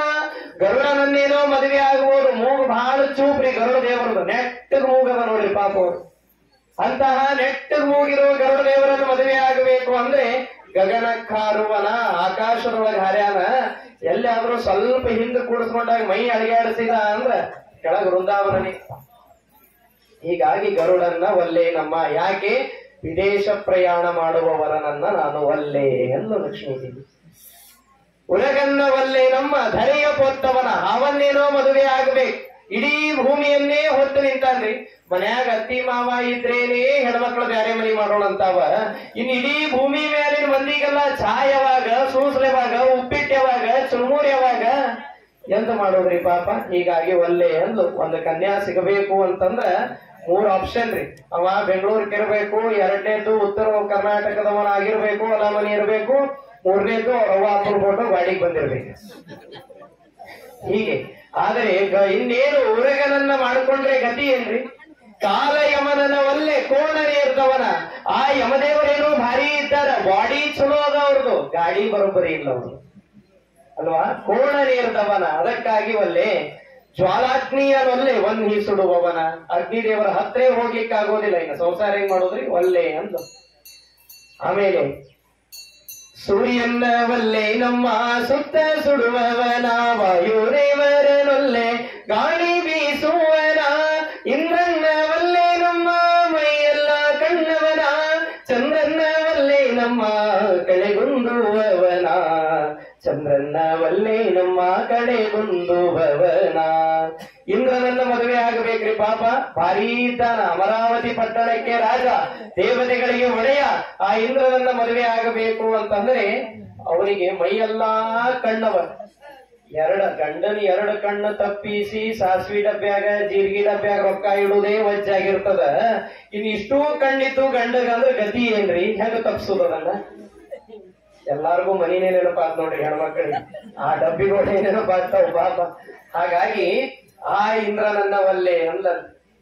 [SPEAKER 1] ಗರುಡನನ್ನೇನೋ ಮದುವೆ ಆಗಬಹುದು, ಮೂಗು ಬಹಳ ಚೂಪ್ರಿ ಗರುಡ ದೇವರದು, ನೆಟ್ಟಗ್ ಮೂಗದ ನೋಡ್ರಿ ಪಾಪ ಅವರು. ಅಂತಹ ನೆಟ್ಟಗ್ ಮೂಗಿರೋ ಗರುಡ ದೇವರನ್ನು ಮದುವೆ ಆಗಬೇಕು ಅಂದ್ರೆ ಗಗನ ಕಾರುವನ, ಆಕಾಶದೊಳಗೆ ಹರ್ಯಾನ. ಎಲ್ಲಾದ್ರೂ ಸ್ವಲ್ಪ ಹಿಂದೆ ಕೂಡಿಸ್ಕೊಂಡಾಗ ಮೈ ಅಳಿಗಾಡಿಸಿದ ಅಂದ್ರ ಕೆಳಗ ವೃಂದಾವನನೇ. ಹೀಗಾಗಿ ಗರುಡನ್ನ ಒಲ್ಲೆ ನಮ್ಮ, ಯಾಕೆ ವಿದೇಶ ಪ್ರಯಾಣ ಮಾಡುವವರನನ್ನ ನಾನು ಒಲ್ಲೆ ಎಂದು ಲಕ್ಷ್ಮೀದೇವಿ. ಉರಗನ್ನ ಒಲ್ಲೆ ನಮ್ಮ ಧರೆಯ ಪೊತ್ತವನ, ಅವನ್ನೇನೋ ಮದುವೆ ಆಗಬೇಕು. ಇಡೀ ಭೂಮಿಯನ್ನೇ ಹೊತ್ತು ನಿಂತಾನ್ರಿ. ಮನ್ಯಾಗ ಅತ್ತಿ ಮಾವ ಇದ್ರೇನೆ ಹೆಣ್ಮಕ್ಳು ಬ್ಯಾರೆ ಮನಿ ಮಾಡೋಣ ಅಂತಾವ. ಇನ್ನು ಇಡೀ ಭೂಮಿ ಮೇಲಿನ ಮಂದಿಗೆಲ್ಲ ಚಾಯ್ ಯಾವಾಗ, ಸೂಸ್ಲೆ ಯಾವಾಗ, ಉಪ್ಪಿಟ್ಟು ಯಾವಾಗ, ಚುರುಮುರಿ ಯಾವಾಗ, ಎಂತ ಮಾಡೋದ್ರಿ ಪಾಪ. ಹೀಗಾಗಿ ಒಲ್ಲೆ ಎಂದು ಒಂದು ಕನ್ಯಾ ಸಿಗಬೇಕು ಅಂತಂದ್ರ 3 ಆಪ್ಷನ್ ರೀ. ಅವ ಬೆಂಗಳೂರಿಗೆ ಇರಬೇಕು, 2ನೇದ್ದು ಉತ್ತರ ಕರ್ನಾಟಕದವನಾಗಿರ್ಬೇಕು, ಹೊಲ ಮನಿ ಇರಬೇಕು, 3ನೇದ್ದು ಅವ್ರ ಅಪ್ಪನ ಫೋಟೋ ಗಾಡಿಗೆ ಬಂದಿರ್ಬೇಕು. ಹೀಗೆ ಆದರೆ ಇನ್ನೇನು ಉರಗನನ್ನ ಮಾಡ್ಕೊಂಡ್ರೆ ಗತಿ ಏನ್ರಿ. ಕಾಲ ಯಮನನ ಒಲ್ಲೆ ಕೋಣನೇರ್ದವನ, ಆ ಯಮದೇವರೇನೋ ಭಾರಿ ಇದ್ದಾರ, ಬಾಡಿ ಚಲೋ ಅದ ಅವ್ರದ್ದು, ಗಾಡಿ ಬರೋಬ್ಬರಿ ಇಲ್ಲ ಅವ್ರು ಅಲ್ವಾ. ಕೋಣನೇರ್ದವನ, ಅದಕ್ಕಾಗಿ ಒಲ್ಲೆ. ಜ್ವಾಲಾಗ್ನಿಯನೊಲ್ಲೆ ಒನ್ನಿ ಸುಡುವವನ, ಅಗ್ನಿದೇವರ ಹತ್ರ ಹೋಗ್ಲಿಕ್ಕೆ ಆಗೋದಿಲ್ಲ, ಇನ್ನು ಸಂಸಾರ ಹೆಂಗ್ ಮಾಡೋದ್ರಿ, ಒಲ್ಲೆ ಅಂದು. ಆಮೇಲೆ ಸೂರ್ಯನ ಒಲ್ಲೆ ನಮ್ಮ ಸುತ್ತ ಸುಡುವವನ, ವಾಯುದೇವರನೊಲ್ಲೆ ಗಾಳಿ ಬೀಸುವನ, ಇಂದ್ರನ ಒಲ್ಲೆ ನಮ್ಮ ಮೈಯೆಲ್ಲ ಕಣ್ಣವನ, ಚಂದ್ರನ ಒಲ್ಲೆ ನಮ್ಮ ಕಳೆಗುಂದುವವನ, ಚಂದ್ರನ ಒಲ್ಲೆ ನಮ್ಮ ಕಡೆಗುಂದುವವನ. ಇಂದ್ರನನ್ನ ಮದುವೆ ಆಗಬೇಕ್ರಿ ಪಾಪ, ಭಾರೀ ಇದ್ದಾನ, ಅಮರಾವತಿ ಪಟ್ಟಣಕ್ಕೆ ರಾಜ, ದೇವತೆಗಳಿಗೆ ಒಡೆಯ. ಆ ಇಂದ್ರನನ್ನ ಮದುವೆ ಆಗಬೇಕು ಅಂತಂದ್ರೆ ಅವನಿಗೆ ಮೈಯೆಲ್ಲಾ ಕಣ್ಣವ. ಗಂಡನ 2 ಕಣ್ಣು ತಪ್ಪಿಸಿ ಸಾಸ್ವಿ ಡಬ್ಬ್ಯಾಗ ಜೀರಿಗೆ ಡಬ್ಬ್ಯಾಗ ರೊಕ್ಕ ಇಡುವುದೇ ವಜ್ಜಾಗಿರ್ತದ. ಇನ್ ಇಷ್ಟೂ ಕಣ್ಣಿತ್ತು ಗಂಡಗಂದ್ರೆ ಗತಿ ಏನ್ರಿ, ಹೆಂಗ ತಪ್ಸೋದನ್ನ. ಎಲ್ಲಾರ್ಗು ಮನಿನೇ ನೆನಪಾತ್ ನೋಡ್ರಿ ಹೆಣ್ಮಕ್ಳಿಗೆ, ಆ ಡಬ್ಬಿಗೋಡೆ ನೆನಪಾಗ್ತಾವ ಪಾಪ. ಹಾಗಾಗಿ ಆ ಇಂದ್ರನನ್ನ ಒಲ್ಲೆ ಅಂದ.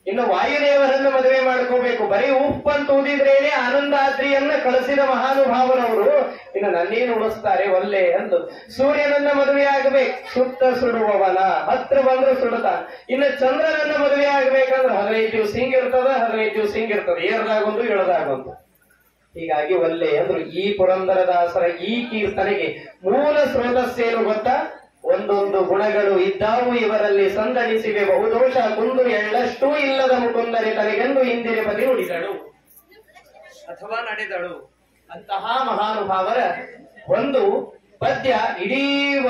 [SPEAKER 1] ಇನ್ನು ವಾಯುದೇವರನ್ನ ಮದುವೆ ಮಾಡ್ಕೋಬೇಕು, ಬರೀ ಉಪ್ಪಂತ ಊದಿದ್ರೇನೆ ಆನಂದಾದ್ರಿಯನ್ನ ಕಳಿಸಿದ ಮಹಾನುಭಾವರವರು ಇನ್ನು ನನ್ನೇನು ಉಳಿಸ್ತಾರೆ ಒಲ್ಲೆ ಅಂದು. ಸೂರ್ಯನನ್ನ ಮದುವೆ ಆಗಬೇಕು, ಸುತ್ತ ಸುಡುವವನ, ಹತ್ರ ಬಂದ್ರೆ ಸುಡತ. ಇನ್ನು ಚಂದ್ರನನ್ನ ಮದುವೆ ಆಗ್ಬೇಕಂದ್ರೆ 15 ದಿವಸ ಹಿಂಗಿರ್ತದ, 15 ದಿವಸ ಹಿಂಗಿರ್ತದ, ಏರ್ದಾಗೊಂದು ಇಳದಾಗೊಂದು. ಹೀಗಾಗಿ ಒಲ್ಲೆ ಅಂದ್ರು. ಈ ಪುರಂದರದಾಸರ ಈ ಕೀರ್ತನೆಗೆ ಮೂಲ ಸ್ರೋತಸ್ಸೇನು ಗೊತ್ತಾ, ಒಂದೊಂದು ಗುಣಗಳು ಇದ್ದಾವು ಇವರಲ್ಲಿ ಸಂದಣಿಸಿವೆ, ಬಹುದೋಷ ಕುಂದು ಎಳ್ಳಷ್ಟೂ ಇಲ್ಲದ ಮುಕುಂದರಿ ತನಗೆಂದು ಇಂದಿರಪತಿ ನುಡಿದಳು ಅಥವಾ ನಡೆದಳು. ಅಂತಹ ಮಹಾನುಭಾವರ ಒಂದು ಪದ್ಯ ಇಡೀ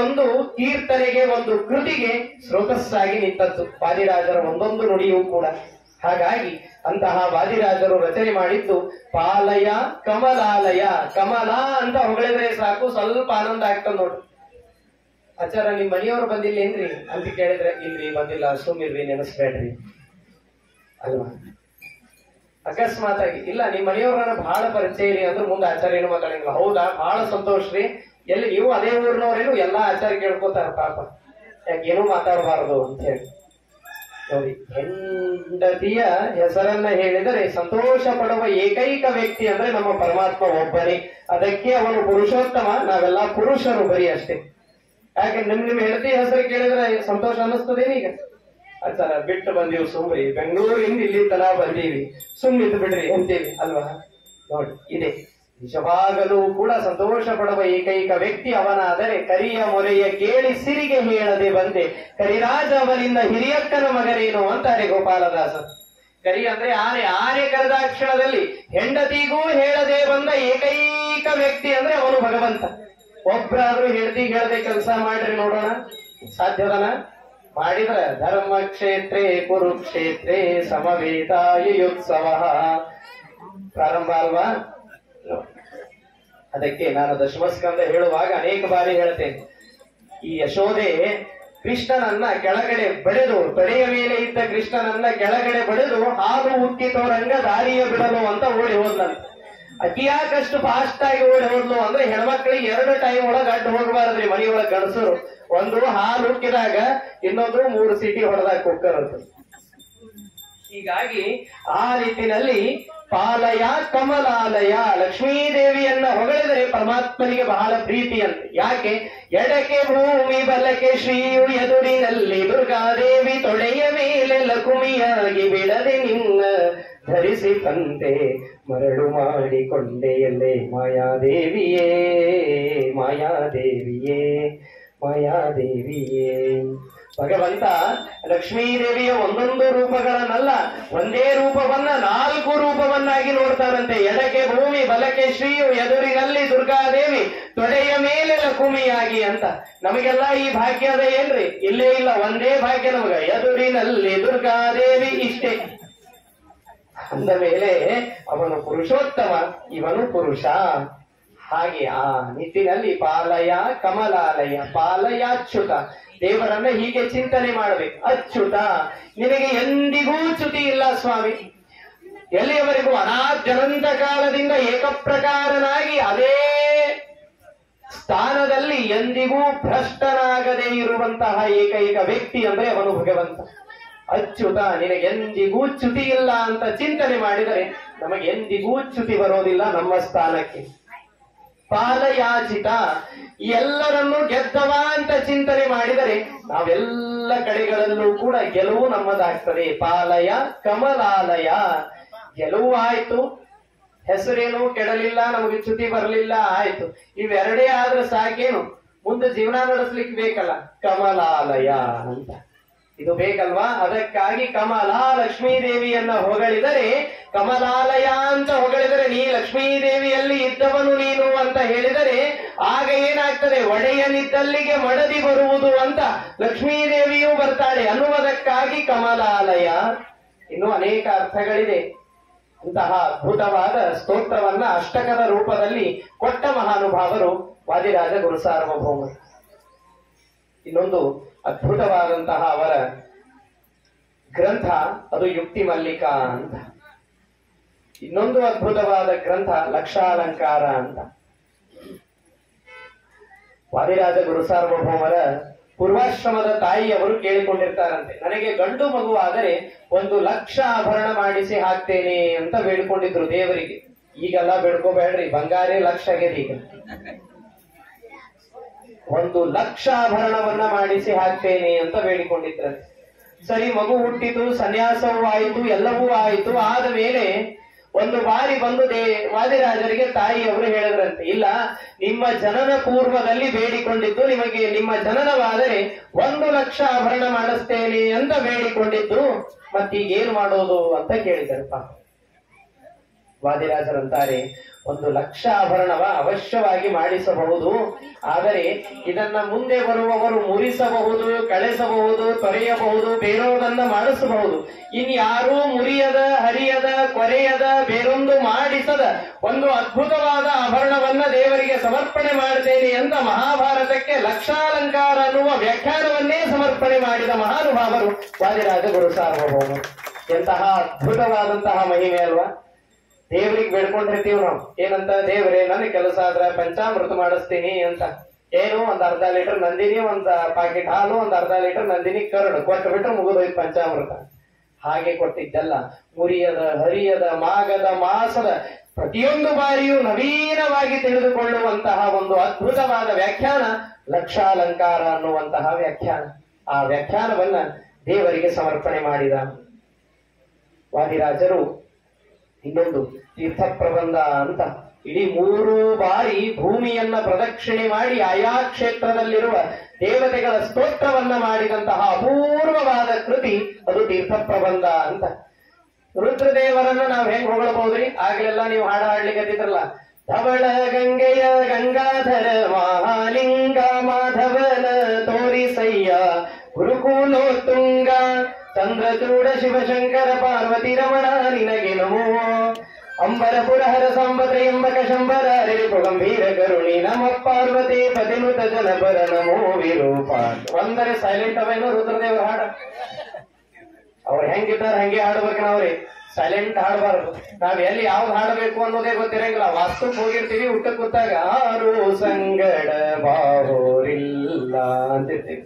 [SPEAKER 1] ಒಂದು ಕೀರ್ತನೆಗೆ, ಒಂದು ಕೃತಿಗೆ ಸ್ರೋತಸ್ಸಾಗಿ ನಿಂತದ್ದು ವಾದಿರಾಜರ ಒಂದೊಂದು ನುಡಿಯೂ ಕೂಡ. ಹಾಗಾಗಿ ಅಂತಹ ವಾದಿರಾಜರು ರಚನೆ ಮಾಡಿದ್ದು ಪಾಲಯ ಕಮಲಾಲಯ. ಕಮಲ ಅಂತ ಹೊಗಳಿದ್ರೆ ಸಾಕು, ಸ್ವಲ್ಪ ಆನಂದ ಆಗ್ತದ ನೋಡ್ರಿ. ಆಚಾರ ನಿಮ್ ಮನೆಯವರು ಬಂದಿಲ್ಲ ಏನ್ರಿ ಅಂತ ಕೇಳಿದ್ರೆ, ಇಲ್ರಿ ಬಂದಿಲ್ಲ, ಸುಮ್ಮಿರ್ರಿ, ನೆನೆಸ್ಬೇಡ್ರಿ ಅಲ್ವಾ. ಅಕಸ್ಮಾತ್ ಆಗಿ ಇಲ್ಲ ನಿಮ್ ಮನೆಯವ್ರ ಬಹಳ ಪರಿಚಯ ರೀ ಅಂದ್ರೆ ಮುಂದೆ ಆಚಾರ್ಯ ಏನು ಮಾತಾಡಿಲ್ಲ. ಹೌದಾ, ಬಹಳ ಸಂತೋಷ ರೀ, ಎಲ್ಲಿ ನೀವು ಅದೇ ಊರಿನವ್ರೇನು ಎಲ್ಲಾ ಆಚಾರ್ಯ ಕೇಳ್ಕೊತಾರ ಪಾಪ, ಯಾಕೇನು ಮಾತಾಡಬಾರದು ಅಂತ ಹೇಳಿ. ನೋಡಿ, ಹೆಂಡತಿಯ ಹೆಸರನ್ನ ಹೇಳಿದರೆ ಸಂತೋಷ ಪಡುವ ಏಕೈಕ ವ್ಯಕ್ತಿ ಅಂದ್ರೆ ನಮ್ಮ ಪರಮಾತ್ಮ ಒಬ್ಬನೇ. ಅದಕ್ಕೆ ಅವನು ಪುರುಷೋತ್ತಮ, ನಾವೆಲ್ಲ ಪುರುಷರು ಬರೀ ಅಷ್ಟೇ. ಯಾಕೆ ನಿಮ್ ಹೆಂಡತಿ ಹೆಸರು ಕೇಳಿದ್ರೆ ಸಂತೋಷ ಅನ್ನಿಸ್ತದೇನು? ಈಗ ಆಚಾರ ಬಿಟ್ಟು ಬಂದೀವಿ ಸುಮ್ರಿ, ಬೆಂಗಳೂರಿಂದ ಇಲ್ಲಿ ತನಾ ಬಂದೀವಿ, ಸುಮ್ಮಿದ್ದು ಬಿಡ್ರಿ ಅಂತೀವಿ ಅಲ್ವಾ? ನೋಡಿ, ಇದೆ ನಿಜವಾಗಲೂ ಕೂಡ ಸಂತೋಷ ಪಡುವ ಏಕೈಕ ವ್ಯಕ್ತಿ ಅವನಾದರೆ ಕರಿಯ ಮೊರೆಯ ಕೇಳಿ ಸಿರಿಗೆ ಹೇಳದೆ ಬಂದೆ, ಕರಿರಾಜ ಅವನಿಂದ ಹಿರಿಯಕ್ಕನ ಮಗನೇನು ಅಂತಾರೆ ಗೋಪಾಲದಾಸ. ಕರಿ ಅಂದ್ರೆ ಆನೆ, ಆನೆ ಕರೆದ ಕ್ಷಣದಲ್ಲಿ ಹೆಂಡತಿಗೂ ಹೇಳದೆ ಬಂದ ಏಕೈಕ ವ್ಯಕ್ತಿ ಅಂದ್ರೆ ಅವನು ಭಗವಂತ. ಒಬ್ರಾದ್ರೂ ಹೆಂಡತಿಗೆ ಹೇಳದೆ ಕೆಲಸ ಮಾಡ್ರಿ ನೋಡೋಣ, ಸಾಧ್ಯದನ? ಮಾಡಿದ್ರ ಧರ್ಮ ಕ್ಷೇತ್ರೇ ಕುರುಕ್ಷೇತ್ರೇ ಸಮವೇತಾಯುತ್ಸವ ಪ್ರಾರಂಭ ಅಲ್ವಾ? ಅದಕ್ಕೆ ನಾನು ದಶಮಸ್ಕಂದ ಹೇಳುವಾಗ ಅನೇಕ ಬಾರಿ ಹೇಳ್ತೇನೆ, ಈ ಯಶೋದೆ ಕೃಷ್ಣನನ್ನ ಕೆಳಗಡೆ ಬಡಿದು, ತೊಡೆಯ ಮೇಲೆ ಇದ್ದ ಕೃಷ್ಣನನ್ನ ಕೆಳಗಡೆ ಬಡಿದು ಹಾಲು ಉಕ್ಕಿತೋರಂಗ ದಾರಿಯ ಬಿಡಲು ಅಂತ ಓಡಿ ಹೋದ್ಲಂತ. ಅತಿಯಾಕಷ್ಟು ಫಾಸ್ಟ್ ಆಗಿ ಓಡಿ ಹೋದ್ಲು ಅಂದ್ರೆ ಹೆಣ್ಮಕ್ಳಿಗೆ 2 ಟೈಮ್ ಒಳಗೆ ಅಡ್ಡು ಹೋಗಬಾರದ್ರಿ ಮನೆಯೊಳಗೆ ಗಂಡಸರು. ಒಂದು ಹಾಲು ಉಕ್ಕಿದಾಗ, ಇನ್ನೊಂದು 3 ಸೀಟಿ ಹೊಡೆದಾಗ ಕುಕ್ಕರ್ ಅಂತ. ಹೀಗಾಗಿ ಆ ನಿಟ್ಟಿನಲ್ಲಿ ಪಾಲಯ ಕಮಲಾಲಯ ಲಕ್ಷ್ಮೀದೇವಿಯನ್ನ ಹೊಗಳಿದರೆ ಪರಮಾತ್ಮನಿಗೆ ಬಹಳ ಪ್ರೀತಿ ಅಂತ. ಯಾಕೆ? ಎಡಕ್ಕೆ ಭೂಮಿ ಬಲಕ್ಕೆ ಶ್ರೀಯು ಎದುರಿನಲ್ಲಿ ದುರ್ಗಾದೇವಿ ತೊಡೆಯ ಮೇಲೆ ಲಕುಮಿಯಾಗಿ ಬಿಡದೆ ನಿನ್ನ ಧರಿಸಿ ತಂದೆ ಮರಳು ಮಾಡಿಕೊಂಡೆಯಲ್ಲೇ ಮಾಯಾದೇವಿಯೇ ಮಾಯಾದೇವಿಯೇ ಮಾಯಾದೇವಿಯೇ. ಭಗವಂತ ಲಕ್ಷ್ಮೀದೇವಿಯ ಒಂದೊಂದು ರೂಪಗಳನ್ನಲ್ಲ, ಒಂದೇ ರೂಪವನ್ನ 4 ರೂಪವನ್ನಾಗಿ ನೋಡ್ತಾರಂತೆ. ಎಡಕ್ಕೆ ಭೂಮಿ ಬಲಕ್ಕೆ ಶ್ರೀಯು ಎದುರಿನಲ್ಲಿ ದುರ್ಗಾದೇವಿ ತೊಡೆಯ ಮೇಲೆ ಲಕುಮಿಯಾಗಿ ಅಂತ. ನಮಗೆಲ್ಲ ಈ ಭಾಗ್ಯದ ಏನ್ರಿ? ಇಲ್ಲೇ ಇಲ್ಲ, ಒಂದೇ ಭಾಗ್ಯ ನಮಗ, ಎದುರಿನಲ್ಲಿ ದುರ್ಗಾದೇವಿ ಇಷ್ಟೇ. ಅಂದ ಮೇಲೆ ಅವನು ಪುರುಷೋತ್ತಮ, ಇವನು ಪುರುಷ. ಹಾಗೆ ಆ ನಿಟ್ಟಿನಲ್ಲಿ ಪಾಲಯ ಕಮಲಾಲಯ, ಪಾಲಯಾಚ್ಯುತ, ದೇವರನ್ನ ಹೀಗೆ ಚಿಂತನೆ ಮಾಡಬೇಕು. ಅಚ್ಯುತ, ನಿನಗೆ ಎಂದಿಗೂ ಚ್ಯುತಿ ಇಲ್ಲ ಸ್ವಾಮಿ. ಎಲ್ಲಿಯವರೆಗೂ ಅನಾದ್ಯನಂತ ಕಾಲದಿಂದ ಏಕಪ್ರಕಾರನಾಗಿ ಅದೇ ಸ್ಥಾನದಲ್ಲಿ ಎಂದಿಗೂ ಭ್ರಷ್ಟನಾಗದೇ ಇರುವಂತಹ ಏಕೈಕ ವ್ಯಕ್ತಿ ಅಂದ್ರೆ ಅವನು ಭಗವಂತ. ಅಚ್ಯುತ, ನಿನಗೆ ಎಂದಿಗೂ ಚ್ಯುತಿ ಇಲ್ಲ ಅಂತ ಚಿಂತನೆ ಮಾಡಿದರೆ ನಮಗೆ ಎಂದಿಗೂ ಚ್ಯುತಿ ಬರೋದಿಲ್ಲ ನಮ್ಮ ಸ್ಥಾನಕ್ಕೆ. ಪಾಲಯಾಚಿತ, ಎಲ್ಲರನ್ನೂ ಗೆದ್ದವ ಅಂತ ಚಿಂತನೆ ಮಾಡಿದರೆ ನಾವೆಲ್ಲ ಕಡೆಗಳಲ್ಲೂ ಕೂಡ ಗೆಲುವು ನಮ್ಮದಾಗ್ತದೆ. ಪಾಲಯ ಕಮಲಾಲಯ, ಗೆಲುವು ಆಯ್ತು, ಹೆಸರೇನು ಕೆಡಲಿಲ್ಲ, ನಮಗೆ ಚ್ಯುತಿ ಬರಲಿಲ್ಲ, ಆಯ್ತು. ಇವೆರಡೇ ಆದ್ರೆ ಸಾಕೇನು, ಮುಂದೆ ಜೀವನ ನಡೆಸ್ಲಿಕ್ಕೆ ಬೇಕಲ್ಲ. ಕಮಲಾಲಯ ಅಂತ ಇದು ಬೇಕಲ್ವಾ? ಅದಕ್ಕಾಗಿ ಕಮಲಾ ಲಕ್ಷ್ಮೀದೇವಿಯನ್ನ ಹೊಗಳಿದರೆ, ಕಮಲಾಲಯ ಅಂತ ಹೊಗಳಿದರೆ, ನೀ ಲಕ್ಷ್ಮೀದೇವಿಯಲ್ಲಿ ಇದ್ದವನು ನೀನು ಅಂತ ಹೇಳಿದರೆ ಆಗ ಏನಾಗ್ತದೆ? ಒಡೆಯನಿದ್ದಲ್ಲಿಗೆ ಮಡದಿ ಬರುವುದು ಅಂತ ಲಕ್ಷ್ಮೀದೇವಿಯೂ ಬರ್ತಾಳೆ ಅನ್ನುವುದಕ್ಕಾಗಿ ಕಮಲಾಲಯ. ಇನ್ನು ಅನೇಕ ಅರ್ಥಗಳಿದೆ. ಇಂತಹ ಅದ್ಭುತವಾದ ಸ್ತೋತ್ರವನ್ನ ಅಷ್ಟಕದ ರೂಪದಲ್ಲಿ ಕೊಟ್ಟ ಮಹಾನುಭಾವರು ವಾದಿರಾಜ ಗುರುಸಾರ್ವಭೌಮರು. ಇನ್ನೊಂದು ಅದ್ಭುತವಾದಂತಹ ಅವರ ಗ್ರಂಥ ಅದು ಯುಕ್ತಿ ಮಲ್ಲಿಕಾ ಅಂತ. ಇನ್ನೊಂದು ಅದ್ಭುತವಾದ ಗ್ರಂಥ ಲಕ್ಷಾಲಂಕಾರ ಅಂತ. ವಾದಿರಾಜ ಗುರುಸಾರ್ವಭೌಮರ ಪೂರ್ವಾಶ್ರಮದ ತಾಯಿಯವರು ಕೇಳಿಕೊಂಡಿರ್ತಾರಂತೆ, ನನಗೆ ಗಂಡು ಮಗುವಾದರೆ 1 ಲಕ್ಷ ಆಭರಣ ಮಾಡಿಸಿ ಹಾಕ್ತೇನೆ ಅಂತ ಬೇಡ್ಕೊಂಡಿದ್ರು ದೇವರಿಗೆ. ಈಗೆಲ್ಲ ಬೇಡ್ಕೋಬೇಡ್ರಿ, ಬಂಗಾರೇ ಲಕ್ಷ ಆಗ್ಯದ ಈಗ. 1 ಲಕ್ಷ ಆಭರಣವನ್ನ ಮಾಡಿಸಿ ಹಾಕ್ತೇನೆ ಅಂತ ಬೇಡಿಕೊಂಡಿದ್ರಂತೆ. ಸರಿ, ಮಗು ಹುಟ್ಟಿತು, ಸನ್ಯಾಸವೂ ಆಯಿತು, ಎಲ್ಲವೂ ಆಯಿತು. ಆದ ಮೇಲೆ ಒಂದು ಬಾರಿ ಬಂದು ವಾದಿರಾಜರಿಗೆ ತಾಯಿಯವರು ಹೇಳಿದ್ರಂತೆ, ಇಲ್ಲ, ನಿಮ್ಮ ಜನನ ಪೂರ್ವದಲ್ಲಿ ಬೇಡಿಕೊಂಡಿದ್ದು, ನಿಮಗೆ ನಿಮ್ಮ ಜನನವಾದರೆ 1 ಲಕ್ಷ ಆಭರಣ ಮಾಡಿಸ್ತೇನೆ ಅಂತ ಬೇಡಿಕೊಂಡಿದ್ದು, ಮತ್ತೀಗೇನು ಮಾಡೋದು ಅಂತ ಕೇಳಿದರಪ್ಪ. ವಾದಿರಾಜರಂತಾರೆ, 1 ಲಕ್ಷ ಆಭರಣವ ಅವಶ್ಯವಾಗಿ ಮಾಡಿಸಬಹುದು, ಆದರೆ ಇದನ್ನ ಮುಂದೆ ಬರುವವರು ಮುರಿಸಬಹುದು, ಕಳೆಸಬಹುದು, ತೊರೆಯಬಹುದು, ಬೇರೋದನ್ನ ಮಾಡಿಸಬಹುದು. ಇನ್ಯಾರೂ ಮುರಿಯದ, ಹರಿಯದ, ಕೊರೆಯದ, ಬೇರೊಂದು ಮಾಡಿಸದ ಒಂದು ಅದ್ಭುತವಾದ ಆಭರಣವನ್ನ ದೇವರಿಗೆ ಸಮರ್ಪಣೆ ಮಾಡ್ತೇನೆ ಅಂತ ಮಹಾಭಾರತಕ್ಕೆ ಲಕ್ಷಾಲಂಕಾರ ಅನ್ನುವ ವ್ಯಾಖ್ಯಾನವನ್ನೇ ಸಮರ್ಪಣೆ ಮಾಡಿದ ಮಹಾನುಭಾವರು ವಾದಿರಾಜ ಗುರುಸಾರ್ವಭೌಮರು. ಎಂತಹ ಅದ್ಭುತವಾದಂತಹ ಮಹಿಮೆ ಅಲ್ವಾ? ದೇವರಿಗೆ ಬೇಡ್ಕೊಂಡಿರ್ತೀವಿ ನಾವು, ಏನಂತ? ದೇವರೇ, ನನ್ನ ಕೆಲಸ ಆದ್ರ ಪಂಚಾಮೃತ ಮಾಡಿಸ್ತೀನಿ ಅಂತ. ಏನು? 1 ಅರ್ಧ ಲೀಟರ್ ನಂದಿನಿ, 1 ಪಾಕೆಟ್ ಹಾಲು, 1 ಅರ್ಧ ಲೀಟರ್ ನಂದಿನಿ ಕರಡು ಕೊಟ್ಟು ಬಿಟ್ರೆ ಮುಗಿದೋಯ್ತು ಪಂಚಾಮೃತ. ಹಾಗೆ ಕೊಟ್ಟಿದ್ದಲ್ಲ, ಮುರಿಯದ, ಹರಿಯದ, ಮಾಗದ, ಮಾಸದ ಪ್ರತಿಯೊಂದು ಬಾರಿಯೂ ನವೀನವಾಗಿ ತಿಳಿದುಕೊಳ್ಳುವಂತಹ ಒಂದು ಅದ್ಭುತವಾದ ವ್ಯಾಖ್ಯಾನ ಲಕ್ಷಾಲಂಕಾರ ಅನ್ನುವಂತಹ ವ್ಯಾಖ್ಯಾನ. ಆ ವ್ಯಾಖ್ಯಾನವನ್ನ ದೇವರಿಗೆ ಸಮರ್ಪಣೆ ಮಾಡಿದ ವಾದಿರಾಜರು. ಇನ್ನೊಂದು ತೀರ್ಥ ಪ್ರಬಂಧ ಅಂತ ಇಡೀ 3 ಬಾರಿ ಭೂಮಿಯನ್ನ ಪ್ರದಕ್ಷಿಣೆ ಮಾಡಿ ಆಯಾ ಕ್ಷೇತ್ರದಲ್ಲಿರುವ ದೇವತೆಗಳ ಸ್ತೋತ್ರವನ್ನ ಮಾಡಿದಂತಹ ಅಪೂರ್ವವಾದ ಕೃತಿ ಅದು ತೀರ್ಥ ಪ್ರಬಂಧ ಅಂತ. ರುದ್ರದೇವರನ್ನ ನಾವು ಹೆಂಗ್ ಹೊಗಳಬಹುದ್ರಿ? ಆಗ್ಲೆಲ್ಲ ನೀವು ಹಾಡು ಹಾಡ್ಲಿಕ್ಕತ್ತಿದ್ರಲ್ಲ, ಧವಳ ಗಂಗೆಯ ಗಂಗಾಧರ ಮಹಾಲಿಂಗ ಮಾಧವನ ತೋರಿಸಯ್ಯ ಗುರುಕುಲೋತ್ತುಂಗ ಚಂದ್ರಚೂಡ ಶಿವಶಂಕರ ಪಾರ್ವತಿ ರಮಣ ನಿನಗೆ ನಮೋ ಅಂಬರಪುರಹರ ಸಂಬತ್ರಯಂಬಕ ಶಂಬರ ರಿಪು ಗಂಭೀರ ಕರುಣಿ ನಮ ಪಾರ್ವತಿ ಪತಿನುತ ಜನಪರ ನಮೋ ವಿರೂಪ. ಒಂದರೆ ಸೈಲೆಂಟ್ ಅವೇನೋ ರುದ್ರದೇವರ ಹಾಡ. ಅವ್ರು ಹೆಂಗಿದ್ದಾರೆ ಹಂಗೆ ಹಾಡ್ಬೇಕು ನಾವ್ರಿ, ಸೈಲೆಂಟ್ ಹಾಡಬಾರದು. ನಾವ್ ಎಲ್ಲಿ ಯಾವ್ದು ಹಾಡಬೇಕು ಅನ್ನೋದೇ ಗೊತ್ತಿರಂಗಿಲ್ಲ. ವಾಸ್ತುಕ್ ಹೋಗಿರ್ತೀವಿ, ಊಟಕ್ಕೆ ಕೂತಾಗ ಆರು ಸಂಗಡ ಬಾಹೋರಿಲ್ಲ ಅಂತಿರ್ತೀವಿ.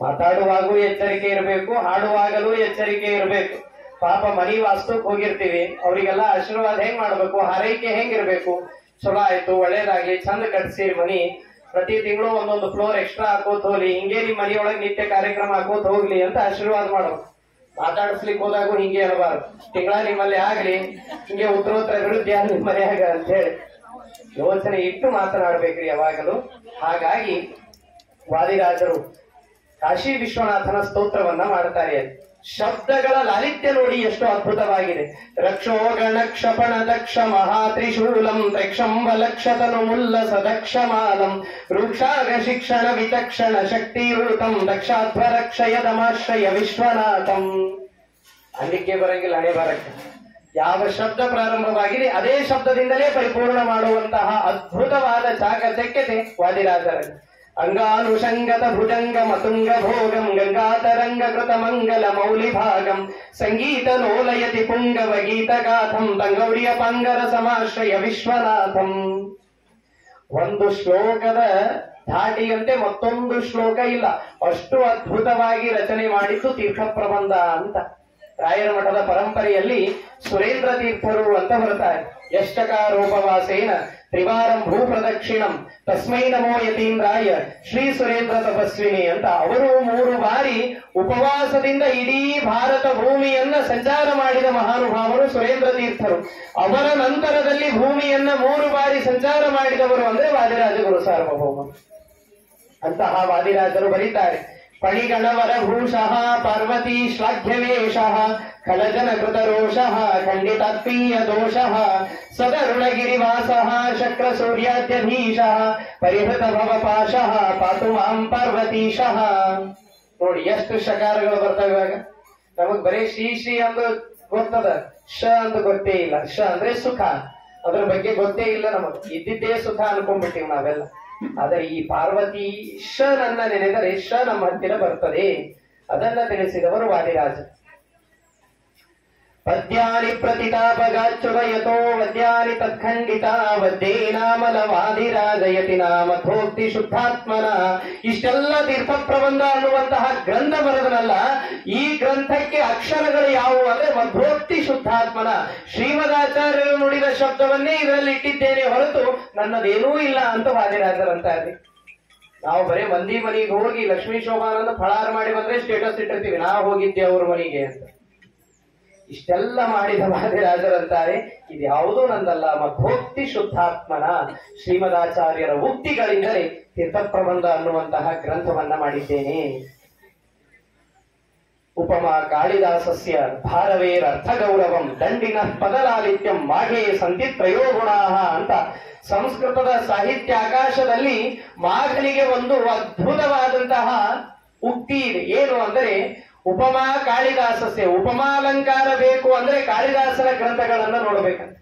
[SPEAKER 1] ಮಾತಾಡುವಾಗೂ ಎಚ್ಚರಿಕೆ ಇರಬೇಕು, ಹಾಡುವಾಗಲೂ ಎಚ್ಚರಿಕೆ ಇರಬೇಕು. ಪಾಪ ಮನಿ ವಾಸ್ತುಕ್ ಹೋಗಿರ್ತೀವಿ, ಅವರಿಗೆಲ್ಲ ಆಶೀರ್ವಾದ ಹೆಂಗ್ ಮಾಡ್ಬೇಕು, ಹಾರೈಕೆ ಹೆಂಗಿರ್ಬೇಕು, ಚಲೋ ಆಯ್ತು ಒಳ್ಳೇದಾಗ್ಲಿ ಚಂದ ಕಟ್ಸಿರಿ ಮನಿ, ಪ್ರತಿ ತಿಂಗಳು ಒಂದೊಂದು ಫ್ಲೋರ್ ಎಕ್ಸ್ಟ್ರಾ ಹಾಕೋತ್ ಹೋಗ್ಲಿ, ಹಿಂಗೆ ನಿಮ್ ಮನಿಯೊಳಗೆ ನಿತ್ಯ ಕಾರ್ಯಕ್ರಮ ಹಾಕೋತ್ ಹೋಗ್ಲಿ ಅಂತ ಆಶೀರ್ವಾದ ಮಾಡ್ಬೇಕು. ಮಾತಾಡಿಸ್ಲಿಕ್ಕೆ ಹೋದಾಗೂ ಹಿಂಗೆ ಇರಬಾರ್ದು, ತಿಂಗಳ ನಿಮ್ಮಲ್ಲಿ ಆಗ್ಲಿ, ಹಿಂಗೆ ಉತ್ತರೋತ್ತರ ವಿರುದ್ಧ ನಿಮ್ಮ ಮನೆಯಾಗ ಅಂತ ಹೇಳಿ ಯೋಚನೆ ಇಟ್ಟು ಮಾತನಾಡ್ಬೇಕ್ರಿ ಯಾವಾಗಲೂ. ಹಾಗಾಗಿ ವಾದಿರಾಜರು ಕಾಶಿ ವಿಶ್ವನಾಥನ ಸ್ತೋತ್ರವನ್ನ ಮಾಡ್ತಾರೆ. ಶಬ್ದಗಳ ಲಾಲಿತ್ಯ ನೋಡಿ ಎಷ್ಟು ಅದ್ಭುತವಾಗಿದೆ. ರಕ್ಷೋ ಗಣ ಕ್ಷಪಣ ದಕ್ಷ ಮಹಾತ್ರಿಶೂಲಂ ತ್ರಕ್ಷಂಬಲಕ್ಷತನು ಮುಲ್ಲಸ ದಕ್ಷಮಾಲಂ ರೂಕ್ಷಾಗ ಶಿಕ್ಷಣ ವಿಚಕ್ಷಣ ಶಕ್ತಿಯೂತಂ ದಕ್ಷಾಧ್ವರಕ್ಷಯದಮಾಶ್ರಯ ವಿಶ್ವನಾಥಂ. ಅಲ್ಲಿಗೆ ಬರಂಗಿಲ್ಲ, ಹಣೆ ಬರಕ್ಕೆ. ಯಾವ ಶಬ್ದ ಪ್ರಾರಂಭವಾಗಿದೆ ಅದೇ ಶಬ್ದದಿಂದಲೇ ಪರಿಪೂರ್ಣ ಮಾಡುವಂತಹ ಅದ್ಭುತವಾದ ಚಾಕಚಕ್ಯತೆ ವಾದಿರಾಜರಲ್ಲಿ. ಅಂಗಾನುಷಂಗತ ಭುಜಂಗ ಮತುಂಗ ಭೋಗಂ ಗಂಗಾತರಂಗ ಕೃತ ಮಂಗಲ ಮೌಲಿ ಭಾಗಂ ಸಂಗೀತ ಲೋಲಯತಿ ಪುಂಗವ ಗೀತ ಗಾಥಂ ತಂಗೌರಿಯ ಪಂಗರ ಸಮಾಶ್ರಯ ವಿಶ್ವನಾಥಂ. ಒಂದು ಶ್ಲೋಕದ ಧಾಟಿಯಂತೆ ಮತ್ತೊಂದು ಶ್ಲೋಕ ಇಲ್ಲ, ಅಷ್ಟು ಅದ್ಭುತವಾಗಿ ರಚನೆ ಮಾಡಿದ್ದು ತೀರ್ಥ ಪ್ರಬಂಧ ಅಂತ. ರಾಯರ ಮಠದ ಪರಂಪರೆಯಲ್ಲಿ ಸುರೇಂದ್ರ ತೀರ್ಥರು ಅಂತ ಬರ್ತಾರೆ. ಯಷ್ಟಕಾರೋಪವಾಸೇನ ತ್ರಿವಾರಂ ಭೂ ಪ್ರದಕ್ಷಿಣಂ ತಸ್ಮೈ ನಮೋ ಯತೀಂದ್ರಾಯ ಶ್ರೀ ಸುರೇಂದ್ರ ತಪಸ್ವಿನಿ ಅಂತ. ಅವರು 3 ಬಾರಿ ಉಪವಾಸದಿಂದ ಇಡೀ ಭಾರತ ಭೂಮಿಯನ್ನ ಸಂಚಾರ ಮಾಡಿದ ಮಹಾನುಭಾವರು ಸುರೇಂದ್ರ ತೀರ್ಥರು. ಅವರ ನಂತರದಲ್ಲಿ ಭೂಮಿಯನ್ನ 3 ಬಾರಿ ಸಂಚಾರ ಮಾಡಿದವರು ಅಂದ್ರೆ ವಾದಿರಾಜ ಗುರು ಸಾರ್ವಭೌಮ. ಅಂತಹ ವಾದಿರಾಜರು ಬರೀತಾರೆ. ಪಣಿಗಣವರ ಭೂಷಃ ಪಾರ್ವತಿ ಶ್ಲಾಘ್ಯವೇಷಃ ಖಲಜನ ಕೃತ ರೋಷಃ ಖಂಡಿತಾತ್ಮೀಯ ದೋಷಃ ಸದರುಣಗಿರಿವಾಸಃ ಶಕ್ರ ಸೂರ್ಯಾದ್ಯಧೀಶಃ ಪರಿಹೃತ ಭವಪಾಶಃ ಪಾತು ಮಾಂ ಪಾರ್ವತೀಶಃ. ನೋಡಿ ಎಷ್ಟು ಶಕಾರಗಳು ಬರ್ತವೆ ಇವಾಗ. ನಮಗ್ ಬರೀ ಶ್ರೀ ಶ್ರೀ ಅಂತ ಗೊತ್ತದ, ಶ ಅಂತ ಗೊತ್ತೇ ಇಲ್ಲ. ಶ ಅಂದ್ರೆ ಸುಖ, ಅದ್ರ ಬಗ್ಗೆ ಗೊತ್ತೇ ಇಲ್ಲ ನಮಗ್. ಇದ್ದಿದ್ದೇ ಸುಖ ಅನ್ಕೊಂಡ್ಬಿಟ್ಟಿವ್ ನಾವೆಲ್ಲ. ಆದರೆ ಈ ಪಾರ್ವತಿ ಶ ನನ್ನ ನೆನೆದರೆ ಶ ನಮ್ಮ ಹತ್ತಿರ ಬರ್ತದೆ, ಅದನ್ನ ತಿಳಿಸಿದವರು ವಾದಿರಾಜ. ಪದ್ಯಾನಿ ಪ್ರತಿತಾಪಗಾಚ್ಯುತಯತೋ ವದ್ಯಾನಿ ತತ್ಖಂಡಿತ ವದ್ದೇನಾಮಲ ವಾದಿರಾಜಯತಿ ನಾಮಥೋಕ್ತಿ ಶುದ್ಧಾತ್ಮನ. ಇಷ್ಟೆಲ್ಲ ತೀರ್ಥ ಪ್ರಬಂಧ ಅನ್ನುವಂತಹ ಗ್ರಂಥ ಬರೆದನಲ್ಲ, ಈ ಗ್ರಂಥಕ್ಕೆ ಅಕ್ಷರಗಳು ಯಾವುವು ಅಂದ್ರೆ ಮಧ್ವೋಕ್ತಿ ಶುದ್ಧಾತ್ಮನ. ಶ್ರೀಮದಾಚಾರ್ಯರು ನುಡಿದ ಶಬ್ದವನ್ನೇ ಇದರಲ್ಲಿ ಇಟ್ಟಿದ್ದೇನೆ ಹೊರತು ನನ್ನದೇನೂ ಇಲ್ಲ ಅಂತ ವಾದಿರಾಜರಂತಾರೆ. ನಾವು ಬರೀ ಮಂದಿ ಮನೆಗೆ ಹೋಗಿ ಲಕ್ಷ್ಮೀ ಶೋಭಾನಂದ ಫಳಾರ ಮಾಡಿ ಬಂದ್ರೆ ಸ್ಟೇಟಸ್ ಇಟ್ಟಿರ್ತೀವಿ, ನಾವು ಹೋಗಿದ್ದೆ ಅವ್ರ ಮನೆಗೆ ಅಂತ. ಇಷ್ಟೆಲ್ಲ ಮಾಡಿದ ವಾದಿರಾಜರಂತಾರೆ ಇದು ಯಾವುದೂ ನಂದಲ್ಲ, ಮಧ್ವೋಕ್ತಿ ಶುದ್ಧಾತ್ಮನ ಶ್ರೀಮದಾಚಾರ್ಯರ ಉಕ್ತಿಗಳಿಂದಲೇ ತೀರ್ಥ ಪ್ರಬಂಧ ಅನ್ನುವಂತಹ ಗ್ರಂಥವನ್ನ ಮಾಡಿದ್ದೇನೆ. ಉಪಮಾ ಕಾಳಿದಾಸಸ್ಯ ಭಾರವೇರರ್ಥ ಗೌರವಂ ದಂಡಿನ ಪದಲಾಲಿತ್ಯಂ ಮಾಘೇ ಸಂತಿ ತ್ರಯೋ ಗುಣಾಃ ಅಂತ. ಸಂಸ್ಕೃತದ ಸಾಹಿತ್ಯ ಆಕಾಶದಲ್ಲಿ ಮಾಘನಿಗೆ ಒಂದು ಅದ್ಭುತವಾದಂತಹ ಉಕ್ತಿ ಇದೆ. ಏನು ಅಂದರೆ ಉಪಮಾ ಕಾಳಿದಾಸಸ್ಯ, ಉಪಮಾಲಂಕಾರ ಬೇಕು ಅಂದ್ರೆ ಕಾಳಿದಾಸನ ಗ್ರಂಥಗಳನ್ನ ನೋಡ್ಬೇಕಂತ.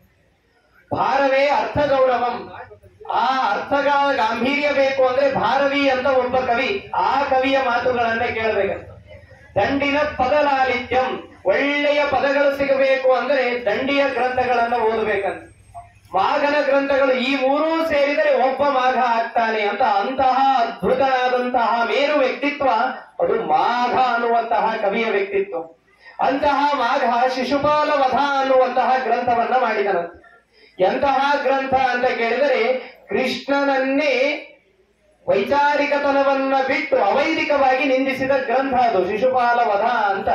[SPEAKER 1] ಭಾರವೇ ಅರ್ಥ ಗೌರವಂ, ಆ ಅರ್ಥಗಳ ಗಾಂಭೀರ್ಯ ಬೇಕು ಅಂದ್ರೆ ಭಾರವಿ ಅಂತ ಒಬ್ಬ ಕವಿ, ಆ ಕವಿಯ ಮಾತುಗಳನ್ನೇ ಕೇಳಬೇಕಂತ. ದಂಡಿನ ಪದಲಾಲಿತ್ಯಂ, ಒಳ್ಳೆಯ ಪದಗಳು ಸಿಗಬೇಕು ಅಂದ್ರೆ ದಂಡಿಯ ಗ್ರಂಥಗಳನ್ನ ಓದಬೇಕಂತ. ಮಾಘನ ಗ್ರಂಥಗಳು ಈ 3 ಸೇರಿದರೆ ಒಬ್ಬ ಮಾಘ ಆಗ್ತಾನೆ ಅಂತ. ಅಂತಹ ಅದ್ಭುತನಾದಂತಹ ಮೇರು ವ್ಯಕ್ತಿತ್ವ ಅದು ಮಾಘ ಅನ್ನುವಂತಹ ಕವಿಯ ವ್ಯಕ್ತಿತ್ವ. ಅಂತಹ ಮಾಘ ಶಿಶುಪಾಲ ವಧ ಅನ್ನುವಂತಹ ಗ್ರಂಥವನ್ನ ಮಾಡಿದನಂತೆ. ಎಂತಹ ಗ್ರಂಥ ಅಂತ ಕೇಳಿದರೆ ಕೃಷ್ಣನನ್ನೇ ವೈಚಾರಿಕತನವನ್ನ ಬಿಟ್ಟು ಅವೈದಿಕವಾಗಿ ನಿಂದಿಸಿದ ಗ್ರಂಥ ಅದು ಶಿಶುಪಾಲ ವಧ ಅಂತ.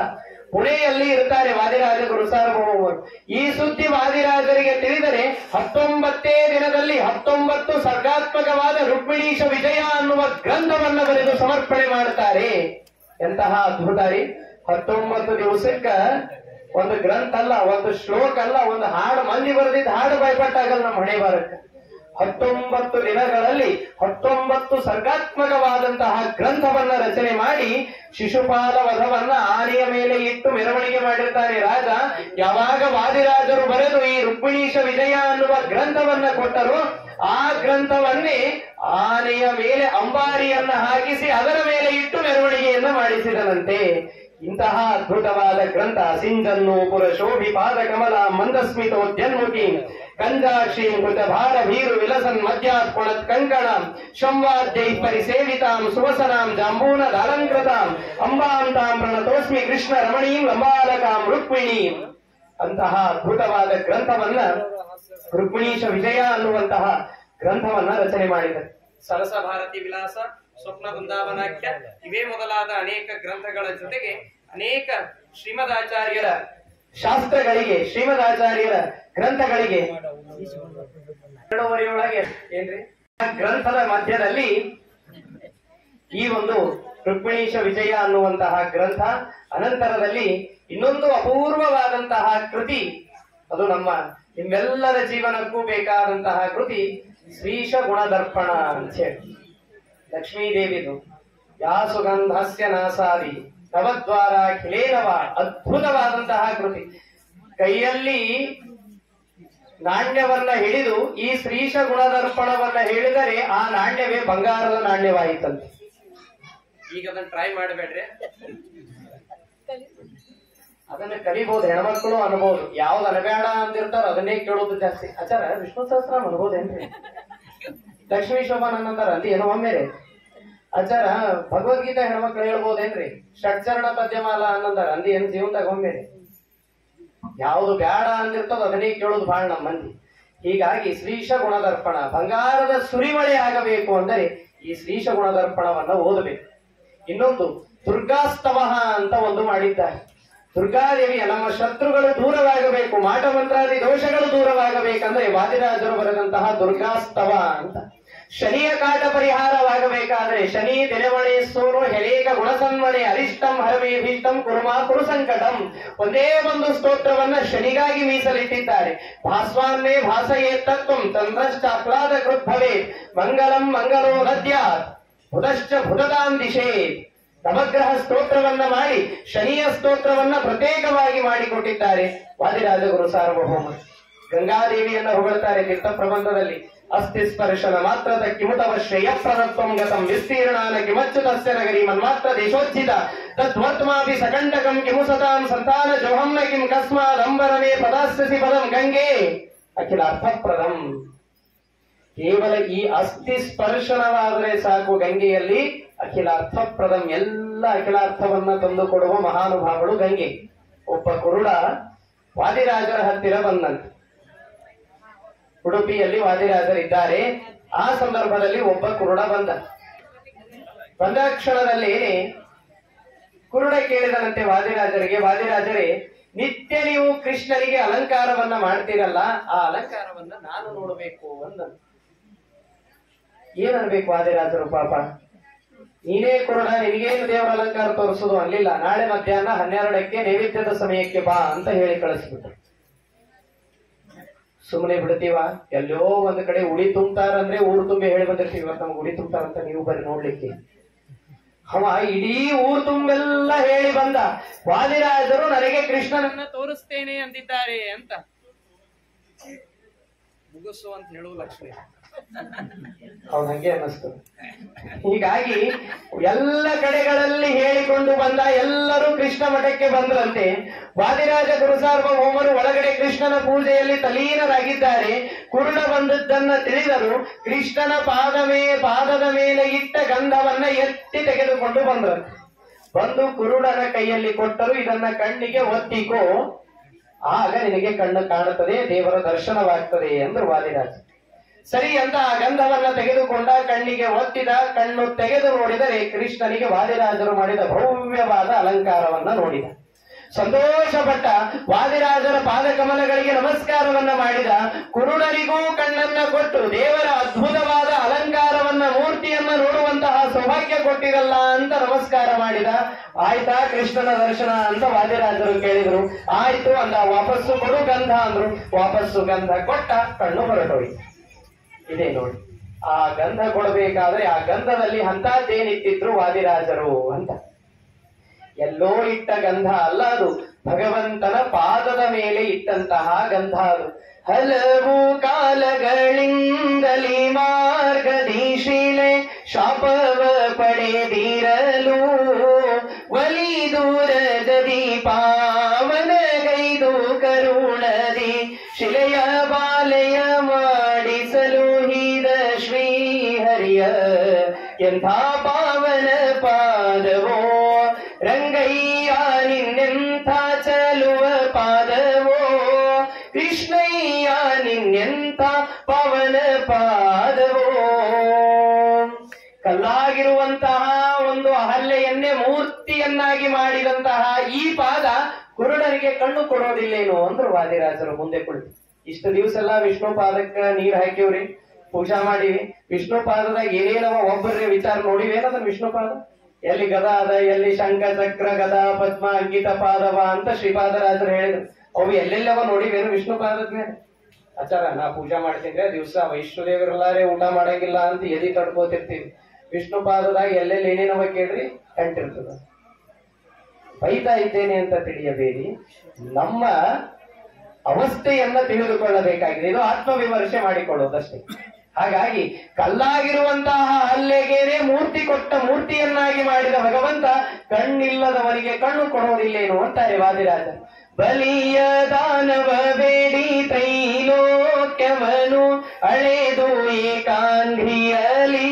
[SPEAKER 1] ಪುಣೆಯಲ್ಲಿ ಇರ್ತಾರೆ ವಾದಿರಾಜ ಗುರು ಸಾರ್ವಭೌಮರು. ಈ ಸುದ್ದಿ ವಾದಿರಾಜರಿಗೆ ತಿಳಿದರೆ 19 ದಿನದಲ್ಲಿ 19 ಸರ್ಗಾತ್ಮಕವಾದ ರುಕ್ಮಿಣೀಶ ವಿಜಯ ಅನ್ನುವ ಗ್ರಂಥವನ್ನ ಬರೆದು ಸಮರ್ಪಣೆ ಮಾಡುತ್ತಾರೆ. ಎಂತಹ ಅದ್ಭುತ ರೀ! 19 ದಿವಸಕ್ಕ ಒಂದು ಗ್ರಂಥ ಅಲ್ಲ, ಒಂದು ಶ್ಲೋಕ ಅಲ್ಲ, ಒಂದು ಹಾಡು, ಮಂದಿ ಬರೆದಿದ್ದ ಹಾಡು ಭಯಪಟ್ಟಾಗಲ್ಲ ನಮ್ಮ ಹಣೆ ಬಾರಕ್ಕೆ. 19 ದಿನಗಳಲ್ಲಿ 19 ಸರ್ಗಾತ್ಮಕವಾದಂತಹ ಗ್ರಂಥವನ್ನ ರಚನೆ ಮಾಡಿ ಶಿಶುಪಾಲ ವಧವನ್ನ ಆನೆಯ ಮೇಲೆ ಇಟ್ಟು ಮೆರವಣಿಗೆ ಮಾಡಿರ್ತಾರೆ ರಾಜ. ಯಾವಾಗ ವಾದಿರಾಜರು ಬರೆದು ಈ ರುಕ್ಮಿಣೀಶ ವಿಜಯ ಅನ್ನುವ ಗ್ರಂಥವನ್ನ ಕೊಟ್ಟರು, ಆ ಗ್ರಂಥವನ್ನೇ ಆನೆಯ ಮೇಲೆ ಅಂಬಾರಿಯನ್ನ ಹಾಕಿಸಿ ಅದರ ಮೇಲೆ ಇಟ್ಟು ಮೆರವಣಿಗೆಯನ್ನ ಮಾಡಿಸಿದನಂತೆ. ಇಂತಹ ಅದ್ಭುತವಾದ ಗ್ರಂಥ ಸಿಂಜನ್ನು ಪುರ ಶೋಭಿ ಪಾದ ಕಮಲ ಮಂದಸ್ಮಿತೋದ್ಯನ್ಮುಖಿ ಕಂಜಾಕ್ಷೀಂ ಕೃತ ಭಾರ ಭೀರು ವಿಲಸನ್ ಮಧ್ಯಾತ್ ಪುಣತ್ ಕಂಕಣ ಸಂವಾದ್ಯೈ ಪರಿಸೇವಿತಾಂ ಸುವಸನಾಂ ಜಾಂಬೂನದಾಲಂಕೃತಾಂ ಅಂಬಾಂ ತಾಂ ಪ್ರಣತೋಸ್ಮಿ ಕೃಷ್ಣ ರಮಣೀಂ ಲಂಬಾಲಕಾಂ ರುಕ್ಮಿಣೀಂ. ಅಂತಹ ಅದ್ಭುತವಾದ ಗ್ರಂಥವನ್ನ ರುಕ್ಮಿಣೀಶ ವಿಜಯ ಅನ್ನುವಂತಹ ಗ್ರಂಥವನ್ನ ರಚನೆ ಮಾಡಿದರು. ಸರಸ ಭಾರತಿ ವಿಲಾಸ, ಸ್ವಪ್ನ ವೃಂದಾವನಾಖ್ಯ ಇವೇ ಮೊದಲಾದ ಅನೇಕ ಗ್ರಂಥಗಳ ಜೊತೆಗೆ ಅನೇಕ ಶ್ರೀಮದಾಚಾರ್ಯರ ಶಾಸ್ತ್ರಗಳಿಗೆ, ಶ್ರೀಮದಾಚಾರ್ಯರ ಗ್ರಂಥಗಳಿಗೆ 2 ಒಳಗೆ ಏನ್ರಿ ಗ್ರಂಥದ ಮಧ್ಯದಲ್ಲಿ ಈ ಒಂದು ರುಕ್ಮಿಣೀಶ ವಿಜಯ ಅನ್ನುವಂತಹ ಗ್ರಂಥ, ಅನಂತರದಲ್ಲಿ ಇನ್ನೊಂದು ಅಪೂರ್ವವಾದಂತಹ ಕೃತಿ, ಅದು ನಿಮ್ಮೆಲ್ಲರ ಜೀವನಕ್ಕೂ ಬೇಕಾದಂತಹ ಕೃತಿ ಶ್ರೀಶ ಗುಣದರ್ಪಣ ಅಂತ ಹೇಳಿ ಲಕ್ಷ್ಮೀದೇವಿದು. ಯಾ ಸುಗಂಧಸ್ಯ ನಾಸಾದಿ ನವದ್ವಾರ ಖಿಲೇನವ, ಅದ್ಭುತವಾದಂತಹ ಕೃತಿ. ಕೈಯಲ್ಲಿ ನಾಣ್ಯವನ್ನ ಹಿಡಿದು ಈ ಶ್ರೀಶ ಗುಣದರ್ಪಣವನ್ನ ಹೇಳಿದರೆ ಆ ನಾಣ್ಯವೇ ಬಂಗಾರದ ನಾಣ್ಯವಾಯಿತಂತೆ. ಈಗ ಅದನ್ನ ಟ್ರೈ ಮಾಡಬೇಡ್ರಿ, ಅದನ್ನ ಕಲಿಬಹುದು, ಹೆಣ್ಮಕ್ಳು ಅನ್ಬಹುದು. ಯಾವ್ದು ಅನಬೇಡ ಅಂತಿರ್ತಾರ ಅದನ್ನೇ ಕೇಳೋದು ಜಾಸ್ತಿ. ಆಚಾರ ವಿಷ್ಣು ಸಹಸ್ರ ಅನ್ಬೋದೇನ್ರಿ? ಲಕ್ಷ್ಮೀ ಶೋಭಾನಂದ ಅಂತಾರ ಅಲ್ಲಿ ಏನೋ ಒಮ್ಮೆರೆ. ಆಚಾರ ಭಗವದ್ಗೀತಾ ಹೆಣ್ಮಕ್ಳು ಹೇಳ್ಬೋದೇನ್ರಿ? ಷಟ್ಚರಣ ಪದ್ಯಮಾಲ ಅನ್ನಂದಾರ ಅಲ್ಲಿ ಏನ್ ಜೀವನದಾಗ ಒಮ್ಮೆರೆ. ಯಾವ್ದು ಬ್ಯಾಡ ಅಂದಿರ್ತದ ಅದನ್ನೇ ಕೇಳೋದು ಬಹಳ ನಮ್ಮ ಮಂದಿ. ಹೀಗಾಗಿ ಶ್ರೀಶ ಗುಣದರ್ಪಣ ಬಂಗಾರದ ಸುರಿಮಳೆ ಆಗಬೇಕು ಅಂದರೆ ಈ ಶ್ರೀಶ ಗುಣದರ್ಪಣವನ್ನ ಓದಬೇಕು. ಇನ್ನೊಂದು ದುರ್ಗಾಸ್ತವ ಅಂತ ಒಂದು ಮಾಡಿದ್ದಾರೆ. ದುರ್ಗಾದೇವಿಯ ನಮ್ಮ ಶತ್ರುಗಳು ದೂರವಾಗಬೇಕು, ಮಾಟ ಮಂತ್ರಾದಿ ದೋಷಗಳು ದೂರವಾಗಬೇಕಂದ್ರೆ ವಾದಿರಾಜರು ಬರೆದಂತಹ ದುರ್ಗಾಸ್ತವ ಅಂತ. ಶನಿಯ ಕಾಟ ಪರಿಹಾರವಾಗಬೇಕಾದ್ರೆ ಶನಿ ದಿನವಣೆ ಸೋನು ಹೆಲೇಕ ಗುಣಸನ್ಮಣೆ ಅರಿಷ್ಟಂ ಹರಮೇಭೀಷ್ಟಂ ಕುರುಮಾ ಕುರು ಸಂಕಟಂ, ಒಂದೇ ಒಂದು ಸ್ತೋತ್ರವನ್ನ ಶನಿಗಾಗಿ ಮೀಸಲಿಟ್ಟಿದ್ದಾರೆ. ಭಾಸ್ವಾನ್ಮೇ ಭಾಸಯೇ ತತ್ವಂ ಚಂದ್ರಶ್ಚಾಪ್ಲಾದ ಕೃದ್ಭವೇ ಮಂಗಲಂ ಮಂಗಲೋ ನದ್ಯಾತ್ ಭುತಶ್ಚ ಭುತದಾಂ ದಿಶೇ. ನವಗ್ರಹ ಸ್ತೋತ್ರವನ್ನ ಮಾಡಿ ಶನಿಯ ಸ್ತೋತ್ರವನ್ನ ಪ್ರತ್ಯೇಕವಾಗಿ ಮಾಡಿಕೊಟ್ಟಿದ್ದಾರೆ ವಾದಿರಾಜ ಗುರು ಸಾರ್ವಭೌಮರು. ಗಂಗಾದೇವಿಯನ್ನ ಹೊಗಳ್ತಾರೆ ತೀರ್ಥ ಪ್ರಬಂಧದಲ್ಲಿ. ಅಸ್ಥಿ ಸ್ಪರ್ಶನ ಮಾತ್ರದ ಕಿಮುತವಶ್ರೇಯ ಪ್ರದತ್ವಂ ಗತಂ ವಿಸ್ತೀರ್ಣಾನ ಕಿಮಚ್ಯುತಸ್ಯ ನಗರಿ ಮನ್ಮಾತ್ರ ದೇಶೋಚ್ಚಿತ ತದ್ವತ್ಮಾಪಿ ಸಕಂಟಕಂ ಕಿಮು ಸತಾಂ ಸಂತಾನ ಜೋಹಂನ ಕಿಂ ಕಸ್ಮಾದಂಬರವೇ ಪದಾಸ್ಯಸಿ ಪದಂ ಗಂಗೆ ಅಖಿಲ ಅರ್ಥಪ್ರದಂ. ಕೇವಲ ಈ ಅಸ್ಥಿ ಸ್ಪರ್ಶನವಾದರೆ ಸಾಕು ಗಂಗೆಯಲ್ಲಿ ಅಖಿಲ ಅರ್ಥಪ್ರದಂ, ಎಲ್ಲ ಅಖಿಲಾರ್ಥವನ್ನ ತಂದುಕೊಡುವ ಮಹಾನುಭಾವಳು ಗಂಗೆ. ಒಬ್ಬ ಕುರುಡ ವಾದಿರಾಜರ ಹತ್ತಿರ ಬಂದಂತೆ. ಉಡುಪಿಯಲ್ಲಿ ವಾದಿರಾಜರಿದ್ದಾರೆ. ಆ ಸಂದರ್ಭದಲ್ಲಿ ಒಬ್ಬ ಕುರುಡ ಬಂದ ಕ್ಷಣದಲ್ಲಿ ಕುರುಡ ಕೇಳಿದನಂತೆ ವಾದಿರಾಜರಿಗೆ, ವಾದಿರಾಜರೇ, ನಿತ್ಯ ನೀವು ಕೃಷ್ಣನಿಗೆ ಅಲಂಕಾರವನ್ನ ಮಾಡ್ತೀರಲ್ಲ, ಆ ಅಲಂಕಾರವನ್ನ ನಾನು ನೋಡಬೇಕು ಅಂದ. ಏನನ್ಬೇಕು ವಾದಿರಾಜರು? ಪಾಪ ನೀನೇ ಕುರುಡ, ನಿನಗೇನು ದೇವರ ಅಲಂಕಾರ ತೋರಿಸೋದು ಅನ್ಲಿಲ್ಲ. ನಾಳೆ ಮಧ್ಯಾಹ್ನ 12ಕ್ಕೆ ನೈವೇದ್ಯದ ಸಮಯಕ್ಕೆ ಬಾ ಅಂತ ಹೇಳಿ ಕಳಿಸ್ಬಿಟ್ರು. ಸುಮ್ಮನೆ ಬಿಡ್ತೀವ? ಎಲ್ಲೋ ಒಂದ್ ಕಡೆ ಉಡಿ ತುಂಬ್ತಾರಂದ್ರೆ ಊರು ತುಂಬಿ ಹೇಳಿ ಬಂದಿರ್ತೀವಿ, ಇವತ್ತು ನಮ್ಗೆ ಉಡಿ ತುಂಬ್ತಾರಂತ ನೀವು ಬರ್ರಿ ನೋಡ್ಲಿಕ್ಕೆ. ಅವ ಇಡೀ ಊರು ತುಂಬೆಲ್ಲ ಹೇಳಿ ಬಂದ, ವಾದಿರಾಜರು ನನಗೆ ಕೃಷ್ಣನನ್ನ ತೋರಿಸ್ತೇನೆ ಅಂದಿದ್ದಾರೆ ಅಂತ. ಮುಗಿಸು ಅಂತ ಹೇಳುವ ಲಕ್ಷ್ಮಿ ಅವ್ನು ಹಂಗೆ ಅನ್ನಿಸ್ತು. ಹೀಗಾಗಿ ಎಲ್ಲ ಕಡೆಗಳಲ್ಲಿ ಹೇಳಿಕೊಂಡು ಬಂದ, ಎಲ್ಲರೂ ಕೃಷ್ಣ ಮಠಕ್ಕೆ ಬಂದ್ರಂತೆ. ವಾದಿರಾಜ ಗುರುಸಾರ್ವಭೌಮರು ಒಳಗಡೆ ಕೃಷ್ಣನ ಪೂಜೆಯಲ್ಲಿ ತಲೀನರಾಗಿದ್ದಾರೆ. ಕುರುಡ ಬಂದದ್ದನ್ನ ತಿಳಿದರು. ಕೃಷ್ಣನ ಪಾದದ ಮೇಲೆ ಇಟ್ಟ ಗಂಧವನ್ನ ಎತ್ತಿ ತೆಗೆದುಕೊಂಡು ಬಂದರು. ಬಂದು ಕುರುಡನ ಕೈಯಲ್ಲಿ ಕೊಟ್ಟರು, ಇದನ್ನ ಕಣ್ಣಿಗೆ ಒತ್ತಿಕೋ, ಆಗ ನಿನಗೆ ಕಣ್ಣು ಕಾಣುತ್ತದೆ, ದೇವರ ದರ್ಶನವಾಗ್ತದೆ ಎಂದ್ರು ವಾದಿರಾಜ. ಸರಿ ಅಂತ ಆ ಗಂಧವನ್ನ ತೆಗೆದುಕೊಂಡ, ಕಣ್ಣಿಗೆ ಒತ್ತಿದ. ಕಣ್ಣು ತೆಗೆದು ನೋಡಿದರೆ ಕೃಷ್ಣನಿಗೆ ವಾದಿರಾಜರು ಮಾಡಿದ ಭವ್ಯವಾದ ಅಲಂಕಾರವನ್ನ ನೋಡಿದ. ಸಂತೋಷಪಟ್ಟ. ವಾದಿರಾಜರ ಪಾದಕಮಲಗಳಿಗೆ ನಮಸ್ಕಾರವನ್ನ ಮಾಡಿದ. ಕುರುಡರಿಗೂ ಕಣ್ಣನ್ನ ಕೊಟ್ಟು ದೇವರ ಅದ್ಭುತವಾದ ಅಲಂಕಾರವನ್ನ, ಮೂರ್ತಿಯನ್ನ ನೋಡುವಂತಹ ಸೌಭಾಗ್ಯ ಕೊಟ್ಟಿರಲ್ಲ ಅಂತ ನಮಸ್ಕಾರ ಮಾಡಿದ. ಆಯ್ತಾ ಕೃಷ್ಣನ ದರ್ಶನ ಅಂತ ವಾದಿರಾಜರು ಕೇಳಿದ್ರು. ಆಯ್ತು ಅಂದ. ವಾಪಸ್ಸು ಕೊಡು ಗಂಧ ಅಂದ್ರು. ವಾಪಸ್ಸು ಗಂಧ ಕೊಟ್ಟ. ಕಣ್ಣು ಹೊರಟೋಯ್ತು. ಇದೇ ನೋಡಿ, ಆ ಗಂಧ ಕೊಡಬೇಕಾದ್ರೆ ಆ ಗಂಧದಲ್ಲಿ ಅಂತದ್ದೇನಿಟ್ಟಿದ್ರು ವಾದಿರಾಜರು ಅಂತ. ಎಲ್ಲೋ ಇಟ್ಟ ಗಂಧ ಅಲ್ಲ ಅದು, ಭಗವಂತನ ಪಾದದ ಮೇಲೆ ಇಟ್ಟಂತಹ ಗಂಧ ಅದು. ಹಲವು ಕಾಲಗಳಿಂದಲೇ ಮಾರ್ಗದೀಶಿಲೆ ಶಾಪವ ಪಡೆದಿರಲು ಒಲಿದೂರದಿ ಪಾವನಗೈದು ಕರುಣದಿ ಶಿಲೆಯ ಬಾಲೆಯ ಮಾಡಿಸಲು ಹಿದ ಶ್ರೀಹರಿಯ ಎಂಥ ಪಾವನ ಪಾದವೋ ರಂಗಯ್ಯ ನಿನ್ನೆಂಥ ಚಲುವ ಪಾದವೋ ಕೃಷ್ಣಯ್ಯ ನಿನ್ನೆಂಥ ಪವನ ಪಾದವೋ. ಕಲ್ಲಾಗಿರುವಂತಹ ಒಂದು ಅಹಲ್ಯೆಯನ್ನೇ ಮೂರ್ತಿಯನ್ನಾಗಿ ಮಾಡಿದಂತಹ ಈ ಪಾದ ಕುರುಡರಿಗೆ ಕಣ್ಣು ಕೊಡೋದಿಲ್ಲೇನೋ ಅಂದ್ರು ವಾದಿರಾಜರು ಮುಂದೆ ಕುಳಿತು. ಇಷ್ಟು ದಿವಸ ಎಲ್ಲ ವಿಷ್ಣು ಪಾದಕ್ಕ ನೀರ್ ಹಾಕಿವ್ರಿ, ಪೂಜಾ ಮಾಡಿವಿ. ವಿಷ್ಣು ಪಾದದಾಗ ಏನೇನವ ಒಬ್ಬರೇ ವಿಚಾರ ನೋಡಿವೇನದನ್ನ ವಿಷ್ಣು ಪಾದ ಎಲ್ಲಿ ಗದಾ ಅದ, ಎಲ್ಲಿ ಶಂಖ ಚಕ್ರ ಗದಾ ಪದ್ಮ ಅಂಕಿತ ಪಾದವ ಅಂತ ಶ್ರೀಪಾದರಾಜರು ಹೇಳಿದ್ರು. ಅವು ಎಲ್ಲೆಲ್ಲವ ನೋಡಿವೇನು ವಿಷ್ಣು ಪಾದದ ಮೇಲೆ? ಆಚಾರ ನಾ ಪೂಜಾ ಮಾಡ್ತಿದ್ರೆ ದಿವ್ಸ ವೈಷ್ಣುದೇವರೆಲ್ಲಾರೇ ಊಟ ಮಾಡಂಗಿಲ್ಲ ಅಂತ ಎದಿ ತಡ್ಕೋತಿರ್ತೀವಿ. ವಿಷ್ಣು ಪಾದದಾಗ ಎಲ್ಲೆಲ್ಲಿ ಏನೇನವ ಕೇಳ್ರಿ ಕಂಟಿರ್ತದ. ಬೈತಾ ಇದ್ದೇನೆ ಅಂತ ತಿಳಿಯಬೇಡಿ, ನಮ್ಮ ಅವಸ್ಥೆಯನ್ನ ತಿಳಿದುಕೊಳ್ಳಬೇಕಾಗಿದೆ. ಇದು ಆತ್ಮವಿಮರ್ಶೆ ಮಾಡಿಕೊಳ್ಳೋದಷ್ಟೇ. ಹಾಗಾಗಿ ಕಲ್ಲಾಗಿರುವಂತಹ ಹಲ್ಲೆಗೇನೆ ಮೂರ್ತಿ ಕೊಟ್ಟ, ಮೂರ್ತಿಯನ್ನಾಗಿ ಮಾಡಿದ ಭಗವಂತ ಕಣ್ಣಿಲ್ಲದವನಿಗೆ ಕಣ್ಣು ಕೊಡೋದಿಲ್ಲೇನು ಅಂತಾರೆ ವಾದಿರಾಜ. ಬಲಿಯ ದಾನವ ಬೇಡಿ ತ್ರೈಲೋಕ್ಯವನು ಅಳೆದು ಏಕಾಂಧಿಯಲಿ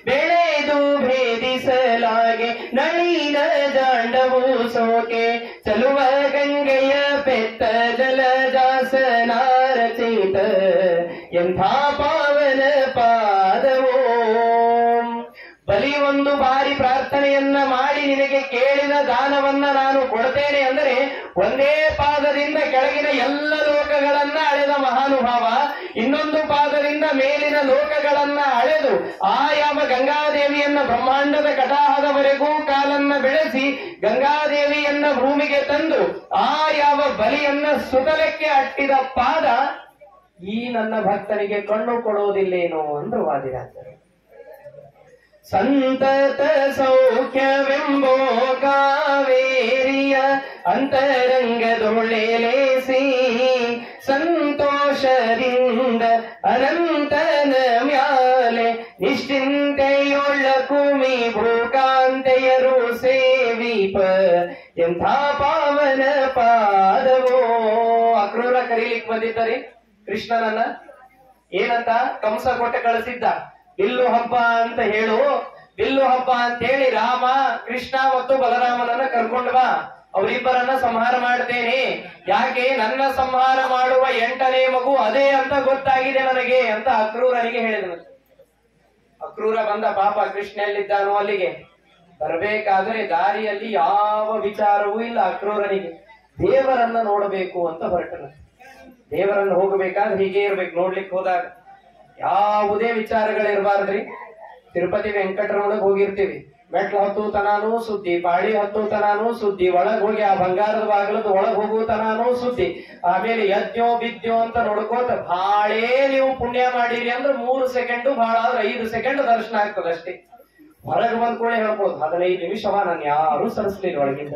[SPEAKER 1] ಬೆಳೆದು ಭೇದಿಸಲಾಗೆ ನಳಿನ ಜಾಂಡವು ಸೋಕೆ ಚಲುವ ಗಂಗೆಯ ಪೆತ್ತ ಜಲಜಾಸನಾರಚಿತ ಎಂಥ ಪಾವನ ಪಾದವೋ. ಬಲಿ ಒಂದು ಬಾರಿ ಪ್ರಾರ್ಥನೆಯನ್ನ ಮಾಡಿ ನಿನಗೆ ಕೇಳಿದ ದಾನವನ್ನ ನಾನು ಕೊಡ್ತೇನೆ ಅಂದರೆ ಒಂದೇ ಪಾದದಿಂದ ಕೆಳಗಿನ ಎಲ್ಲ ಲೋಕಗಳನ್ನ ಅಳೆದ ಮಹಾನುಭಾವ, ಇನ್ನೊಂದು ಪಾದದಿಂದ ಮೇಲಿನ ಲೋಕಗಳನ್ನ ಅಳೆದು ಆ ಯಾವ ಗಂಗಾದೇವಿಯನ್ನ ಬ್ರಹ್ಮಾಂಡದ ಕಟಾಹದವರೆಗೂ ಕಾಲನ್ನ ಬೆಳೆಸಿ ಗಂಗಾದೇವಿಯನ್ನ ಭೂಮಿಗೆ ತಂದು ಆ ಯಾವ ಬಲಿಯನ್ನ ಸುತಲಕ್ಕೆ ಅಟ್ಟಿದ ಪಾದ ಈ ನನ್ನ ಭಕ್ತನಿಗೆ ಕಣ್ಣು ಕೊಡೋದಿಲ್ಲೇನೋ ಅಂದ್ರು ವಾದಿರಾಜರು. ಸಂತತ ಸೌಖ್ಯವೆಂಬೋ ಕಾವೇರಿಯ ಅಂತರಂಗದೊಳೆಲೇಸಿ ಸಂತೋಷದಿಂದ ಅನಂತನ ಮ್ಯಾಲೆ ನಿಶ್ಚಿಂತೆಯೊಳ್ಳ ಕುಮಿ ಭೂಕಾಂತೆಯರು ಸೇವೀಪ ಎಂಥ ಪಾವನ ಪಾದವೋ. ಅಕ್ರೂರ ಕರೀಲಿಕ್ಕೆ ಬಂದಿದ್ದಾರೆ ಕೃಷ್ಣನನ್ನ. ಏನಂತ? ಕಂಸ ಕೊಟ್ಟು ಕಳಿಸಿದ್ದ. ಬಿಲ್ಲು ಹಬ್ಬ ಅಂತ ಹೇಳು, ಬಿಲ್ಲು ಹಬ್ಬ ಅಂತ ಹೇಳಿ ರಾಮ ಕೃಷ್ಣ ಮತ್ತು ಬಲರಾಮನನ್ನ ಕರ್ಕೊಂಡು ಬಾ, ಅವರಿಬ್ಬರನ್ನ ಸಂಹಾರ ಮಾಡ್ತೇನೆ. ಯಾಕೆ? ನನ್ನ ಸಂಹಾರ ಮಾಡುವ 8ನೇ ಮಗು ಅದೇ ಅಂತ ಗೊತ್ತಾಗಿದೆ ನನಗೆ ಅಂತ ಅಕ್ರೂರನಿಗೆ ಹೇಳಿದನು. ಅಕ್ರೂರ ಬಂದ. ಪಾಪ ಕೃಷ್ಣ ಎಲ್ಲಿದ್ದಾನೋ ಅಲ್ಲಿಗೆ ಬರಬೇಕಾದ್ರೆ ದಾರಿಯಲ್ಲಿ ಯಾವ ವಿಚಾರವೂ ಇಲ್ಲ ಅಕ್ರೂರನಿಗೆ. ದೇವರನ್ನ ನೋಡಬೇಕು ಅಂತ ಹೊರಟನು. ದೇವರನ್ನು ಹೋಗಬೇಕಾದ್ರೆ ಹೀಗೆ ಇರ್ಬೇಕು. ನೋಡ್ಲಿಕ್ಕೆ ಹೋದಾಗ ಯಾವುದೇ ವಿಚಾರಗಳಿರ್ಬಾರ್ದ್ರಿ. ತಿರುಪತಿ ವೆಂಕಟರಮಣಕ್ಕೆ ಹೋಗಿರ್ತೀವಿ, ಮೆಟ್ಲು ಹತ್ತುತನಾನೂ ಸುದ್ದಿ, ಪಾಳಿ ಹತ್ತುತನಾನೂ ಸುದ್ದಿ, ಒಳಗ್ ಹೋಗಿ ಆ ಬಂಗಾರದ ಬಾಗಿಲದ ಒಳಗ್ ಹೋಗುತನಾನೂ ಸುದ್ದಿ, ಆಮೇಲೆ ಯಜ್ಞೋ ಬಿದ್ಯೋ ಅಂತ ನೋಡ್ಕೋತ ಬಾಳೇ ನೀವು ಪುಣ್ಯ ಮಾಡಿರಿ ಅಂದ್ರೆ 3 ಸೆಕೆಂಡು, ಬಹಳ ಆದ್ರೆ 5 ಸೆಕೆಂಡ್ ದರ್ಶನ ಆಗ್ತದೆ ಅಷ್ಟೇ. ಹೊರಗೆ ಬಂದ್ ಕೂಡ ಹೇಳ್ಬೋದು 15 ನಿಮಿಷವ ನಾನು ಯಾರು ಸರಿಸ್ಲಿಲ್ಲ ಒಳಗಿಂದ.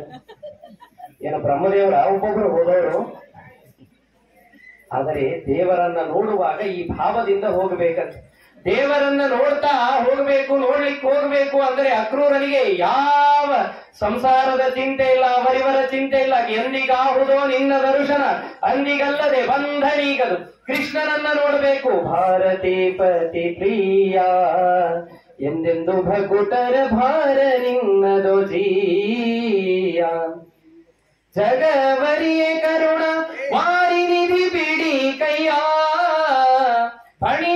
[SPEAKER 1] ಏನು ಬ್ರಹ್ಮದೇವರ ಒಬ್ಬೊಬ್ರು ಹೋದವರು. ಆದರೆ ದೇವರನ್ನ ನೋಡುವಾಗ ಈ ಭಾವದಿಂದ ಹೋಗಬೇಕಂತ. ದೇವರನ್ನ ನೋಡ್ತಾ ಹೋಗಬೇಕು, ನೋಡ್ಲಿಕ್ಕೆ ಹೋಗಬೇಕು ಅಂದ್ರೆ ಅಕ್ರೂರನಿಗೆ ಯಾವ ಸಂಸಾರದ ಚಿಂತೆ ಇಲ್ಲ, ಅವರಿವರ ಚಿಂತೆ ಇಲ್ಲ. ಎಂದಿಗಾಹುದೋ ನಿನ್ನ ದರ್ಶನ, ಅಂದಿಗಲ್ಲದೆ ಬಂಧನೀಗದು. ಕೃಷ್ಣನನ್ನ ನೋಡಬೇಕು. ಭಾರತಿ ಪತಿ ಪ್ರಿಯ ಎಂದೆಂದು ಭಗುಟರ ಭಾರ ನಿನ್ನದೋ ಜೀಯ ಜಗವರಿಯೇ ಕರುಣ ವಾರಿ ನಿಧಿ ಬಿಡಿ ಕೈಯ ಫಣಿ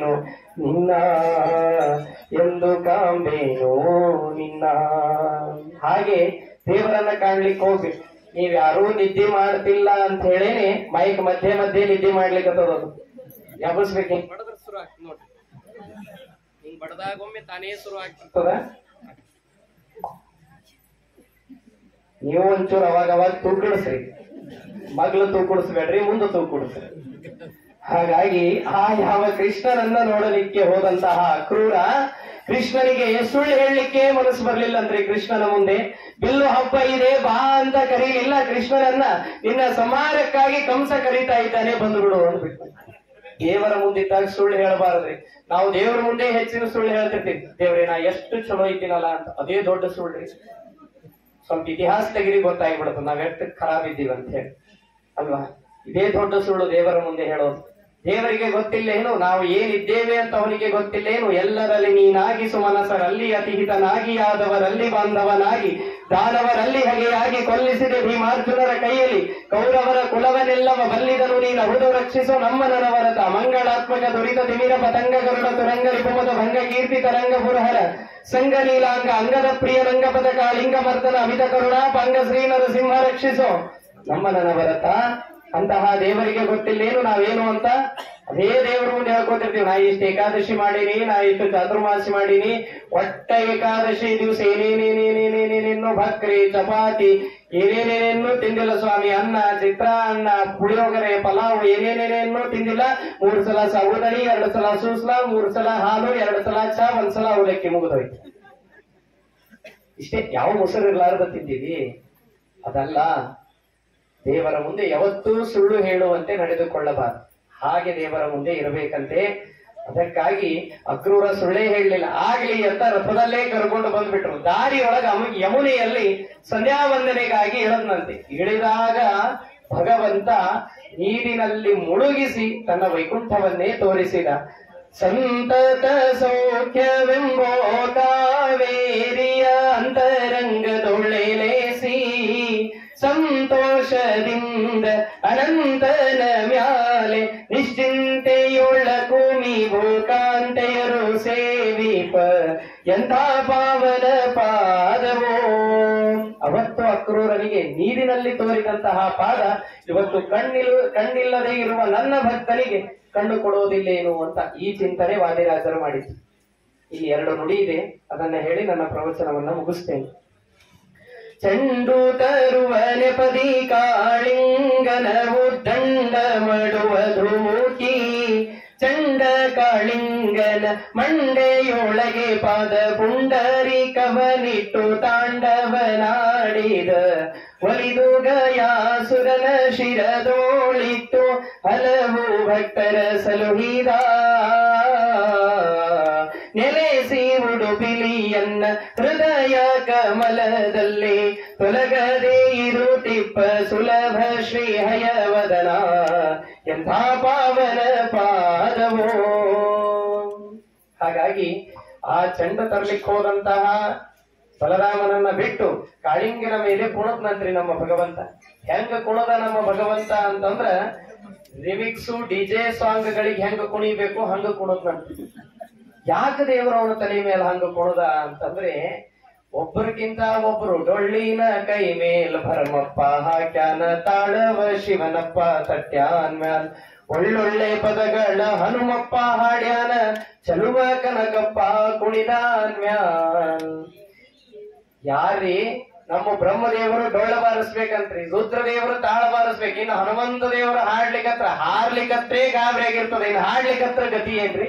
[SPEAKER 1] ಕಾಂಬೇನು ನಿನ್ನ ಎಂದು ಕಾಂಬೇನು ನಿನ್ನ. ಹಾಗೆ ದೇವರನ್ನ ಕಾಣ್ಲಿಕ್ಕೆ ಹೋಗ್ಬೇಕು. ನೀವ್ ಯಾರೂ ನಿದ್ದೆ ಮಾಡ್ತಿಲ್ಲ ಅಂತ ಹೇಳೇನೆ ಮೈಕ್ ಮಧ್ಯೆ ಮಧ್ಯೆ ನಿದ್ದೆ ಮಾಡ್ಲಿಕ್ಕೆ ತರೋದು. ಯಾಬಿಸ್ಬೇಕು ಹಿಂಗ್ ಬಡದ್ರ ಶುರು ಆಗ್ತದೆ ನೋಡ್ರಿ. ಹಿಂಗ್ ಬಡದಾಗೊಮ್ಮೆ ತಾನೇ ಶುರು ಆಗ್ತಿರ್ತದ. ನೀವು ಒಂಚೂರು ಅವಾಗ ತೂಕಡಿಸ್ರಿ, ಮಗ್ಳು ತೂಕಡಿಸ್ಬೇಡ್ರಿ, ಮುಂದೆ ತೂಕಡಿಸ್ರಿ. ಹಾಗಾಗಿ ಆ ಯಾವ ಕೃಷ್ಣನನ್ನ ನೋಡಲಿಕ್ಕೆ ಹೋದಂತಹ ಕ್ರೂರ ಕೃಷ್ಣನಿಗೆ ಸುಳ್ಳು ಹೇಳಲಿಕ್ಕೆ ಮನಸ್ಸು ಬರ್ಲಿಲ್ಲ ಅಂದ್ರೆ ಕೃಷ್ಣನ ಮುಂದೆ ಬಿಲ್ಲು ಹಬ್ಬ ಇದೆ ಬಾ ಅಂತ ಕರೀಲಿಲ್ಲ ಕೃಷ್ಣನನ್ನ. ನಿನ್ನ ಸಂಹಾರಕ್ಕಾಗಿ ಕಂಸ ಕರೀತಾ ಇದ್ದಾನೆ, ಬಂದು ಬಿಡು ಅಂದ್ಬಿಟ್ಟು. ದೇವರ ಮುಂದಿದ್ದಾಗ ಸುಳ್ಳು ಹೇಳಬಾರದ್ರಿ. ನಾವು ದೇವರ ಮುಂದೆ ಹೆಚ್ಚಿನ ಸುಳ್ಳು ಹೇಳ್ತಿರ್ತೀವಿ, ದೇವ್ರೇ ನಾ ಎಷ್ಟು ಚಲೋ ಇದ್ದೀನಲ್ಲ ಅಂತ. ಅದೇ ದೊಡ್ಡ ಸುಳ್ಳ್ರಿ. ಸ್ವಲ್ಪ ಇತಿಹಾಸ ತೆಗಿರಿ ಗೊತ್ತಾಗ್ಬಿಡುತ್ತೆ ನಾವ್ ಎಷ್ಟು ಖರಾಬ್ ಇದ್ದೀವಿ ಅಂತ ಹೇಳಿ ಅಲ್ವಾ. ಇದೇ ದೊಡ್ಡ ಸುಳ್ಳು ದೇವರ ಮುಂದೆ ಹೇಳೋದು. ದೇವರಿಗೆ ಗೊತ್ತಿಲ್ಲೇನು ನಾವು ಏನಿದ್ದೇವೆ ಅಂತ ಅವನಿಗೆ ಗೊತ್ತಿಲ್ಲೇನು. ಎಲ್ಲರಲ್ಲಿ ನೀನಾಗಿ ಸುಮನಸರಲ್ಲಿ ಅತಿಹಿತನಾಗಿ ಆದವರಲ್ಲಿ ಬಾಂಧವನಾಗಿ ದಾನವರಲ್ಲಿ ಹಗೆಯಾಗಿ ಕೊಲ್ಲಿಸಿದೆ ಭೀಮಾರ್ಜುನರ ಕೈಯಲ್ಲಿ ಕೌರವರ ಕುಲವನೆಲ್ಲವ ಬಲ್ಲಿದನು ನೀನ ಹುದು ರಕ್ಷಿಸೋ ನಮ್ಮ ನರವರತ ಮಂಗಳಾತ್ಮಕ ದುರಿತ ದಿಮಿರ ಪತಂಗ ಗರುಡ ತುರಂಗ ರಿಪುಮದ ಭಂಗ ಕೀರ್ತಿ ತರಂಗ ಪುರಹರ ಸಂಗ ನೀಲಾಂಗ ಅಂಗದ ಪ್ರಿಯ ರಂಗ ಪದಕ ಲಿಂಗ ಮರ್ದನ ಅಮಿತ ಕರುಣ ಪಾಂಗ ಶ್ರೀ ನರಸಿಂಹ ರಕ್ಷಿಸೋ ನಮ್ಮ ನರವರತ. ಅಂತಹ ದೇವರಿಗೆ ಗೊತ್ತಿಲ್ಲೇನು ನಾವೇನು ಅಂತ ಅದೇ ದೇವರ ಮುಂದೆ ಹೇಳ್ಕೊತಿರ್ತೀವಿ. ನಾ ಇಷ್ಟು ಏಕಾದಶಿ ಮಾಡೀನಿ, ನಾ ಇಷ್ಟು ಚಾತುರ್ಮಾಸಿ ಮಾಡೀನಿ, ಒಟ್ಟ ಏಕಾದಶಿ ದಿವಸ ಏನೇನೇನೇನೇನೇನೇನು ಭಕ್ರಿ ಚಪಾತಿ ಏನೇನೇನೇನು ತಿಂದಿಲ್ಲ ಸ್ವಾಮಿ. ಅನ್ನ ಚಿತ್ರಾನ್ನ ಪುಳಿಯೋಗರೆ ಪಲಾವ್ ಏನೇನೇನೇನು ತಿಂದಿಲ್ಲ. 3 ಸಲ ಸಾಬುದಾನಿ, 2 ಸಲ ಸೂಸ್ಲ, 3 ಸಲ ಹಾಲು, 2 ಸಲ ಚಾ, 1 ಸಲ ಅವಲಕ್ಕಿ, ಮುಗಿದೋಯ್ತು. ಇಷ್ಟೇ. ಯಾವ ಮೊಸರು ಇರ್ಲಾರ್ದ ತಿಂತೀವಿ ಅದಲ್ಲ. ದೇವರ ಮುಂದೆ ಯಾವತ್ತೂ ಸುಳ್ಳು ಹೇಳುವಂತೆ ನಡೆದುಕೊಳ್ಳಬಾರದು. ಹಾಗೆ ದೇವರ ಮುಂದೆ ಇರಬೇಕಂತೆ. ಅದಕ್ಕಾಗಿ ಅಕ್ರೂರ ಸುಳ್ಳೇ ಹೇಳಲಿಲ್ಲ. ಆಗ್ಲಿ ಅಂತ ರಥದಲ್ಲೇ ಕರ್ಕೊಂಡು ಬಂದ್ಬಿಟ್ರು. ದಾರಿಯೊಳಗ ಯಮುನೆಯಲ್ಲಿ ಸಂಧ್ಯಾ ವಂದನೆಗಾಗಿ ಇಳದ್ನಂತೆ. ಇಳಿದಾಗ ಭಗವಂತ ನೀರಿನಲ್ಲಿ ಮುಳುಗಿಸಿ ತನ್ನ ವೈಕುಂಠವನ್ನೇ ತೋರಿಸಿದ. ಸಂತತ ಸೌಖ್ಯವೆಂಬೋ ಕಾವೇರಿಯ ಅಂತರಂಗದೊಳ್ಳೆಲೇಸಿ ಸಂತೋಷದಿಂದ ಅನಂತನ ಮ್ಯಾಲೆ ನಿಶ್ಚಿಂತೆಯೊಳ್ಳ ಕೂಮಿ ಭೂಕಾಂತೆಯರು ಸೇವಿಪ ಎಂಥ ಪಾವನ ಪಾದವೋ. ಅವತ್ತು ಅಕ್ರೂರನಿಗೆ ನೀರಿನಲ್ಲಿ ತೋರಿದಂತಹ ಪಾದ ಇವತ್ತು ಕಣ್ಣಿಲ್ಲದೆ ಇರುವ ನನ್ನ ಭಕ್ತನಿಗೆ ಕಣ್ಣು ಕೊಡುವುದಿಲ್ಲೇನು ಅಂತ ಈ ಚಿಂತನೆ ವಾದಿರಾಜರು ಮಾಡಿದ್ರು. ಇಲ್ಲಿ 2 ನುಡಿ ಇದೆ, ಅದನ್ನ ಹೇಳಿ ನನ್ನ ಪ್ರವಚನವನ್ನ ಮುಗಿಸ್ತೇನೆ. ಚೆಂಡು ತರುವ ನೆಪದಿ ಕಾಳಿಂಗನ ಉದ್ದಂಡ ಮಡುವ ಧೂಕಿ ಚಂಡ ಕಾಳಿಂಗನ ಮಂಡೆಯೊಳಗೆ ಪಾದ ಪುಂಡರಿಕವನಿಟ್ಟು ತಾಂಡವನಾಡಿದ ಒಲಿದು ಗಯಾಸುರನ ಶಿರದೋಳಿತ್ತು ಹಲವು ಭಕ್ತರ ಸಲುಹಿದ ನೆಲೆಸಿ ಉಡುಪಿಲಿಯನ್ನ ಹೃದಯ ಕಮಲದಲ್ಲಿ ತೊಲಗದೆ ಇರುತ್ತಿಪ್ಪ ಸುಲಭ ಶ್ರೀ ಹಯವದನ ಎಂಥ ಪಾವನ ಪಾದವೋ. ಹಾಗಾಗಿ ಆ ಚಂಡ ತರ್ಲಿಕ್ಕೆ ಹೋದಂತಹ ಬಲರಾಮನನ್ನ ಬಿಟ್ಟು ಕಾಳಿಂಗನ ಮೇಲೆ ಕುಣದ್ನಂತ್ರಿ ನಮ್ಮ ಭಗವಂತ. ಹೆಂಗ ಕುಣದ ನಮ್ಮ ಭಗವಂತ ಅಂತಂದ್ರ ರಿಮಿಕ್ಸು ಡಿಜೆ ಸಾಂಗ್ ಗಳಿಗೆ ಹೆಂಗ ಕುಣಿಬೇಕು ಹಂಗ ಕುಣದ್ನಂತ್ರಿ. ಯಾಕೆ ದೇವರು ಅವನ ತಲೆ ಮೇಲೆ ಹಂಗ ಕುಣದ ಅಂತಂದ್ರೆ ಒಬ್ಬರಿಗಿಂತ ಒಬ್ರು ಡೊಳ್ಳಿನ ಕೈ ಮೇಲ್ ಭರಮಪ್ಪ ಹಾಕ್ಯಾನ ತಾಳವ ಶಿವನಪ್ಪ ತಟ್ಯಾನ್ ಮ್ಯಾಲ್ ಒಳ್ಳೊಳ್ಳೆ ಪದಗಳ ಹನುಮಪ್ಪ ಹಾಡ್ಯಾನ ಚಲುವ ಕನಕಪ್ಪ ಕುಣಿದಾನ್ ಮ್ಯಾಲ್. ಯಾರೀ ನಮ್ಮ ಬ್ರಹ್ಮದೇವರು ಡೊಳ್ಳ ಬಾರಿಸ್ಬೇಕಂತ್ರಿ, ರುದ್ರದೇವರು ತಾಳ ಬಾರಿಸ್ಬೇಕು. ಇನ್ನು ಹನುಮಂತ ದೇವರು ಹಾಡ್ಲಿಕ್ಕತ್ರ ಹಾಡ್ಲಿಕ್ಕತ್ರೇ ಗಾಬರಿ ಆಗಿರ್ತದೆ, ಇನ್ನು ಹಾಡ್ಲಿಕ್ಕತ್ರ ಗತಿ ಏನ್ರಿ?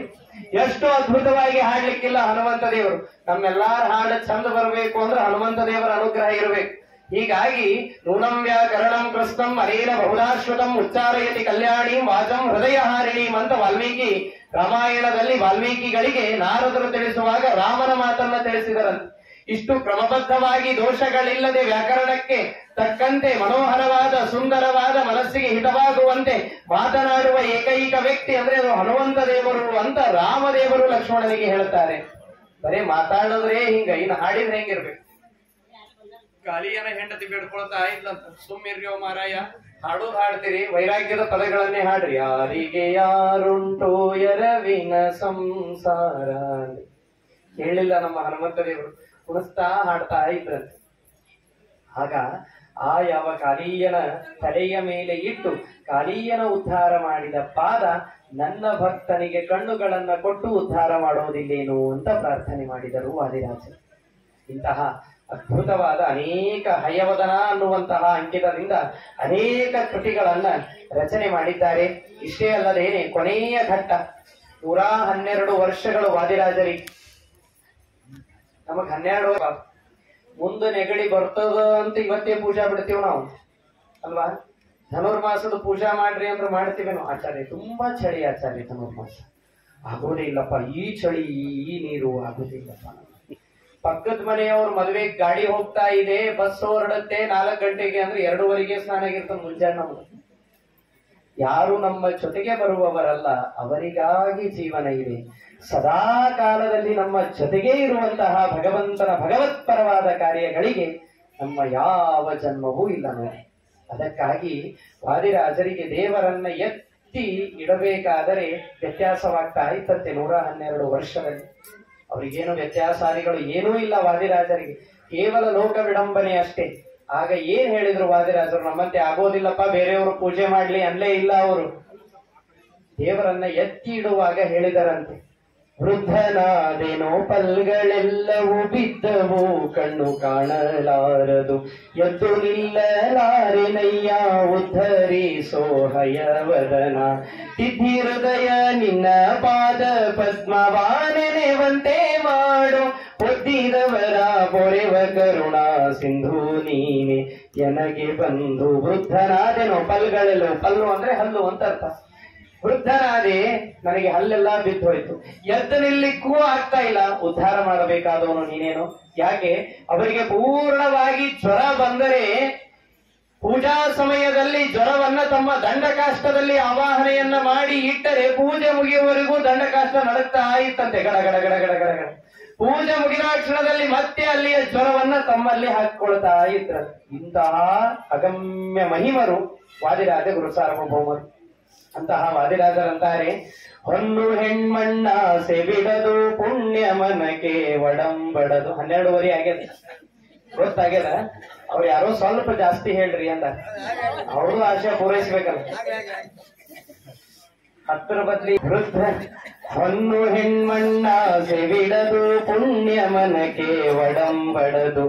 [SPEAKER 1] ಎಷ್ಟು ಅದ್ಭುತವಾಗಿ ಹಾಡ್ಲಿಕ್ಕಿಲ್ಲ ಹನುಮಂತ ದೇವರು. ನಮ್ಮೆಲ್ಲಾರ ಹಾಡು ಚಂದ ಬರಬೇಕು ಅಂದ್ರೆ ಹನುಮಂತ ದೇವರ ಅನುಗ್ರಹ ಇರಬೇಕು. ಹೀಗಾಗಿ ನೂನಂ ವ್ಯಾಕರಣಂ ಕೃಷ್ಣಂ ಅನೇನ ಬಹುಲಾಶ್ವತಂ ಉಚ್ಚಾರಯತಿ ಕಲ್ಯಾಣಿ ವಾಚಂ ಹೃದಯ ಹಾರಿಣೀಂ ಅಂತ ವಾಲ್ಮೀಕಿ ರಾಮಾಯಣದಲ್ಲಿ ವಾಲ್ಮೀಕಿಗಳಿಗೆ ನಾರದರು ತಿಳಿಸುವಾಗ ರಾಮನ ಮಾತನ್ನ ತಿಳಿಸಿದರಂತೆ. ಇಷ್ಟು ಕ್ರಮಬದ್ಧವಾಗಿ ದೋಷಗಳಿಲ್ಲದೆ ವ್ಯಾಕರಣಕ್ಕೆ ತಕ್ಕಂತೆ ಮನೋಹರವಾದ ಸುಂದರವಾದ ಮನಸ್ಸಿಗೆ ಹಿತವಾಗುವಂತೆ ಮಾತನಾಡುವ ಏಕೈಕ ವ್ಯಕ್ತಿ ಅಂದ್ರೆ ಅದು ಹನುಮಂತ ದೇವರು ಅಂತ ರಾಮದೇವರು ಲಕ್ಷ್ಮಣನಿಗೆ ಹೇಳ್ತಾರೆ. ಬರೇ ಮಾತಾಡಿದ್ರೆ ಹಿಂಗ, ಇನ್ನು ಹಾಡಿದ್ರೆ ಹೆಂಗಿರ್ಬೇಕು? ಕಾಲಿಯನ ಹೆಂಡತಿ ಬೇಡ್ಕೊಳ್ತಾ ಇಲ್ಲಂತ. ಸುಮ್ಮಿರ್ಯೋ ಮಾರಾಯ, ಹಾಡೋದು ಹಾಡ್ತೀರಿ, ವೈರಾಗ್ಯದ ಪದಗಳನ್ನೇ ಹಾಡ್ರಿ. ಯಾರಿಗೆ ಯಾರುಂಟು ಎರವಿನ ಸಂಸಾರ ಹೇಳಿಲ್ಲ ನಮ್ಮ ಹನುಮಂತ ದೇವರು, ಕುಣಿಸ್ತಾ ಹಾಡ್ತಾ ಇದ್ರಂತೆ. ಆಗ ಆ ಯಾವ ಕಾಲಿಯನ ತಲೆಯ ಮೇಲೆ ಇಟ್ಟು ಕಾಲಿಯನ ಉದ್ಧಾರ ಮಾಡಿದ ಪಾದ ನನ್ನ ಭಕ್ತನಿಗೆ ಕಣ್ಣುಗಳನ್ನ ಕೊಟ್ಟು ಉದ್ಧಾರ ಮಾಡೋದಿಲ್ಲೇನು ಅಂತ ಪ್ರಾರ್ಥನೆ ಮಾಡಿದರು ವಾದಿರಾಜರು. ಇಂತಹ ಅದ್ಭುತವಾದ ಅನೇಕ ಹಯವದನ ಅನ್ನುವಂತಹ ಅಂಕಿತದಿಂದ ಅನೇಕ ಕೃತಿಗಳನ್ನ ರಚನೆ ಮಾಡಿದ್ದಾರೆ. ಇಷ್ಟೇ ಅಲ್ಲದೇನೆ ಕೊನೆಯ ಘಟ್ಟ 112 ವರ್ಷಗಳು ವಾದಿರಾಜರಿಗೆ. ನಮಗ್ 12 ಮುಂದೆ ನೆಗಡಿ ಬರ್ತದ ಅಂತ ಇವತ್ತೇ ಪೂಜಾ ಬಿಡ್ತೀವಿ ನಾವು ಅಲ್ವಾ. ಧನುರ್ಮಾಸದ ಪೂಜಾ ಮಾಡ್ರಿ ಅಂದ್ರೆ ಮಾಡ್ತೀವಿ ನಾವು. ಆಚಾರ್ಯ ತುಂಬಾ ಚಳಿ ಆಚಾರ್ಯ, ಧನುರ್ಮಾಸ ಆಗೋದೇ ಇಲ್ಲಪ್ಪ, ಈ ಚಳಿ ಈ ನೀರು ಆಗೋದಿಲ್ಲಪ್ಪ. ಪಕ್ಕದ ಮನೆಯವ್ರ ಮದುವೆಗೆ ಗಾಡಿ ಹೋಗ್ತಾ ಇದೆ, ಬಸ್ ಹೊರಡುತ್ತೆ 4 ಗಂಟೆಗೆ ಅಂದ್ರೆ 2:30ಗೆ ಸ್ನಾನ ಆಗಿರ್ತದೆ ಮುಂಜಾನೆ. ನಮ್ಗೆ ಯಾರು ನಮ್ಮ ಜೊತೆಗೆ ಬರುವವರಲ್ಲ, ಅವರಿಗಾಗಿ ಜೀವನ ಇದೆ. ಸದಾ ಕಾಲದಲ್ಲಿ ನಮ್ಮ ಜೊತೆಗೆ ಇರುವಂತಹ ಭಗವಂತನ ಭಗವತ್ಪರವಾದ ಕಾರ್ಯಗಳಿಗೆ ನಮ್ಮ ಯಾವ ಜನ್ಮವೂ ಇಲ್ಲ ನೋಡಿ. ಅದಕ್ಕಾಗಿ ವಾದಿರಾಜರಿಗೆ ದೇವರನ್ನ ಎತ್ತಿ ಇಡಬೇಕಾದರೆ ವ್ಯತ್ಯಾಸವಾಗ್ತಾ ಇತ್ತಂತೆ 112 ವರ್ಷದಲ್ಲಿ. ಅವರಿಗೇನು ವ್ಯತ್ಯಾಸಾದಿಗಳು ಏನೂ ಇಲ್ಲ ವಾದಿರಾಜರಿಗೆ, ಕೇವಲ ಲೋಕ ವಿಡಂಬನೆ ಅಷ್ಟೇ. ಆಗ ಏನ್ ಹೇಳಿದ್ರು ವಾದಿರಾಜರು, ನಮ್ಮಂತೆ ಆಗೋದಿಲ್ಲಪ್ಪ, ಬೇರೆಯವರು ಪೂಜೆ ಮಾಡ್ಲಿ ಅನ್ಲೇ ಇಲ್ಲ. ಅವರು ದೇವರನ್ನ ಎತ್ತಿ ಇಡುವಾಗ ಹೇಳಿದರಂತೆ, ವೃದ್ಧನಾದೇನೋ ಪಲ್ಗಳೆಲ್ಲವೂ ಬಿದ್ದವು, ಕಣ್ಣು ಕಾಣಲಾರದು, ಎದ್ದು ನಿಲ್ಲಲಾರೆನಯ್ಯ, ಉದ್ಧರಿಸೋ ಹಯವದನ, ತಿಥಿ ಹೃದಯ ನಿನ್ನ ಪಾದ ಪದ್ಮವಾನೆನೆವಂತೆ ಮಾಡು, ಒದ್ದಿದವರ ಪೊರೆವ ಕರುಣಾ ಸಿಂಧು ನೀನೆ ಎನಗೆ ಬಂದು. ವೃದ್ಧನಾದೇನೋ ಪಲ್ಗಳೆಲ್ಲವೂ, ಪಲ್ಲು ಅಂದ್ರೆ ಹಲ್ಲು ಅಂತ ಅರ್ಥ. ವೃದ್ಧನಾದೆ, ನನಗೆ ಹಲ್ಲೆಲ್ಲ ಬಿದ್ದು ಹೋಯ್ತು, ಎದ್ದು ನಿಲ್ಲಿಕ್ಕೂ ಆಗ್ತಾ ಇಲ್ಲ, ಉದ್ಧಾರ ಮಾಡಬೇಕಾದವನು ನೀನೇನು. ಯಾಕೆ ಅವರಿಗೆ ಪೂರ್ಣವಾಗಿ ಜ್ವರ ಬಂದರೆ ಪೂಜಾ ಸಮಯದಲ್ಲಿ ಜ್ವರವನ್ನ ತಮ್ಮ ದಂಡಕಾಷ್ಟದಲ್ಲಿ ಆವಾಹನೆಯನ್ನ ಮಾಡಿ ಇಟ್ಟರೆ ಪೂಜೆ ಮುಗಿಯುವವರೆಗೂ ದಂಡಕಾಷ್ಟ ನಡುತ್ತಾ ಇತ್ತಂತೆ, ಗಡ ಗಡ ಗಡ ಗಡ ಗಡ ಗಡ. ಪೂಜೆ ಮುಗಿದ ಕ್ಷಣದಲ್ಲಿ ಮತ್ತೆ ಅಲ್ಲಿಯ ಜ್ವರವನ್ನ ತಮ್ಮಲ್ಲಿ ಹಾಕಿಕೊಳ್ತಾ ಇದ್ರು. ಇಂತಹ ಅಗಮ್ಯ ಮಹಿಮರು ವಾದಿರಾಜ ಗುರು ಸಾರ್ವಭೌಮರು. ಅಂತಹ ವಾದಿರಾಜರಂತಾರೆ, ಹೊನ್ನು ಹೆಣ್ಮಣ್ಣಾಸೆ ಬಿಡದು, ಪುಣ್ಯ ಮನಕ್ಕೆ ಒಡಂಬಡದು. 12:30 ಆಗ್ಯದ, ಗೊತ್ತಾಗ್ಯದ. ಅವ್ರು ಯಾರೋ ಸ್ವಲ್ಪ ಜಾಸ್ತಿ ಹೇಳ್ರಿ ಅಂತ, ಅವರು ಆಶೆ ಪೂರೈಸ್ಬೇಕಲ್ಲ. 10 ಬದ್ಲಿ ವೃದ್ಧ ಹೊನ್ನು ಹೆಣ್ಮಣ್ಣಾಸೆ ಬಿಡದು, ಪುಣ್ಯ ಮನಕ್ಕೆ ಒಡಂಬಡದು,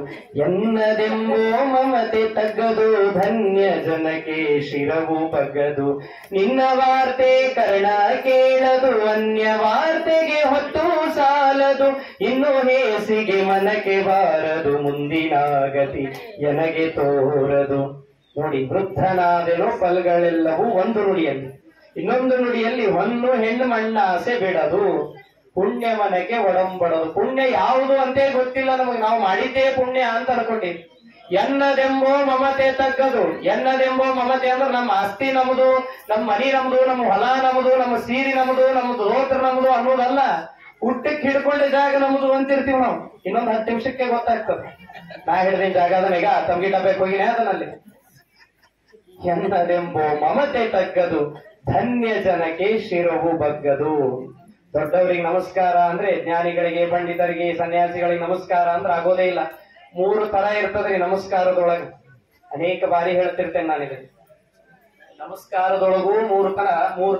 [SPEAKER 1] ಎನ್ನದೆಂಬೋ ಮಮತೆ ತಗ್ಗದು, ಧನ್ಯ ಜನಕ್ಕೆ ಶಿರವು ಬಗ್ಗದು, ನಿನ್ನ ವಾರ್ತೆ ಕರ್ಣ ಕೇಳದು, ಅನ್ಯ ವಾರ್ತೆಗೆ ಹೊತ್ತು ಸಾಲದು, ಇನ್ನು ಹೇಸಿಗೆ ಮನಕ್ಕೆ ಬಾರದು, ಮುಂದಿನ ಗತಿ ಎನಗೆ ತೋರದು. ನೋಡಿ, ವೃದ್ಧನಾದೆನೋ ಪಲ್ಗಳೆಲ್ಲವೂ ಒಂದು ನುಡಿಯಲ್ಲಿ, ಇನ್ನೊಂದು ನುಡಿಯಲ್ಲಿ ಹೊನ್ನು ಹೆಣ್ಣು ಮಣ್ಣಾಸೆ ಬಿಡದು, ಪುಣ್ಯ ಮನಕ್ಕೆ ಒಡಂಬಡದು. ಪುಣ್ಯ ಯಾವುದು ಅಂತೇ ಗೊತ್ತಿಲ್ಲ ನಮಗೆ, ನಾವು ಮಾಡಿದ್ದೇ ಪುಣ್ಯ ಅಂತ ಅನ್ಕೊಂಡಿವಿ. ಎನ್ನದೆಂಬೋ ಮಮತೆ ತಗ್ಗದು. ಎನ್ನದೆಂಬೋ ಮಮತೆ ಅಂದ್ರೆ ನಮ್ಮ ಆಸ್ತಿ ನಮ್ದು, ನಮ್ಮ ಮನಿ ನಮ್ದು, ನಮ್ಮ ಹೊಲ ನಮ್ದು, ನಮ್ಮ ಸೀರೆ ನಮ್ದು, ನಮ್ಮ ದೋತ್ರ ನಮ್ದು ಅನ್ನೋದಲ್ಲ. ಹುಟ್ಟಕ್ಕೆ ಹಿಡ್ಕೊಂಡ ಜಾಗ ನಮ್ದು ಅಂತಿರ್ತೀವಿ ನಾವು. ಇನ್ನೊಂದು 10 ನಿಮಿಷಕ್ಕೆ ಗೊತ್ತಾಗ್ತದೆ, ನಾ ಹಿಡ್ದಿನ ಜಾಗ ಅದನ್ನೀಗ ತಂಗಿ ಡಬ್ಬಕ್ಕೆ ಹೋಗಿನೇ ಅದನ್ನಲ್ಲಿ. ಎನ್ನದೆಂಬೋ ಮಮತೆ ತಗ್ಗದು, ಧನ್ಯ ಜನಕ್ಕೆ ಶಿರವು ಬಗ್ಗದು. ದೊಡ್ಡವರಿಗೆ ನಮಸ್ಕಾರ ಅಂದ್ರೆ, ಜ್ಞಾನಿಗಳಿಗೆ, ಪಂಡಿತರಿಗೆ, ಸನ್ಯಾಸಿಗಳಿಗೆ ನಮಸ್ಕಾರ ಅಂದ್ರೆ ಆಗೋದೇ ಇಲ್ಲ. 3 ತರ ಇರ್ತದ್ರಿ ನಮಸ್ಕಾರದೊಳಗೆ. ಅನೇಕ ಬಾರಿ ಹೇಳ್ತಿರ್ತೇನೆ ನಾನಿದೆ. ನಮಸ್ಕಾರದೊಳಗೂ 3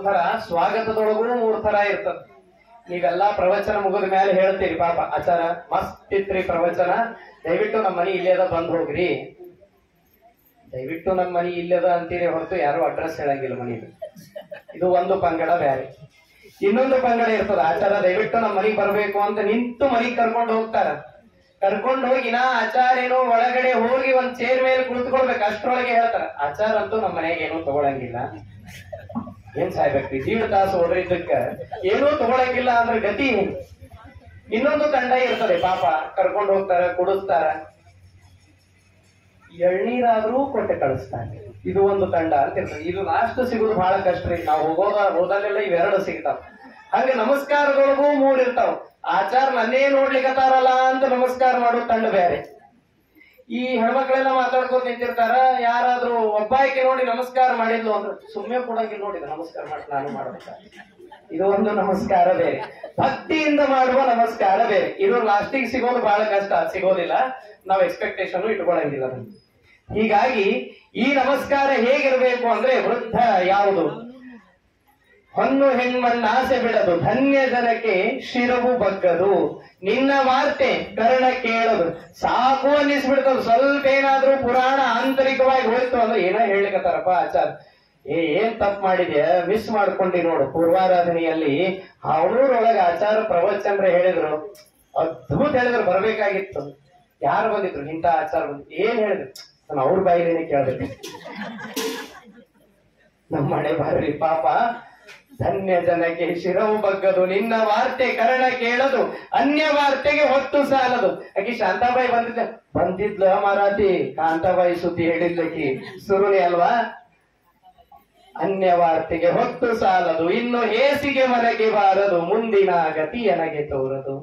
[SPEAKER 1] ತರ, ಸ್ವಾಗತದೊಳಗೂ 3 ತರ ಇರ್ತದ. ನೀವೆಲ್ಲಾ ಪ್ರವಚನ ಮುಗಿದ ಮೇಲೆ ಹೇಳ್ತೀರಿ, ಪಾಪ ಆಚಾರ ಮಸ್ತ್ ಇತ್ರಿ ಪ್ರವಚನ, ದಯವಿಟ್ಟು ನಮ್ಮ ಮನಿ ಇಲ್ಲದ ಬಂದ್ ಹೋಗ್ರಿ. ದಯವಿಟ್ಟು ನಮ್ಮ ಮನಿ ಇಲ್ಲದ ಅಂತೀರಿ ಹೊರತು ಯಾರು ಅಡ್ರೆಸ್ ಹೇಳಂಗಿಲ್ಲ ಮನೆಯಲ್ಲಿ. ಇದು ಒಂದು ಪಂಗಡ ಬೇರೆ. ಇನ್ನೊಂದು ಪಂಗಡ ಇರ್ತದ, ಆಚಾರ ದಯವಿಟ್ಟು ನಮ್ಮ ಮನೆಗೆ ಬರ್ಬೇಕು ಅಂತ ನಿಂತು ಮನೆಗೆ ಕರ್ಕೊಂಡು ಹೋಗ್ತಾರ. ಕರ್ಕೊಂಡು ಹೋಗಿ ನಾ ಆಚಾರ್ಯನು ಒಳಗಡೆ ಹೋಗಿ ಒಂದ್ ಚೇರ್ ಮೇಲೆ ಕುಳಿತುಕೊಳ್ಬೇಕು, ಅಷ್ಟ್ರೊಳಗೆ ಹೇಳ್ತಾರ, ಆಚಾರ ಅಂತೂ ನಮ್ಮ ಮನೆಗೆ ಏನೂ ತಗೊಳಂಗಿಲ್ಲ. ಏನ್ ಸಾಯ್ಬೇಕ್ರಿ, 1.5 ತಾಸು ಓಡ್ರಿದ್ದಕ್ಕ ಏನೂ ತಗೊಳಂಗಿಲ್ಲ ಅಂದ್ರೆ ಗತಿ. ಇನ್ನೊಂದು ತಂಡ ಇರ್ತದೆ, ಪಾಪ ಕರ್ಕೊಂಡು ಹೋಗ್ತಾರ, ಕುಡಿಸ್ತಾರ, ಎಳ್ನೀರಾದ್ರೂ ಕೊಟ್ಟು ಕಳಿಸ್ತಾರೆ. ಇದು ಒಂದು ತಂಡ ಅಂತ ಇರ್ತದೆ. ಇದು ಲಾಸ್ಟ್ ಸಿಗುದು ಬಹಳ ಕಷ್ಟ ರೀ. ನಾವು ಹೋದಲ್ಲೆಲ್ಲ ಇವೆರಡು ಸಿಗ್ತಾವ. ಹಂಗ ನಮಸ್ಕಾರದೊಳಗೂ 3 ಇರ್ತಾವ. ಆಚಾರ ನನ್ನೇ ನೋಡ್ಲಿಕ್ಕತ್ತಾರಲ್ಲ ಅಂತ ನಮಸ್ಕಾರ ಮಾಡೋ ತಂಡ ಬೇರೆ. ಈ ಹೆಣ್ಮಕ್ಳೆಲ್ಲ ಮಾತಾಡ್ಕೊಂಡು ನಿಂತಿರ್ತಾರ, ಯಾರಾದ್ರೂ ಒಬ್ಬಾಯ್ಕೆ ನೋಡಿ ನಮಸ್ಕಾರ ಮಾಡಿದ್ಲು ಅಂದ್ರೆ ಸುಮ್ಮನೆ ಕೊಡಾಗಿ ನೋಡಿ ನಮಸ್ಕಾರ ಮಾಡಿ ನಾನು ಮಾಡ್ಬೇಕ. ಇದು ಒಂದು ನಮಸ್ಕಾರ ಬೇರೆ, ಭಕ್ತಿಯಿಂದ ಮಾಡುವ ನಮಸ್ಕಾರ ಬೇರೆ. ಇದು ಲಾಸ್ಟಿಗೆ ಸಿಗೋದು ಬಹಳ ಕಷ್ಟ, ಸಿಗೋದಿಲ್ಲ, ನಾವು ಎಕ್ಸ್ಪೆಕ್ಟೇಷನ್ ಇಟ್ಕೊಳಂಗಿಲ್ಲ. ಹೀಗಾಗಿ ಈ ನಮಸ್ಕಾರ ಹೇಗಿರ್ಬೇಕು ಅಂದ್ರೆ, ವೃದ್ಧ ಯಾವುದು ಹೊನ್ನು ಹೆಣ್ಮಣ್ಣಾಸೆ ಬಿಡದು, ಧನ್ಯ ಜನಕ್ಕೆ ಶಿರವು ಬಗ್ಗದು, ನಿನ್ನ ವಾರ್ತೆ ಕರ್ಣ ಕೇಳದು. ಸಾಕು ಅನ್ನಿಸ್ಬಿಡ್ತದ. ಸ್ವಲ್ಪ ಏನಾದ್ರೂ ಪುರಾಣ ಆಂತರಿಕವಾಗಿ ಹೋಯ್ತು ಅಂದ್ರೆ ಏನೋ ಹೇಳಿಕತ್ತಾರಪ್ಪ ಆಚಾರ, ಏನ್ ತಪ್ಪು ಮಾಡಿದ್ಯಾ, ಮಿಸ್ ಮಾಡ್ಕೊಂಡಿ ನೋಡು. ಪೂರ್ವಾರಾಧನೆಯಲ್ಲಿ ಅವನೂರೊಳಗೆ ಆಚಾರ ಪ್ರವಚನ್ರ ಹೇಳಿದ್ರು, ಅದ್ಭುತ ಹೇಳಿದ್ರು, ಬರ್ಬೇಕಾಗಿತ್ತು. ಯಾರು ಬಂದಿದ್ರು ಇಂಥ ಆಚಾರ ಬಂದಿದ್ರು, ಏನ್ ಹೇಳಿದ್ರು ನಾನು ಅವ್ರ ಬಾಯಿಲೇನೆ ಕೇಳ್ಬೇಕು. ನಮ್ಮ ಮನೆ ಬಾರ್ರಿ ಪಾಪ, ಧನ್ಯ ಜನಕ್ಕೆ ಶಿರವು ಬಗ್ಗದು, ನಿನ್ನ ವಾರ್ತೆ ಕರ್ಣ ಕೇಳದು, ಅನ್ಯ ವಾರ್ತೆಗೆ ಹೊತ್ತು ಸಾಲದು. ಆಕಿ ಶಾಂತಾಬಾಯಿ ಬಂದಿದ್ಲ ಮಾರಾತಿ, ಕಾಂತಾಬಾಯಿ ಸುದ್ದಿ ಹೇಳಿದ್ಲಕಿ ಸುರುಳಿ ಅಲ್ವಾ. ಅನ್ಯ ವಾರ್ತೆಗೆ ಹೊತ್ತು ಸಾಲದು, ಇನ್ನು ಹೇಸಿಗೆ ಮನೆಗೆ ಬಾರದು, ಮುಂದಿನ ಗತಿ ನನಗೆ ತೋರದು,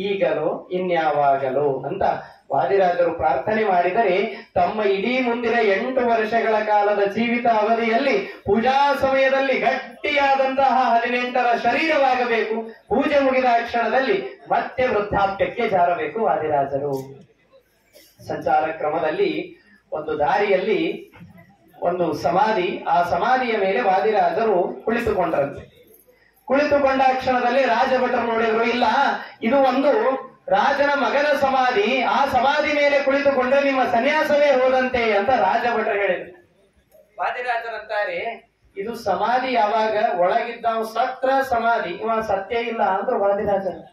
[SPEAKER 1] ಈಗಲೋ ಇನ್ಯಾವಾಗಲೋ ಅಂತ ವಾದಿರಾಜರು ಪ್ರಾರ್ಥನೆ ಮಾಡಿದರೆ, ತಮ್ಮ ಇಡೀ ಮುಂದಿನ 8 ವರ್ಷಗಳ ಕಾಲದ ಜೀವಿತ ಅವಧಿಯಲ್ಲಿ ಪೂಜಾ ಸಮಯದಲ್ಲಿ ಗಟ್ಟಿಯಾದಂತಹ 18ರ ಶರೀರವಾಗಬೇಕು. ಪೂಜೆ ಮುಗಿದ ಕ್ಷಣದಲ್ಲಿ ಮತ್ತೆ ವೃದ್ಧಾಪ್ಯಕ್ಕೆ ಜಾರಬೇಕು ವಾದಿರಾಜರು. ಸಂಚಾರ ಕ್ರಮದಲ್ಲಿ ಒಂದು ದಾರಿಯಲ್ಲಿ ಒಂದು ಸಮಾಧಿ, ಆ ಸಮಾಧಿಯ ಮೇಲೆ ವಾದಿರಾಜರು ಕುಳಿತುಕೊಂಡ್ರಂತೆ. ಕುಳಿತುಕೊಂಡ ಕ್ಷಣದಲ್ಲಿ ರಾಜಭಟರು ನೋಡಿದ್ರು, ಇಲ್ಲ ಇದು ಒಂದು ರಾಜನ ಮಗನ ಸಮಾಧಿ, ಆ ಸಮಾಧಿ ಮೇಲೆ ಕುಳಿತುಕೊಂಡ್ರೆ ನಿಮ್ಮ ಸನ್ಯಾಸವೇ ಹೋದಂತೆ ಅಂತ ರಾಜಭಟರು ಹೇಳಿದ್ರು. ವಾದಿರಾಜರಂತಾರೆ, ಇದು ಸಮಾಧಿ ಯಾವಾಗ ಒಳಗಿದ್ದ ಸತ್ರ ಸಮಾಧಿ, ಇವ ಸತ್ಯ ಇಲ್ಲ ಅಂದ್ರು ವಾದಿರಾಜರು.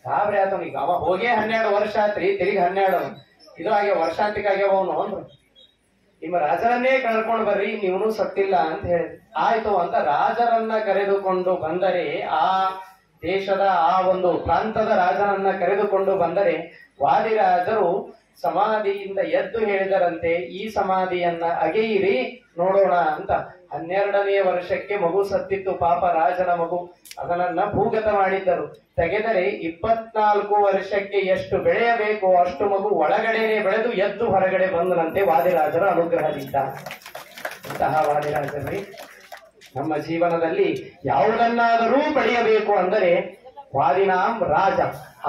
[SPEAKER 1] ಸಾವಿರ ಆತನಿಗೆ ಅವ ಹೋಗೇ 12 ವರ್ಷ ಆತ್ರಿ, ತಿರುಗಿ 12 ಇದು ಹಾಗೆ ವರ್ಷಾಂತಿಕ ಆಗ್ಯಾವ ಅವನು ಅಂದ್ರು. ನಿಮ್ಮ ರಾಜರನ್ನೇ ಕರ್ಕೊಂಡು ಬರ್ರಿ, ನೀವನು ಸತ್ತಿಲ್ಲ ಅಂತ ಹೇಳಿದ್ರು. ಆಯ್ತು ಅಂತ ರಾಜರನ್ನ ಕರೆದುಕೊಂಡು ಬಂದರೆ, ಆ ದೇಶದ ಆ ಒಂದು ಪ್ರಾಂತದ ರಾಜನನ್ನ ಕರೆದುಕೊಂಡು ಬಂದರೆ, ವಾದಿರಾಜರು ಸಮಾಧಿಯಿಂದ ಎದ್ದು ಹೇಳಿದರಂತೆ, ಈ ಸಮಾಧಿಯನ್ನ ಅಗೆಯಿರಿ ನೋಡೋಣ ಅಂತ. 12ನೇ ವರ್ಷಕ್ಕೆ ಮಗು ಸತ್ತಿತ್ತು, ಪಾಪ ರಾಜನ ಮಗು, ಅದನ್ನ ಭೂಗತ ಮಾಡಿದ್ದರು. ತೆಗೆದರೆ 24 ವರ್ಷಕ್ಕೆ ಎಷ್ಟು ಬೆಳೆಯಬೇಕು ಅಷ್ಟು ಮಗು ಒಳಗಡೆನೆ ಬೆಳೆದು ಎದ್ದು ಹೊರಗಡೆ ಬಂದನಂತೆ ವಾದಿರಾಜರ ಅನುಗ್ರಹದಿಂದ. ಇಂತಹ ವಾದಿರಾಜರೇ ನಮ್ಮ ಜೀವನದಲ್ಲಿ ಯಾವುದನ್ನಾದರೂ ಪಡೆಯಬೇಕು ಅಂದರೆ ವಾದಿನಾಂ ರಾಜ,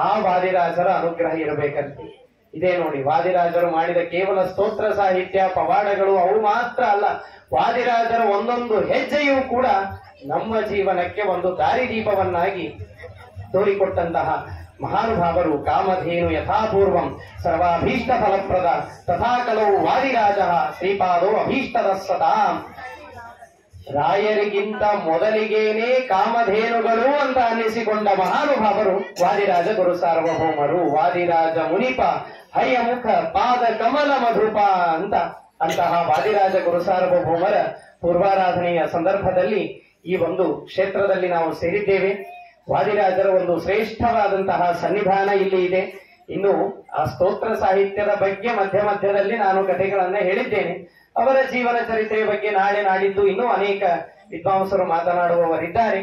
[SPEAKER 1] ಆ ವಾದಿರಾಜರ ಅನುಗ್ರಹ ಇರಬೇಕಂತೆ. ಇದೇ ನೋಡಿ, ವಾದಿರಾಜರು ಮಾಡಿದ ಕೇವಲ ಸ್ತೋತ್ರ ಸಾಹಿತ್ಯ ಪವಾಡಗಳು ಅವು ಮಾತ್ರ ಅಲ್ಲ, ವಾದಿರಾಜರ ಒಂದೊಂದು ಹೆಜ್ಜೆಯೂ ಕೂಡ ನಮ್ಮ ಜೀವನಕ್ಕೆ ಒಂದು ದಾರಿದೀಪವನ್ನಾಗಿ ತೋರಿಕೊಟ್ಟಂತಹ ಮಹಾನುಭಾವರು. ಕಾಮಧೇನು ಯಥಾಪೂರ್ವಂ ಸರ್ವಾಭೀಷ್ಟ ಫಲಪ್ರದ ತಥಾ ಕಲವು ವಾದಿರಾಜ ಶ್ರೀಪಾದೋ ಅಭೀಷ್ಟದ ಸತಾಂ. ರಾಯರಿಗಿಂತ ಮೊದಲಿಗೇನೆ ಕಾಮಧೇನುಗಳು ಅಂತ ಅನ್ನಿಸಿಕೊಂಡ ಮಹಾನುಭಾವರು ವಾದಿರಾಜ ಗುರು ಸಾರ್ವಭೌಮರು. ವಾದಿರಾಜ ಮುನಿಪ ಹಯಮುಖ ಪಾದ ಕಮಲ ಮಧುಪ ಅಂತ ಅಂತಹ ವಾದಿರಾಜ ಗುರು ಸಾರ್ವಭೌಮರ ಪೂರ್ವಾರಾಧನೆಯ ಸಂದರ್ಭದಲ್ಲಿ ಈ ಒಂದು ಕ್ಷೇತ್ರದಲ್ಲಿ ನಾವು ಸೇರಿದ್ದೇವೆ. ವಾದಿರಾಜರ ಒಂದು ಶ್ರೇಷ್ಠವಾದಂತಹ ಸನ್ನಿಧಾನ ಇಲ್ಲಿ ಇದೆ. ಇನ್ನು ಆ ಸ್ತೋತ್ರ ಸಾಹಿತ್ಯದ ಬಗ್ಗೆ ಮಧ್ಯ ಮಧ್ಯದಲ್ಲಿ ನಾನು ಕಥೆಗಳನ್ನ ಹೇಳಿದ್ದೇನೆ. ಅವರ ಜೀವನ ಚರಿತ್ರೆಯ ಬಗ್ಗೆ ನಾಳೆ ನಾಡಿದ್ದು ಇನ್ನೂ ಅನೇಕ ವಿದ್ವಾಂಸರು ಮಾತನಾಡುವವರಿದ್ದಾರೆ.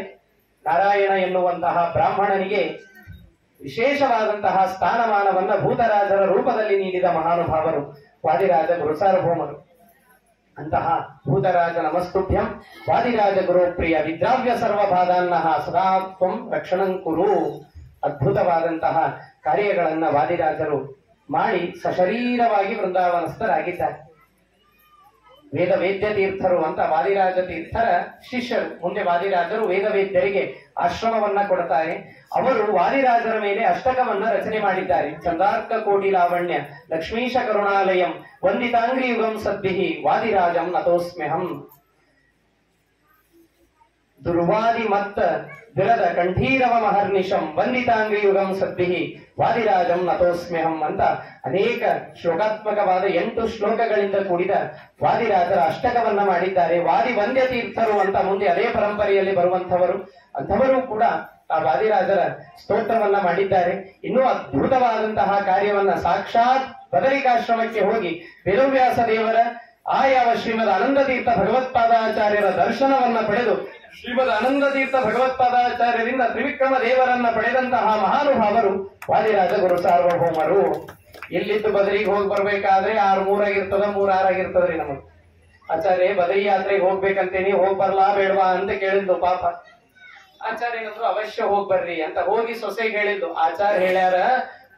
[SPEAKER 1] ನಾರಾಯಣ ಎನ್ನುವಂತಹ ಬ್ರಾಹ್ಮಣನಿಗೆ ವಿಶೇಷವಾದಂತಹ ಸ್ಥಾನಮಾನವನ್ನ ಭೂತರಾಜರ ರೂಪದಲ್ಲಿ ನೀಡಿದ ಮಹಾನುಭಾವರು ವಾದಿರಾಜ ಗುರು ಸಾರ್ವಭೌಮರು. ಅಂತಹ ಭೂತರಾಜ ನಮಸ್ತುಭ್ಯಂ ವಾದಿರಾಜ ಗುರು ಪ್ರಿಯ ವಿದ್ರಾವ್ಯ ಸರ್ವಭಾದಾನ್ನ ಸದಾ ತ್ವಂ ರಕ್ಷಣಂ ಕುರು. ಅದ್ಭುತವಾದಂತಹ ಕಾರ್ಯಗಳನ್ನ ವಾದಿರಾಜರು ಮಾಡಿ ಸಶರೀರವಾಗಿ ವೃಂದಾವನಸ್ಥರಾಗಿದ್ದಾರೆ. ವೇದ ವೇದ್ಯ ತೀರ್ಥರು ಅಂತ ವಾದಿರಾಜ ತೀರ್ಥರ ಶಿಷ್ಯರು. ಮುಂದೆ ವಾದಿರಾಜರು ವೇದವೇದ್ಯರಿಗೆ ಆಶ್ರಮವನ್ನ ಕೊಡ್ತಾರೆ. ಅವರು ವಾದಿರಾಜರ ಮೇಲೆ ಅಷ್ಟಕವನ್ನ ರಚನೆ ಮಾಡಿದ್ದಾರೆ. ಚಂದಾರ್ಕ ಕೋಟಿ ಲಾವಣ್ಯ ಲಕ್ಷ್ಮೀಶ ಕರುಣಾಲಯಂ ವಂದಿತಾಂಗ್ರಿ ಯುಗಂ ಸದ್ಭಿಹಿ ವಾದಿರಾಜಂ ನತೋಸ್ಮ್ಯಹಂ. ದುರ್ವಾದಿ ಮತ್ತ ವಿರದ ಕಂಠೀರವ ಮಹರ್ನಿಶಂ ವಂದಿತಾಂಗ್ರಿ ಯುಗಂ ಸದ್ಭಿಹಿ ವಾದಿರಾಜಂ ನತೋಸ್ಮ್ಯಹಂ ಅಂತ ಅನೇಕ ಶ್ಲೋಕಾತ್ಮಕವಾದ 8 ಶ್ಲೋಕಗಳಿಂದ ಕೂಡಿದ ವಾದಿರಾಜರ ಅಷ್ಟಕವನ್ನ ಮಾಡಿದ್ದಾರೆ. ವಾದಿ ವಂದ್ಯ ತೀರ್ಥರು ಅಂತ ಮುಂದೆ ಅದೇ ಪರಂಪರೆಯಲ್ಲಿ ಬರುವಂತವರು, ಅಂಥವರು ಕೂಡ ಆ ವಾದಿರಾಜರ ಸ್ತೋತ್ರವನ್ನ ಮಾಡಿದ್ದಾರೆ. ಇನ್ನೂ ಅದ್ಭುತವಾದಂತಹ ಕಾರ್ಯವನ್ನ ಸಾಕ್ಷಾತ್ ಬದರಿಕಾಶ್ರಮಕ್ಕೆ ಹೋಗಿ ವೇದವ್ಯಾಸ ದೇವರ ಯಾವ ಶ್ರೀಮದ್ ಆನಂದ ತೀರ್ಥ ಭಗವತ್ಪಾದಾಚಾರ್ಯರ ದರ್ಶನವನ್ನ ಪಡೆದು ಶ್ರೀಮದ್ ಆನಂದ ತೀರ್ಥ ಭಗವತ್ಪಾದಾಚಾರ್ಯರಿಂದ ತ್ರಿವಿಕ್ರಮ ದೇವರನ್ನ ಪಡೆದಂತಹ ಮಹಾನುಭಾವರು ವಾದಿರಾಜ ಗುರು ಸಾರ್ವಭೌಮರು. ಇಲ್ಲಿದ್ದು ಬದರಿಗೆ ಹೋಗಿ ಬರ್ಬೇಕಾದ್ರೆ 6 ಆಗಿರ್ತದ 3 6 ಆಗಿರ್ತದ್ರಿ ನಮಗ್. ಆಚಾರ್ಯ ಬದರಿ ಯಾತ್ರೆಗೆ ಹೋಗ್ಬೇಕಂತೇನಿ, ಹೋಗ್ ಬರ್ಲಾ ಬೇಡವಾ ಅಂತ ಕೇಳಿದ್ಲು ಪಾಪ. ಆಚಾರ್ಯ ಏನಂದ್ರು ಅವಶ್ಯ ಹೋಗ್ ಬರ್ರಿ ಅಂತ. ಹೋಗಿ ಸೊಸೆಗೆ ಹೇಳಿದ್ಲು, ಆಚಾರ್ಯ ಹೇಳ್ಯಾರ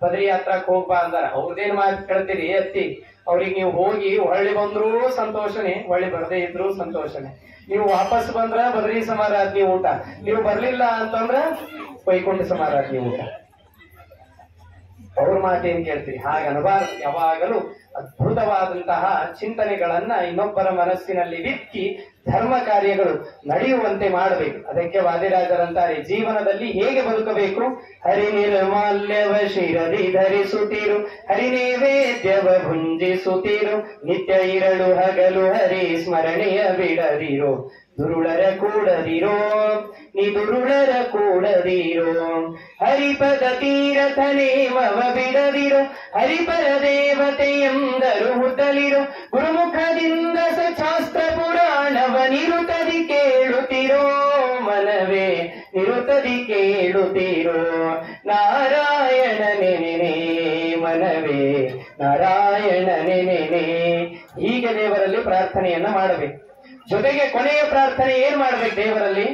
[SPEAKER 1] ಬದರಿ ಯಾತ್ರಕ್ ಹೋಗ್ಬಾ ಅಂದಾರ. ಅವ್ರದೇನ್ ಮಾತು ಕೇಳ್ತೀರಿ ಅತ್ತಿ, ಅವ್ರಿಗೆ ನೀವು ಹೋಗಿ ಹೊಳ್ಳಿ ಬಂದ್ರು ಸಂತೋಷನೇ, ಹೊಳ್ಳಿ ಬರ್ದೇ ಇದ್ರು ಸಂತೋಷನೇ. ನೀವು ವಾಪಸ್ ಬಂದ್ರ ಬದರಿ ಸಮಾರಾಧನೆ ಊಟ, ನೀವು ಬರ್ಲಿಲ್ಲ ಅಂತಂದ್ರ ವೈಕುಂಠ ಸಮಾರಾಧನೆ ಊಟ. ಅವ್ರ ಮಾತೇನ್ ಕೇಳ್ತೀರಿ? ಹಾಗನಬಾರದು. ಯಾವಾಗಲೂ ಅದ್ಭುತವಾದಂತಹ ಚಿಂತನೆಗಳನ್ನ ಇನ್ನೊಬ್ಬರ ಮನಸ್ಸಿನಲ್ಲಿ ಬಿತ್ತಿ ಧರ್ಮ ಕಾರ್ಯಗಳು ನಡೆಯುವಂತೆ ಮಾಡಬೇಕು. ಅದಕ್ಕೆ ವಾದಿರಾಜರಂತಾರೆ, ಜೀವನದಲ್ಲಿ ಹೇಗೆ ಬದುಕಬೇಕು? ಹರಿ ನಿರ್ಮಾಲ್ಯವ ಶಿರದಿ ಧರಿಸುತ್ತಿರು, ಹರಿ ನೈವೇದ್ಯವ ಭುಂಜಿಸುತ್ತಿರು, ನಿತ್ಯ ಇರಳು ಹಗಲು ಹರಿ ಸ್ಮರಣೆಯ ಬಿಡದಿರೋ, ದುರುಳರ ಕೂಡದಿರೋ ನೀ ದುರುಳರ ಕೂಡದಿರೋ, ಹರಿಪದ ತೀರಥ ನೇಮವ ಬಿಡದಿರೋ, ಹರಿಪರ ದೇವತೆಯೆಂದರು ಹುತ್ತಲಿರೋ, ಗುರುಮುಖದಿಂದ ಶಾಸ್ತ್ರ ಪುರಾಣವ ನಿರುತದಿ ಕೇಳುತ್ತಿರೋ ಮನವೇ, ನಿರುತದಿ ಕೇಳುತ್ತಿರೋ ನಾರಾಯಣ ನೆನೆ ಮನವೇ, ನಾರಾಯಣ ನೆನೆ. ಹೀಗೆ ದೇವರಲ್ಲಿ ಪ್ರಾರ್ಥನೆಯನ್ನ ಮಾಡಬೇಕು. ಜೊತೆಗೆ ಕೊನೆಯ ಪ್ರಾರ್ಥನೆ ಏನ್ ಮಾಡ್ಬೇಕು ದೇವರಲ್ಲಿ?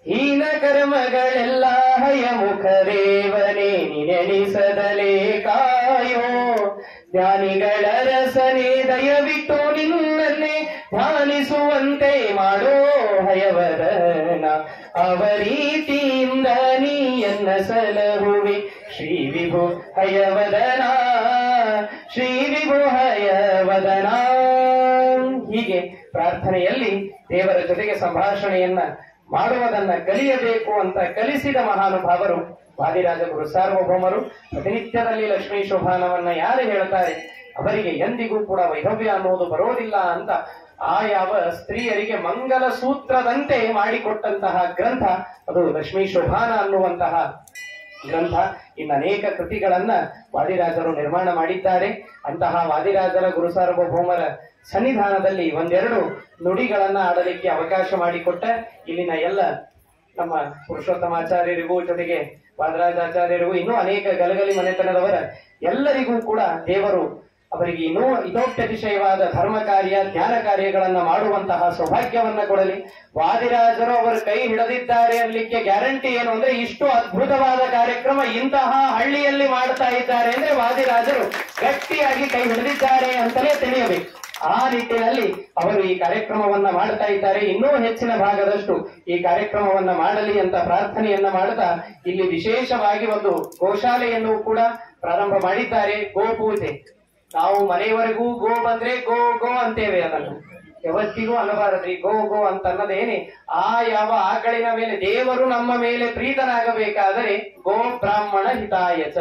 [SPEAKER 1] ಹೀನ ಕರ್ಮಗಳೆಲ್ಲ ಹಯಮುಖ ದೇವನೇ ನಿನೆನಿಸದಲೇ ಕಾಯೋ, ಜ್ಞಾನಿಗಳ ರಸನೆ ದಯವಿಟ್ಟು ನಿನ್ನನ್ನೇ ಧ್ಯಾನಿಸುವಂತೆ ಮಾಡೋ ಹಯವದನ, ಅವರೀತಿಯಿಂದ ನೀಯನ್ನ ಸಲಹುವೆ ಶ್ರೀ ವಿಭು ಹಯವದನ, ಶ್ರೀ ವಿಭು ಹಯವದನ. ಹೀಗೆ ಪ್ರಾರ್ಥನೆಯಲ್ಲಿ ದೇವರ ಜೊತೆಗೆ ಸಂಭಾಷಣೆಯನ್ನ ಮಾಡುವುದನ್ನ ಕಲಿಯಬೇಕು ಅಂತ ಕಲಿಸಿದ ಮಹಾನುಭಾವರು ವಾದಿರಾಜ ಗುರು ಸಾರ್ವಭೌಮರು. ಪ್ರತಿನಿತ್ಯದಲ್ಲಿ ಲಕ್ಷ್ಮೀ ಶೋಭಾನವನ್ನ ಯಾರು ಹೇಳ್ತಾರೆ ಅವರಿಗೆ ಎಂದಿಗೂ ಕೂಡ ವೈಧವ್ಯ ಅನ್ನೋದು ಬರೋದಿಲ್ಲ ಅಂತ ಆ ಯಾವ ಸ್ತ್ರೀಯರಿಗೆ ಮಂಗಲ ಸೂತ್ರದಂತೆ ಮಾಡಿಕೊಟ್ಟಂತಹ ಗ್ರಂಥ ಅದು ಲಕ್ಷ್ಮೀ ಶೋಭಾನ ಅನ್ನುವಂತಹ ಗ್ರಂಥ. ಇನ್ನು ಅನೇಕ ಕೃತಿಗಳನ್ನ ವಾದಿರಾಜರು ನಿರ್ಮಾಣ ಮಾಡಿದ್ದಾರೆ. ಅಂತಹ ವಾದಿರಾಜರ ಗುರು ಸಾರ್ವಭೌಮರ ಸನ್ನಿಧಾನದಲ್ಲಿ ಒಂದೆರಡು ನುಡಿಗಳನ್ನ ಆಡಲಿಕ್ಕೆ ಅವಕಾಶ ಮಾಡಿಕೊಟ್ಟ ಇಲ್ಲಿನ ಎಲ್ಲ ನಮ್ಮ ಪುರುಷೋತ್ತಮಾಚಾರ್ಯರಿಗೂ ಜೊತೆಗೆ ವಾದರಾಜಾಚಾರ್ಯರಿಗೂ ಇನ್ನೂ ಅನೇಕ ಗಲಗಲಿ ಮನೆತನದವರ ಎಲ್ಲರಿಗೂ ಕೂಡ ದೇವರು ಅವರಿಗೆ ಇನ್ನೂ ಇದೋತ್ಯತಿಶಯವಾದ ಧರ್ಮ ಕಾರ್ಯ ಜ್ಞಾನ ಕಾರ್ಯಗಳನ್ನ ಮಾಡುವಂತಹ ಸೌಭಾಗ್ಯವನ್ನ ಕೊಡಲಿ. ವಾದಿರಾಜರು ಅವರ ಕೈ ಹಿಡಿದಿದ್ದಾರೆ ಅನ್ನಲಿಕ್ಕೆ ಗ್ಯಾರಂಟಿ ಏನು ಅಂದ್ರೆ, ಇಷ್ಟು ಅದ್ಭುತವಾದ ಕಾರ್ಯಕ್ರಮ ಇಂತಹ ಹಳ್ಳಿಯಲ್ಲಿ ಮಾಡ್ತಾ ಇದ್ದಾರೆ ಅಂದ್ರೆ ವಾದಿರಾಜರು ಗಟ್ಟಿಯಾಗಿ ಕೈ ಹಿಡಿದಿದ್ದಾರೆ ಅಂತಲೇ ತಿಳಿಯಬೇಕು. ಆ ನಿಟ್ಟಿನಲ್ಲಿ ಅವರು ಈ ಕಾರ್ಯಕ್ರಮವನ್ನ ಮಾಡ್ತಾ ಇದ್ದಾರೆ. ಇನ್ನೂ ಹೆಚ್ಚಿನ ಭಾಗದಷ್ಟು ಈ ಕಾರ್ಯಕ್ರಮವನ್ನ ಮಾಡಲಿ ಅಂತ ಪ್ರಾರ್ಥನೆಯನ್ನ ಮಾಡ್ತಾ ಇಲ್ಲಿ ವಿಶೇಷವಾಗಿ ಒಂದು ಗೋಶಾಲೆಯನ್ನು ಕೂಡ ಪ್ರಾರಂಭ ಮಾಡಿದ್ದಾರೆ. ಗೋಪೂಜೆ ನಾವು ಮನೆಯವರೆಗೂ ಗೋ ಬಂದ್ರೆ ಗೋ ಗೋ ಅಂತೇವೆ, ಅದನ್ನು ಯಾವತ್ತಿಗೂ ಅನ್ನಬಾರದ್ರಿ. ಗೋ ಗೋ ಅಂತ ಅನ್ನೋದೇನೆ ಆ ಯಾವ ಆಕಳಿನ ಮೇಲೆ ದೇವರು ನಮ್ಮ ಮೇಲೆ ಪ್ರೀತನಾಗಬೇಕಾದರೆ ಗೋ ಬ್ರಾಹ್ಮಣ ಹಿತಾಯಚ,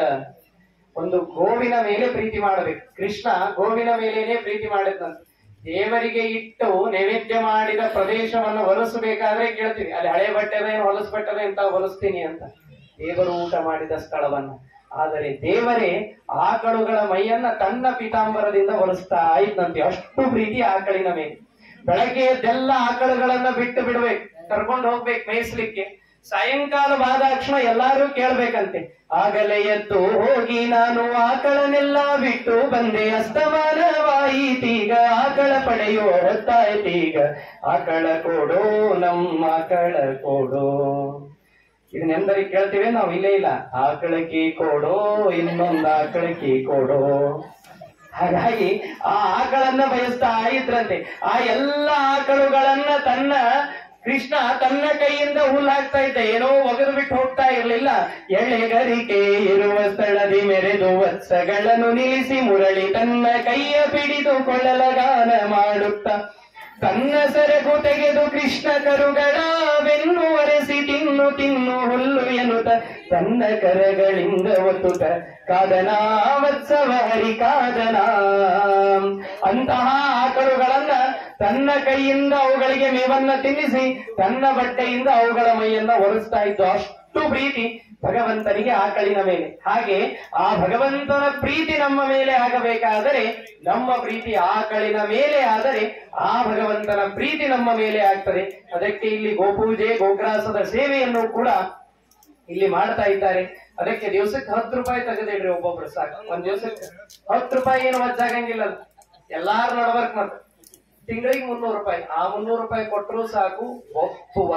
[SPEAKER 1] ಒಂದು ಗೋವಿನ ಮೇಲೆ ಪ್ರೀತಿ ಮಾಡಬೇಕು. ಕೃಷ್ಣ ಗೋವಿನ ಮೇಲೇನೆ ಪ್ರೀತಿ ಮಾಡಿದ್ನಂತೆ. ದೇವರಿಗೆ ಇಟ್ಟು ನೈವೇದ್ಯ ಮಾಡಿದ ಪ್ರದೇಶವನ್ನು ಹೊಲಿಸಬೇಕಾದ್ರೆ ಕೇಳ್ತೀವಿ, ಅಲ್ಲಿ ಹಳೆ ಬಟ್ಟೆದ ಏನು ಹೊಲಿಸ್ಬಟ್ಟದ ಅಂತ ಹೊಲಿಸ್ತೀನಿ ಅಂತ, ದೇವರು ಊಟ ಮಾಡಿದ ಸ್ಥಳವನ್ನ. ಆದರೆ ದೇವರೇ ಆಕಳುಗಳ ಮೈಯನ್ನ ತನ್ನ ಪೀತಾಂಬರದಿಂದ ಹೊಲಿಸ್ತಾ ಇದ್ದಂತೆ, ಅಷ್ಟು ಪ್ರೀತಿ ಆಕಳಿನ ಮೇಲೆ. ಬೆಳಗ್ಗೆ ಎದ್ದೆಲ್ಲ ಆಕಳುಗಳನ್ನ ಬಿಟ್ಟು ಬಿಡ್ಬೇಕು, ಕರ್ಕೊಂಡು ಹೋಗ್ಬೇಕು ಮೇಯಿಸ್ಲಿಕ್ಕೆ. ಸಾಯಂಕಾಲವಾದಾಕ್ಷಣ ಎಲ್ಲಾರು ಕೇಳ್ಬೇಕಂತೆ, ಆಗಲೇ ಎದ್ದು ಹೋಗಿ ನಾನು ಆಕಳನ್ನೆಲ್ಲ ಬಿಟ್ಟು ಬಂದೆ, ಅಸ್ತಮಾನವಾಯಿತೀಗ ಆಕಳ ಪಡೆಯೋ ಹೊತ್ತಾಯ್ತೀಗ, ಆಕಳ ಕೊಡೋ ನಮ್ಮ ಆಕಳ ಕೊಡೋ. ಇದನ್ನೆಂದರಿಗೆ ಕೇಳ್ತೀವಿ ನಾವು, ಇಲ್ಲೇ ಇಲ್ಲ, ಆಕಳಕ್ಕೆ ಕೊಡೋ ಇನ್ನೊಂದು ಆಕಳಕ್ಕೆ ಕೊಡೋ. ಹಾಗಾಗಿ ಆ ಆಕಳನ್ನ ಬಯಸ್ತಾ ಇದ್ರಂತೆ. ಆ ಎಲ್ಲ ಆಕಳುಗಳನ್ನ ತನ್ನ ಕೃಷ್ಣ ತನ್ನ ಕೈಯಿಂದ ಹುಲ್ಲಾಗ್ತಾ ಇದ್ದ, ಏನೋ ಒಗೆದು ಬಿಟ್ಟು ಹೋಗ್ತಾ ಇರ್ಲಿಲ್ಲ. ಎಳೆಗರಿಕೆ ಇರುವ ಸ್ಥಳದಿ ಮೆರೆದು ವತ್ಸಗಳನ್ನು ನಿಲ್ಲಿಸಿ ಮುರಳಿ ತನ್ನ ಕೈಯ ಪಿಡಿದು ಕೊಳ್ಳಲಗಾನ ಮಾಡುತ್ತಾ, ತನ್ನ ಸೆರಗು ತೆಗೆದು ಕೃಷ್ಣ ಕರುಗಳ ಬೆನ್ನು ಒರೆಸಿ ತಿನ್ನು ತಿನ್ನು ಹುಲ್ಲು ಎನ್ನುತ್ತ ತನ್ನ ಕರಗಳಿಂದ ಒತ್ತುತ್ತ ಕಾದನ ವತ್ಸವ ಹರಿ ಕಾದನ. ಅಂತಹ ಆಕಳುಗಳನ್ನ ತನ್ನ ಕೈಯಿಂದ ಅವುಗಳಿಗೆ ಮೇವನ್ನ ತಿನ್ನಿಸಿ ತನ್ನ ಬಟ್ಟೆಯಿಂದ ಅವುಗಳ ಮೈಯನ್ನ ಒರೆಸ್ತಾ ಇದ್ದು. ಅಷ್ಟು ಪ್ರೀತಿ ಭಗವಂತನಿಗೆ ಆಕಳಿನ ಮೇಲೆ. ಹಾಗೆ ಆ ಭಗವಂತನ ಪ್ರೀತಿ ನಮ್ಮ ಮೇಲೆ ಆಗಬೇಕಾದರೆ, ನಮ್ಮ ಪ್ರೀತಿ ಆಕಳಿನ ಮೇಲೆ ಆದರೆ ಆ ಭಗವಂತನ ಪ್ರೀತಿ ನಮ್ಮ ಮೇಲೆ ಆಗ್ತದೆ. ಅದಕ್ಕೆ ಇಲ್ಲಿ ಗೋಪೂಜೆ ಗೋಗ್ರಾಸದ ಸೇವೆಯನ್ನು ಕೂಡ ಇಲ್ಲಿ ಮಾಡ್ತಾ ಇದ್ದಾರೆ. ಅದಕ್ಕೆ ದಿವಸಕ್ಕೆ 10 ರೂಪಾಯಿ ತೆಗೆದಿಡ್ರಿ ಒಬ್ಬೊಬ್ರು ಸಾಕು. ಒಂದ್ ದಿವಸಕ್ಕೆ 10 ರೂಪಾಯಿ ಏನು ವಜ್ಜಾಗಂಗಿಲ್ಲ, ಎಲ್ಲಾರು ನಡ್ಬರ್ಕ್ ಮತ್ತೆ. ತಿಂಗಳಿಗೆ 300 ರೂಪಾಯಿ, ಆ 300 ರೂಪಾಯಿ ಕೊಟ್ಟರು ಸಾಕು.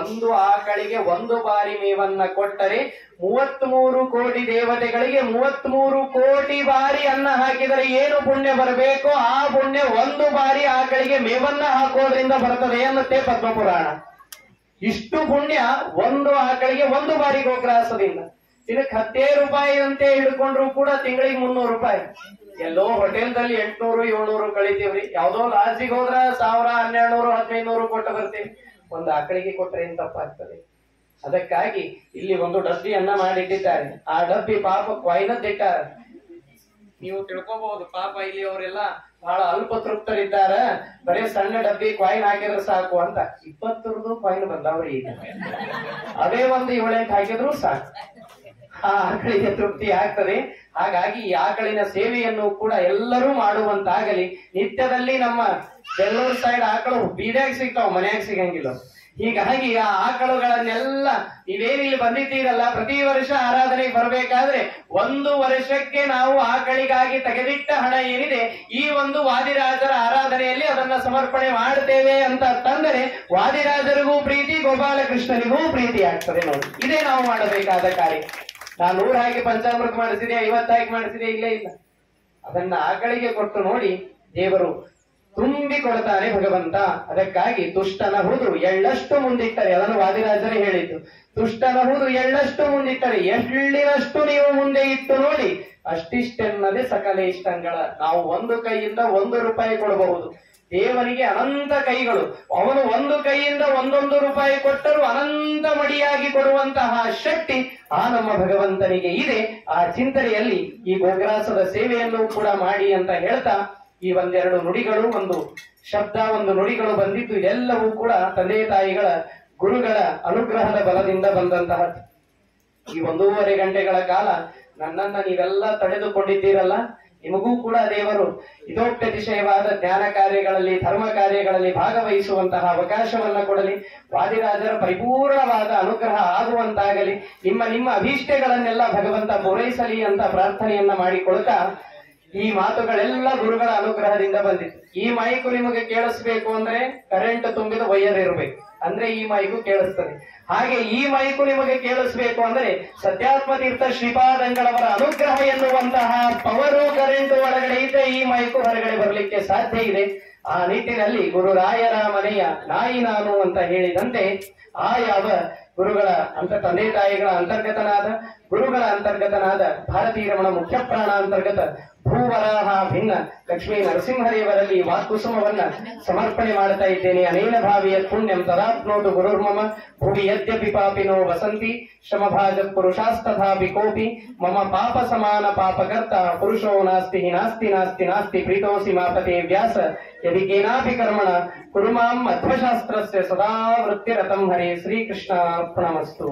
[SPEAKER 1] ಒಂದು ಆಕಳಿಗೆ ಒಂದು ಬಾರಿ ಮೇವನ್ನ ಕೊಟ್ಟರೆ 33 ಕೋಟಿ ದೇವತೆಗಳಿಗೆ 33 ಕೋಟಿ ಬಾರಿ ಅನ್ನ ಹಾಕಿದರೆ ಏನು ಪುಣ್ಯ ಬರಬೇಕೋ ಆ ಪುಣ್ಯ ಒಂದು ಬಾರಿ ಆಕಳಿಗೆ ಮೇವನ್ನ ಹಾಕೋದ್ರಿಂದ ಬರ್ತದೆ ಅನ್ನುತ್ತೆ ಪದ್ಮಪುರಾಣ. ಇಷ್ಟು ಪುಣ್ಯ ಒಂದು ಆಕಳಿಗೆ ಒಂದು ಬಾರಿ ಗೋಗ್ರಾಸದಿಂದ. ಇದಕ್ಕೆ 10 ರೂಪಾಯಿ ಅಂತೆ ಹಿಡ್ಕೊಂಡ್ರು ಕೂಡ ತಿಂಗಳಿಗೆ 300 ರೂಪಾಯಿ. ಎಲ್ಲೋ ಹೋಟೆಲ್ದಲ್ಲಿ 800 700 ಕಳಿತೀವ್ರಿ, ಯಾವ್ದೋ ಲಾಡ್ಜಿಗೆ ಹೋದ್ರ 1000 1200 1500 ಕೊಟ್ಟು ಬರ್ತೀವಿ. ಒಂದು ಆಕಳಿಗೆ ಕೊಟ್ರೆ ಏನ್ ತಪ್ಪಾಗ್ತದೆ? ಅದಕ್ಕಾಗಿ ಇಲ್ಲಿ ಒಂದು ಡಬ್ಬಿಯನ್ನ ಮಾಡಿಟ್ಟಿದ್ದಾರೆ. ಆ ಡಬ್ಬಿ ಪಾಪ ಕೊಯ್ನದ್ದಿಟ್ಟಾರ. ನೀವು ತಿಳ್ಕೋಬಹುದು, ಪಾಪ ಇಲ್ಲಿ ಅವರೆಲ್ಲ ಬಹಳ ಅಲ್ಪ ತೃಪ್ತರಿದ್ದಾರ, ಬರೀ ಸಣ್ಣ ಡಬ್ಬಿ ಕಾಯಿನ್ ಹಾಕಿದ್ರೆ ಸಾಕು ಅಂತ. 20 ಕಾಯಿನ್ ಬಂದಾವ್ರಿ ಈಗ. ಅದೇ ಒಂದು 7-8 ಹಾಕಿದ್ರು ಸಾಕು, ಆ ಆಕಳಿಗೆ ತೃಪ್ತಿ ಆಗ್ತದೆ. ಹಾಗಾಗಿ ಈ ಆಕಳಿನ ಸೇವೆಯನ್ನು ಕೂಡ ಎಲ್ಲರೂ ಮಾಡುವಂತಾಗಲಿ. ನಿತ್ಯದಲ್ಲಿ ನಮ್ಮ ಬೆಂಗಳೂರು ಸೈಡ್ ಆಕಳು ಬೀದ್ಯಾಗ ಸಿಗ್ತಾವ, ಮನ್ಯಾಗ ಸಿಗಂಗಿಲ್ಲ. ಹೀಗಾಗಿ ಆ ಆಕಳುಗಳನ್ನೆಲ್ಲ ನೀವೇನಿಲ್ಲಿ ಬಂದಿದ್ದೀರಲ್ಲ, ಪ್ರತಿ ವರ್ಷ ಆರಾಧನೆಗೆ ಬರಬೇಕಾದ್ರೆ 1 ವರ್ಷಕ್ಕೆ ನಾವು ಆಕಳಿಗಾಗಿ ತೆಗೆದಿಟ್ಟ ಹಣ ಏನಿದೆ ಈ ಒಂದು ವಾದಿರಾಜರ ಆರಾಧನೆಯಲ್ಲಿ ಅದನ್ನ ಸಮರ್ಪಣೆ ಮಾಡ್ತೇವೆ ಅಂತ ತಂದರೆ ವಾದಿರಾಜರಿಗೂ ಪ್ರೀತಿ, ಗೋಪಾಲಕೃಷ್ಣನಿಗೂ ಪ್ರೀತಿ ಆಗ್ತದೆ. ನೋಡಿ, ಇದೇ ನಾವು ಮಾಡಬೇಕಾದ ಕಾರ್ಯ. ನಾನು 100 ಹಾಕಿ ಪಂಚಾಮೃತ ಮಾಡಿಸಿದೆ, 50 ಹಾಕಿ ಮಾಡಿಸಿದೆ, ಇಲ್ಲೇ ಇಲ್ಲ. ಅದನ್ನ ಆಕಳಿಗೆ ಕೊಟ್ಟು ನೋಡಿ, ದೇವರು ತುಂಬಿ ಕೊಡ್ತಾನೆ ಭಗವಂತ. ಅದಕ್ಕಾಗಿ ತುಷ್ಟನ ಹುದು ಎಳ್ಳಷ್ಟು ಮುಂದಿಟ್ಟರೆ, ಅದನ್ನು ವಾದಿರಾಜರೇ ಹೇಳಿದ್ದು. ತುಷ್ಟನ ಹುದು ಎಳ್ಳಷ್ಟು ಮುಂದಿಟ್ಟರೆ, ಎಳ್ಳಿನಷ್ಟು ನೀವು ಮುಂದೆ ಇಟ್ಟು ನೋಡಿ, ಅಷ್ಟಿಷ್ಟೆನ್ನದೆ ಸಕಲ ಇಷ್ಟಂಗಳ. ನಾವು ಒಂದು ಕೈಯಿಂದ 1 ರೂಪಾಯಿ ಕೊಡಬಹುದು, ದೇವನಿಗೆ ಅನಂತ ಕೈಗಳು. ಅವನು ಒಂದು ಕೈಯಿಂದ 1 ರೂಪಾಯಿ ಕೊಟ್ಟರೂ ಅನಂತ ಮಡಿಯಾಗಿ ಕೊಡುವಂತಹ ಶಕ್ತಿ ಆ ನಮ್ಮ ಭಗವಂತನಿಗೆ ಇದೆ. ಆ ಚಿಂತನೆಯಲ್ಲಿ ಈ ಗೋಗ್ರಾಸದ ಸೇವೆಯನ್ನು ಕೂಡ ಮಾಡಿ ಅಂತ ಹೇಳ್ತಾ, ಈ ಒಂದೆರಡು ನುಡಿಗಳು, ಒಂದು ಶಬ್ದ, ಒಂದು ನುಡಿಗಳು ಬಂದಿದ್ದು ಇದೆಲ್ಲವೂ ಕೂಡ ತಂದೆ ತಾಯಿಗಳ ಗುರುಗಳ ಅನುಗ್ರಹದ ಬಲದಿಂದ ಬಂದಂತಹ. ಈ 1.5 ಗಂಟೆಗಳ ಕಾಲ ನನ್ನನ್ನ ನೀವೆಲ್ಲ ತಡೆದುಕೊಂಡಿದ್ದೀರಲ್ಲ, ನಿಮಗೂ ಕೂಡ ದೇವರು ಇದೋಕ್ತತಿಶಯವಾದ ಜ್ಞಾನ ಕಾರ್ಯಗಳಲ್ಲಿ, ಧರ್ಮ ಕಾರ್ಯಗಳಲ್ಲಿ ಭಾಗವಹಿಸುವಂತಹ ಅವಕಾಶವನ್ನ ಕೊಡಲಿ. ವಾದಿರಾಜರ ಪರಿಪೂರ್ಣವಾದ ಅನುಗ್ರಹ ಆಗುವಂತಾಗಲಿ. ನಿಮ್ಮ ಅಭೀಷ್ಟಗಳನ್ನೆಲ್ಲ ಭಗವಂತ ಪೂರೈಸಲಿ ಅಂತ ಪ್ರಾರ್ಥನೆಯನ್ನ ಮಾಡಿಕೊಳ್ತಾ, ಈ ಮಾತುಗಳೆಲ್ಲ ಗುರುಗಳ ಅನುಗ್ರಹದಿಂದ ಬಂದಿತ್ತು. ಈ ಮೈಕು ನಿಮಗೆ ಕೇಳಿಸ್ಬೇಕು ಅಂದ್ರೆ ಕರೆಂಟ್ ತುಂಬಿದ ವೈಯರ್ ಇರಬೇಕು, ಅಂದ್ರೆ ಈ ಮೈಕು ಕೇಳಿಸ್ತದೆ. ಹಾಗೆ ಈ ಮೈಕು ನಿಮಗೆ ಕೇಳಿಸ್ಬೇಕು ಅಂದ್ರೆ ಸತ್ಯಾತ್ಮ ತೀರ್ಥ ಶ್ರೀಪಾದಂಗಳವರ ಅನುಗ್ರಹ ಎನ್ನುವಂತಹ ಪವರು ಕರೆಂಟ್ ಒಳಗಡೆ ಇದ್ದರೆ ಈ ಮೈಕು ಹೊರಗಡೆ ಬರಲಿಕ್ಕೆ ಸಾಧ್ಯ ಇದೆ. ಆ ನಿಟ್ಟಿನಲ್ಲಿ ಗುರುರಾಯರ ಮನೆಯ ನಾಯಿ ನಾನು ಅಂತ ಹೇಳಿದಂತೆ ಆ ಯಾವ ಗುರುಗಳ ತಂದೆ ತಾಯಿಗಳ ಅಂತರ್ಗತನಾದ, ಗುರುಗಳ ಅಂತರ್ಗತನಾದ ಭಾರತೀ ರಮಣ ಮುಖ್ಯ ಪ್ರಾಣ ಅಂತರ್ಗತ ಭೂವರಾಹ ಭಿನ್ನ ಲಕ್ಷ್ಮೀ ನರಸಿಂಹದೇವರಲ್ಲಿ ವಾಕುಸುಮವನ್ನ ಸಮರ್ಪಣೆ ಮಾಡ್ತಾ ಇದ್ದೇನೆ. ಅನೇನ ಭಾವಿಯ ಪುಣ್ಯಂ ತದಾಪ್ನೋತು ಗುರುರ್ಮಮ ಭುವಿ ಯದ್ಯಪಿ ಪಾಪಿನೋ ವಸಂತಿ ಶ್ರಮಭಾಜ ಪುರುಷಾಸ್ತಥಾಪಿ ಕೋಪಿ ಮಮ ಪಾಪ ಸಮಾನ ಪಾಪಕರ್ತ ಪುರುಷೋ ನಾಸ್ತಿ ನಾಸ್ತಿ ನಾಸ್ತಿ ನಾಸ್ತಿ ಪ್ರೀತೋಸಿ ಮಾಪತೆ ವ್ಯಾಸ ಯದಿ ಕೇನಾಪಿ ಕರ್ಮಣ ಕುರುಮಾಂ ಮಧ್ವಶಾಸ್ತ್ರಸ್ಯ ಸದಾ ವೃತ್ತಿರತಂ ಹರೇ. ಶ್ರೀಕೃಷ್ಣ ಅರ್ಪಣಮಸ್ತು.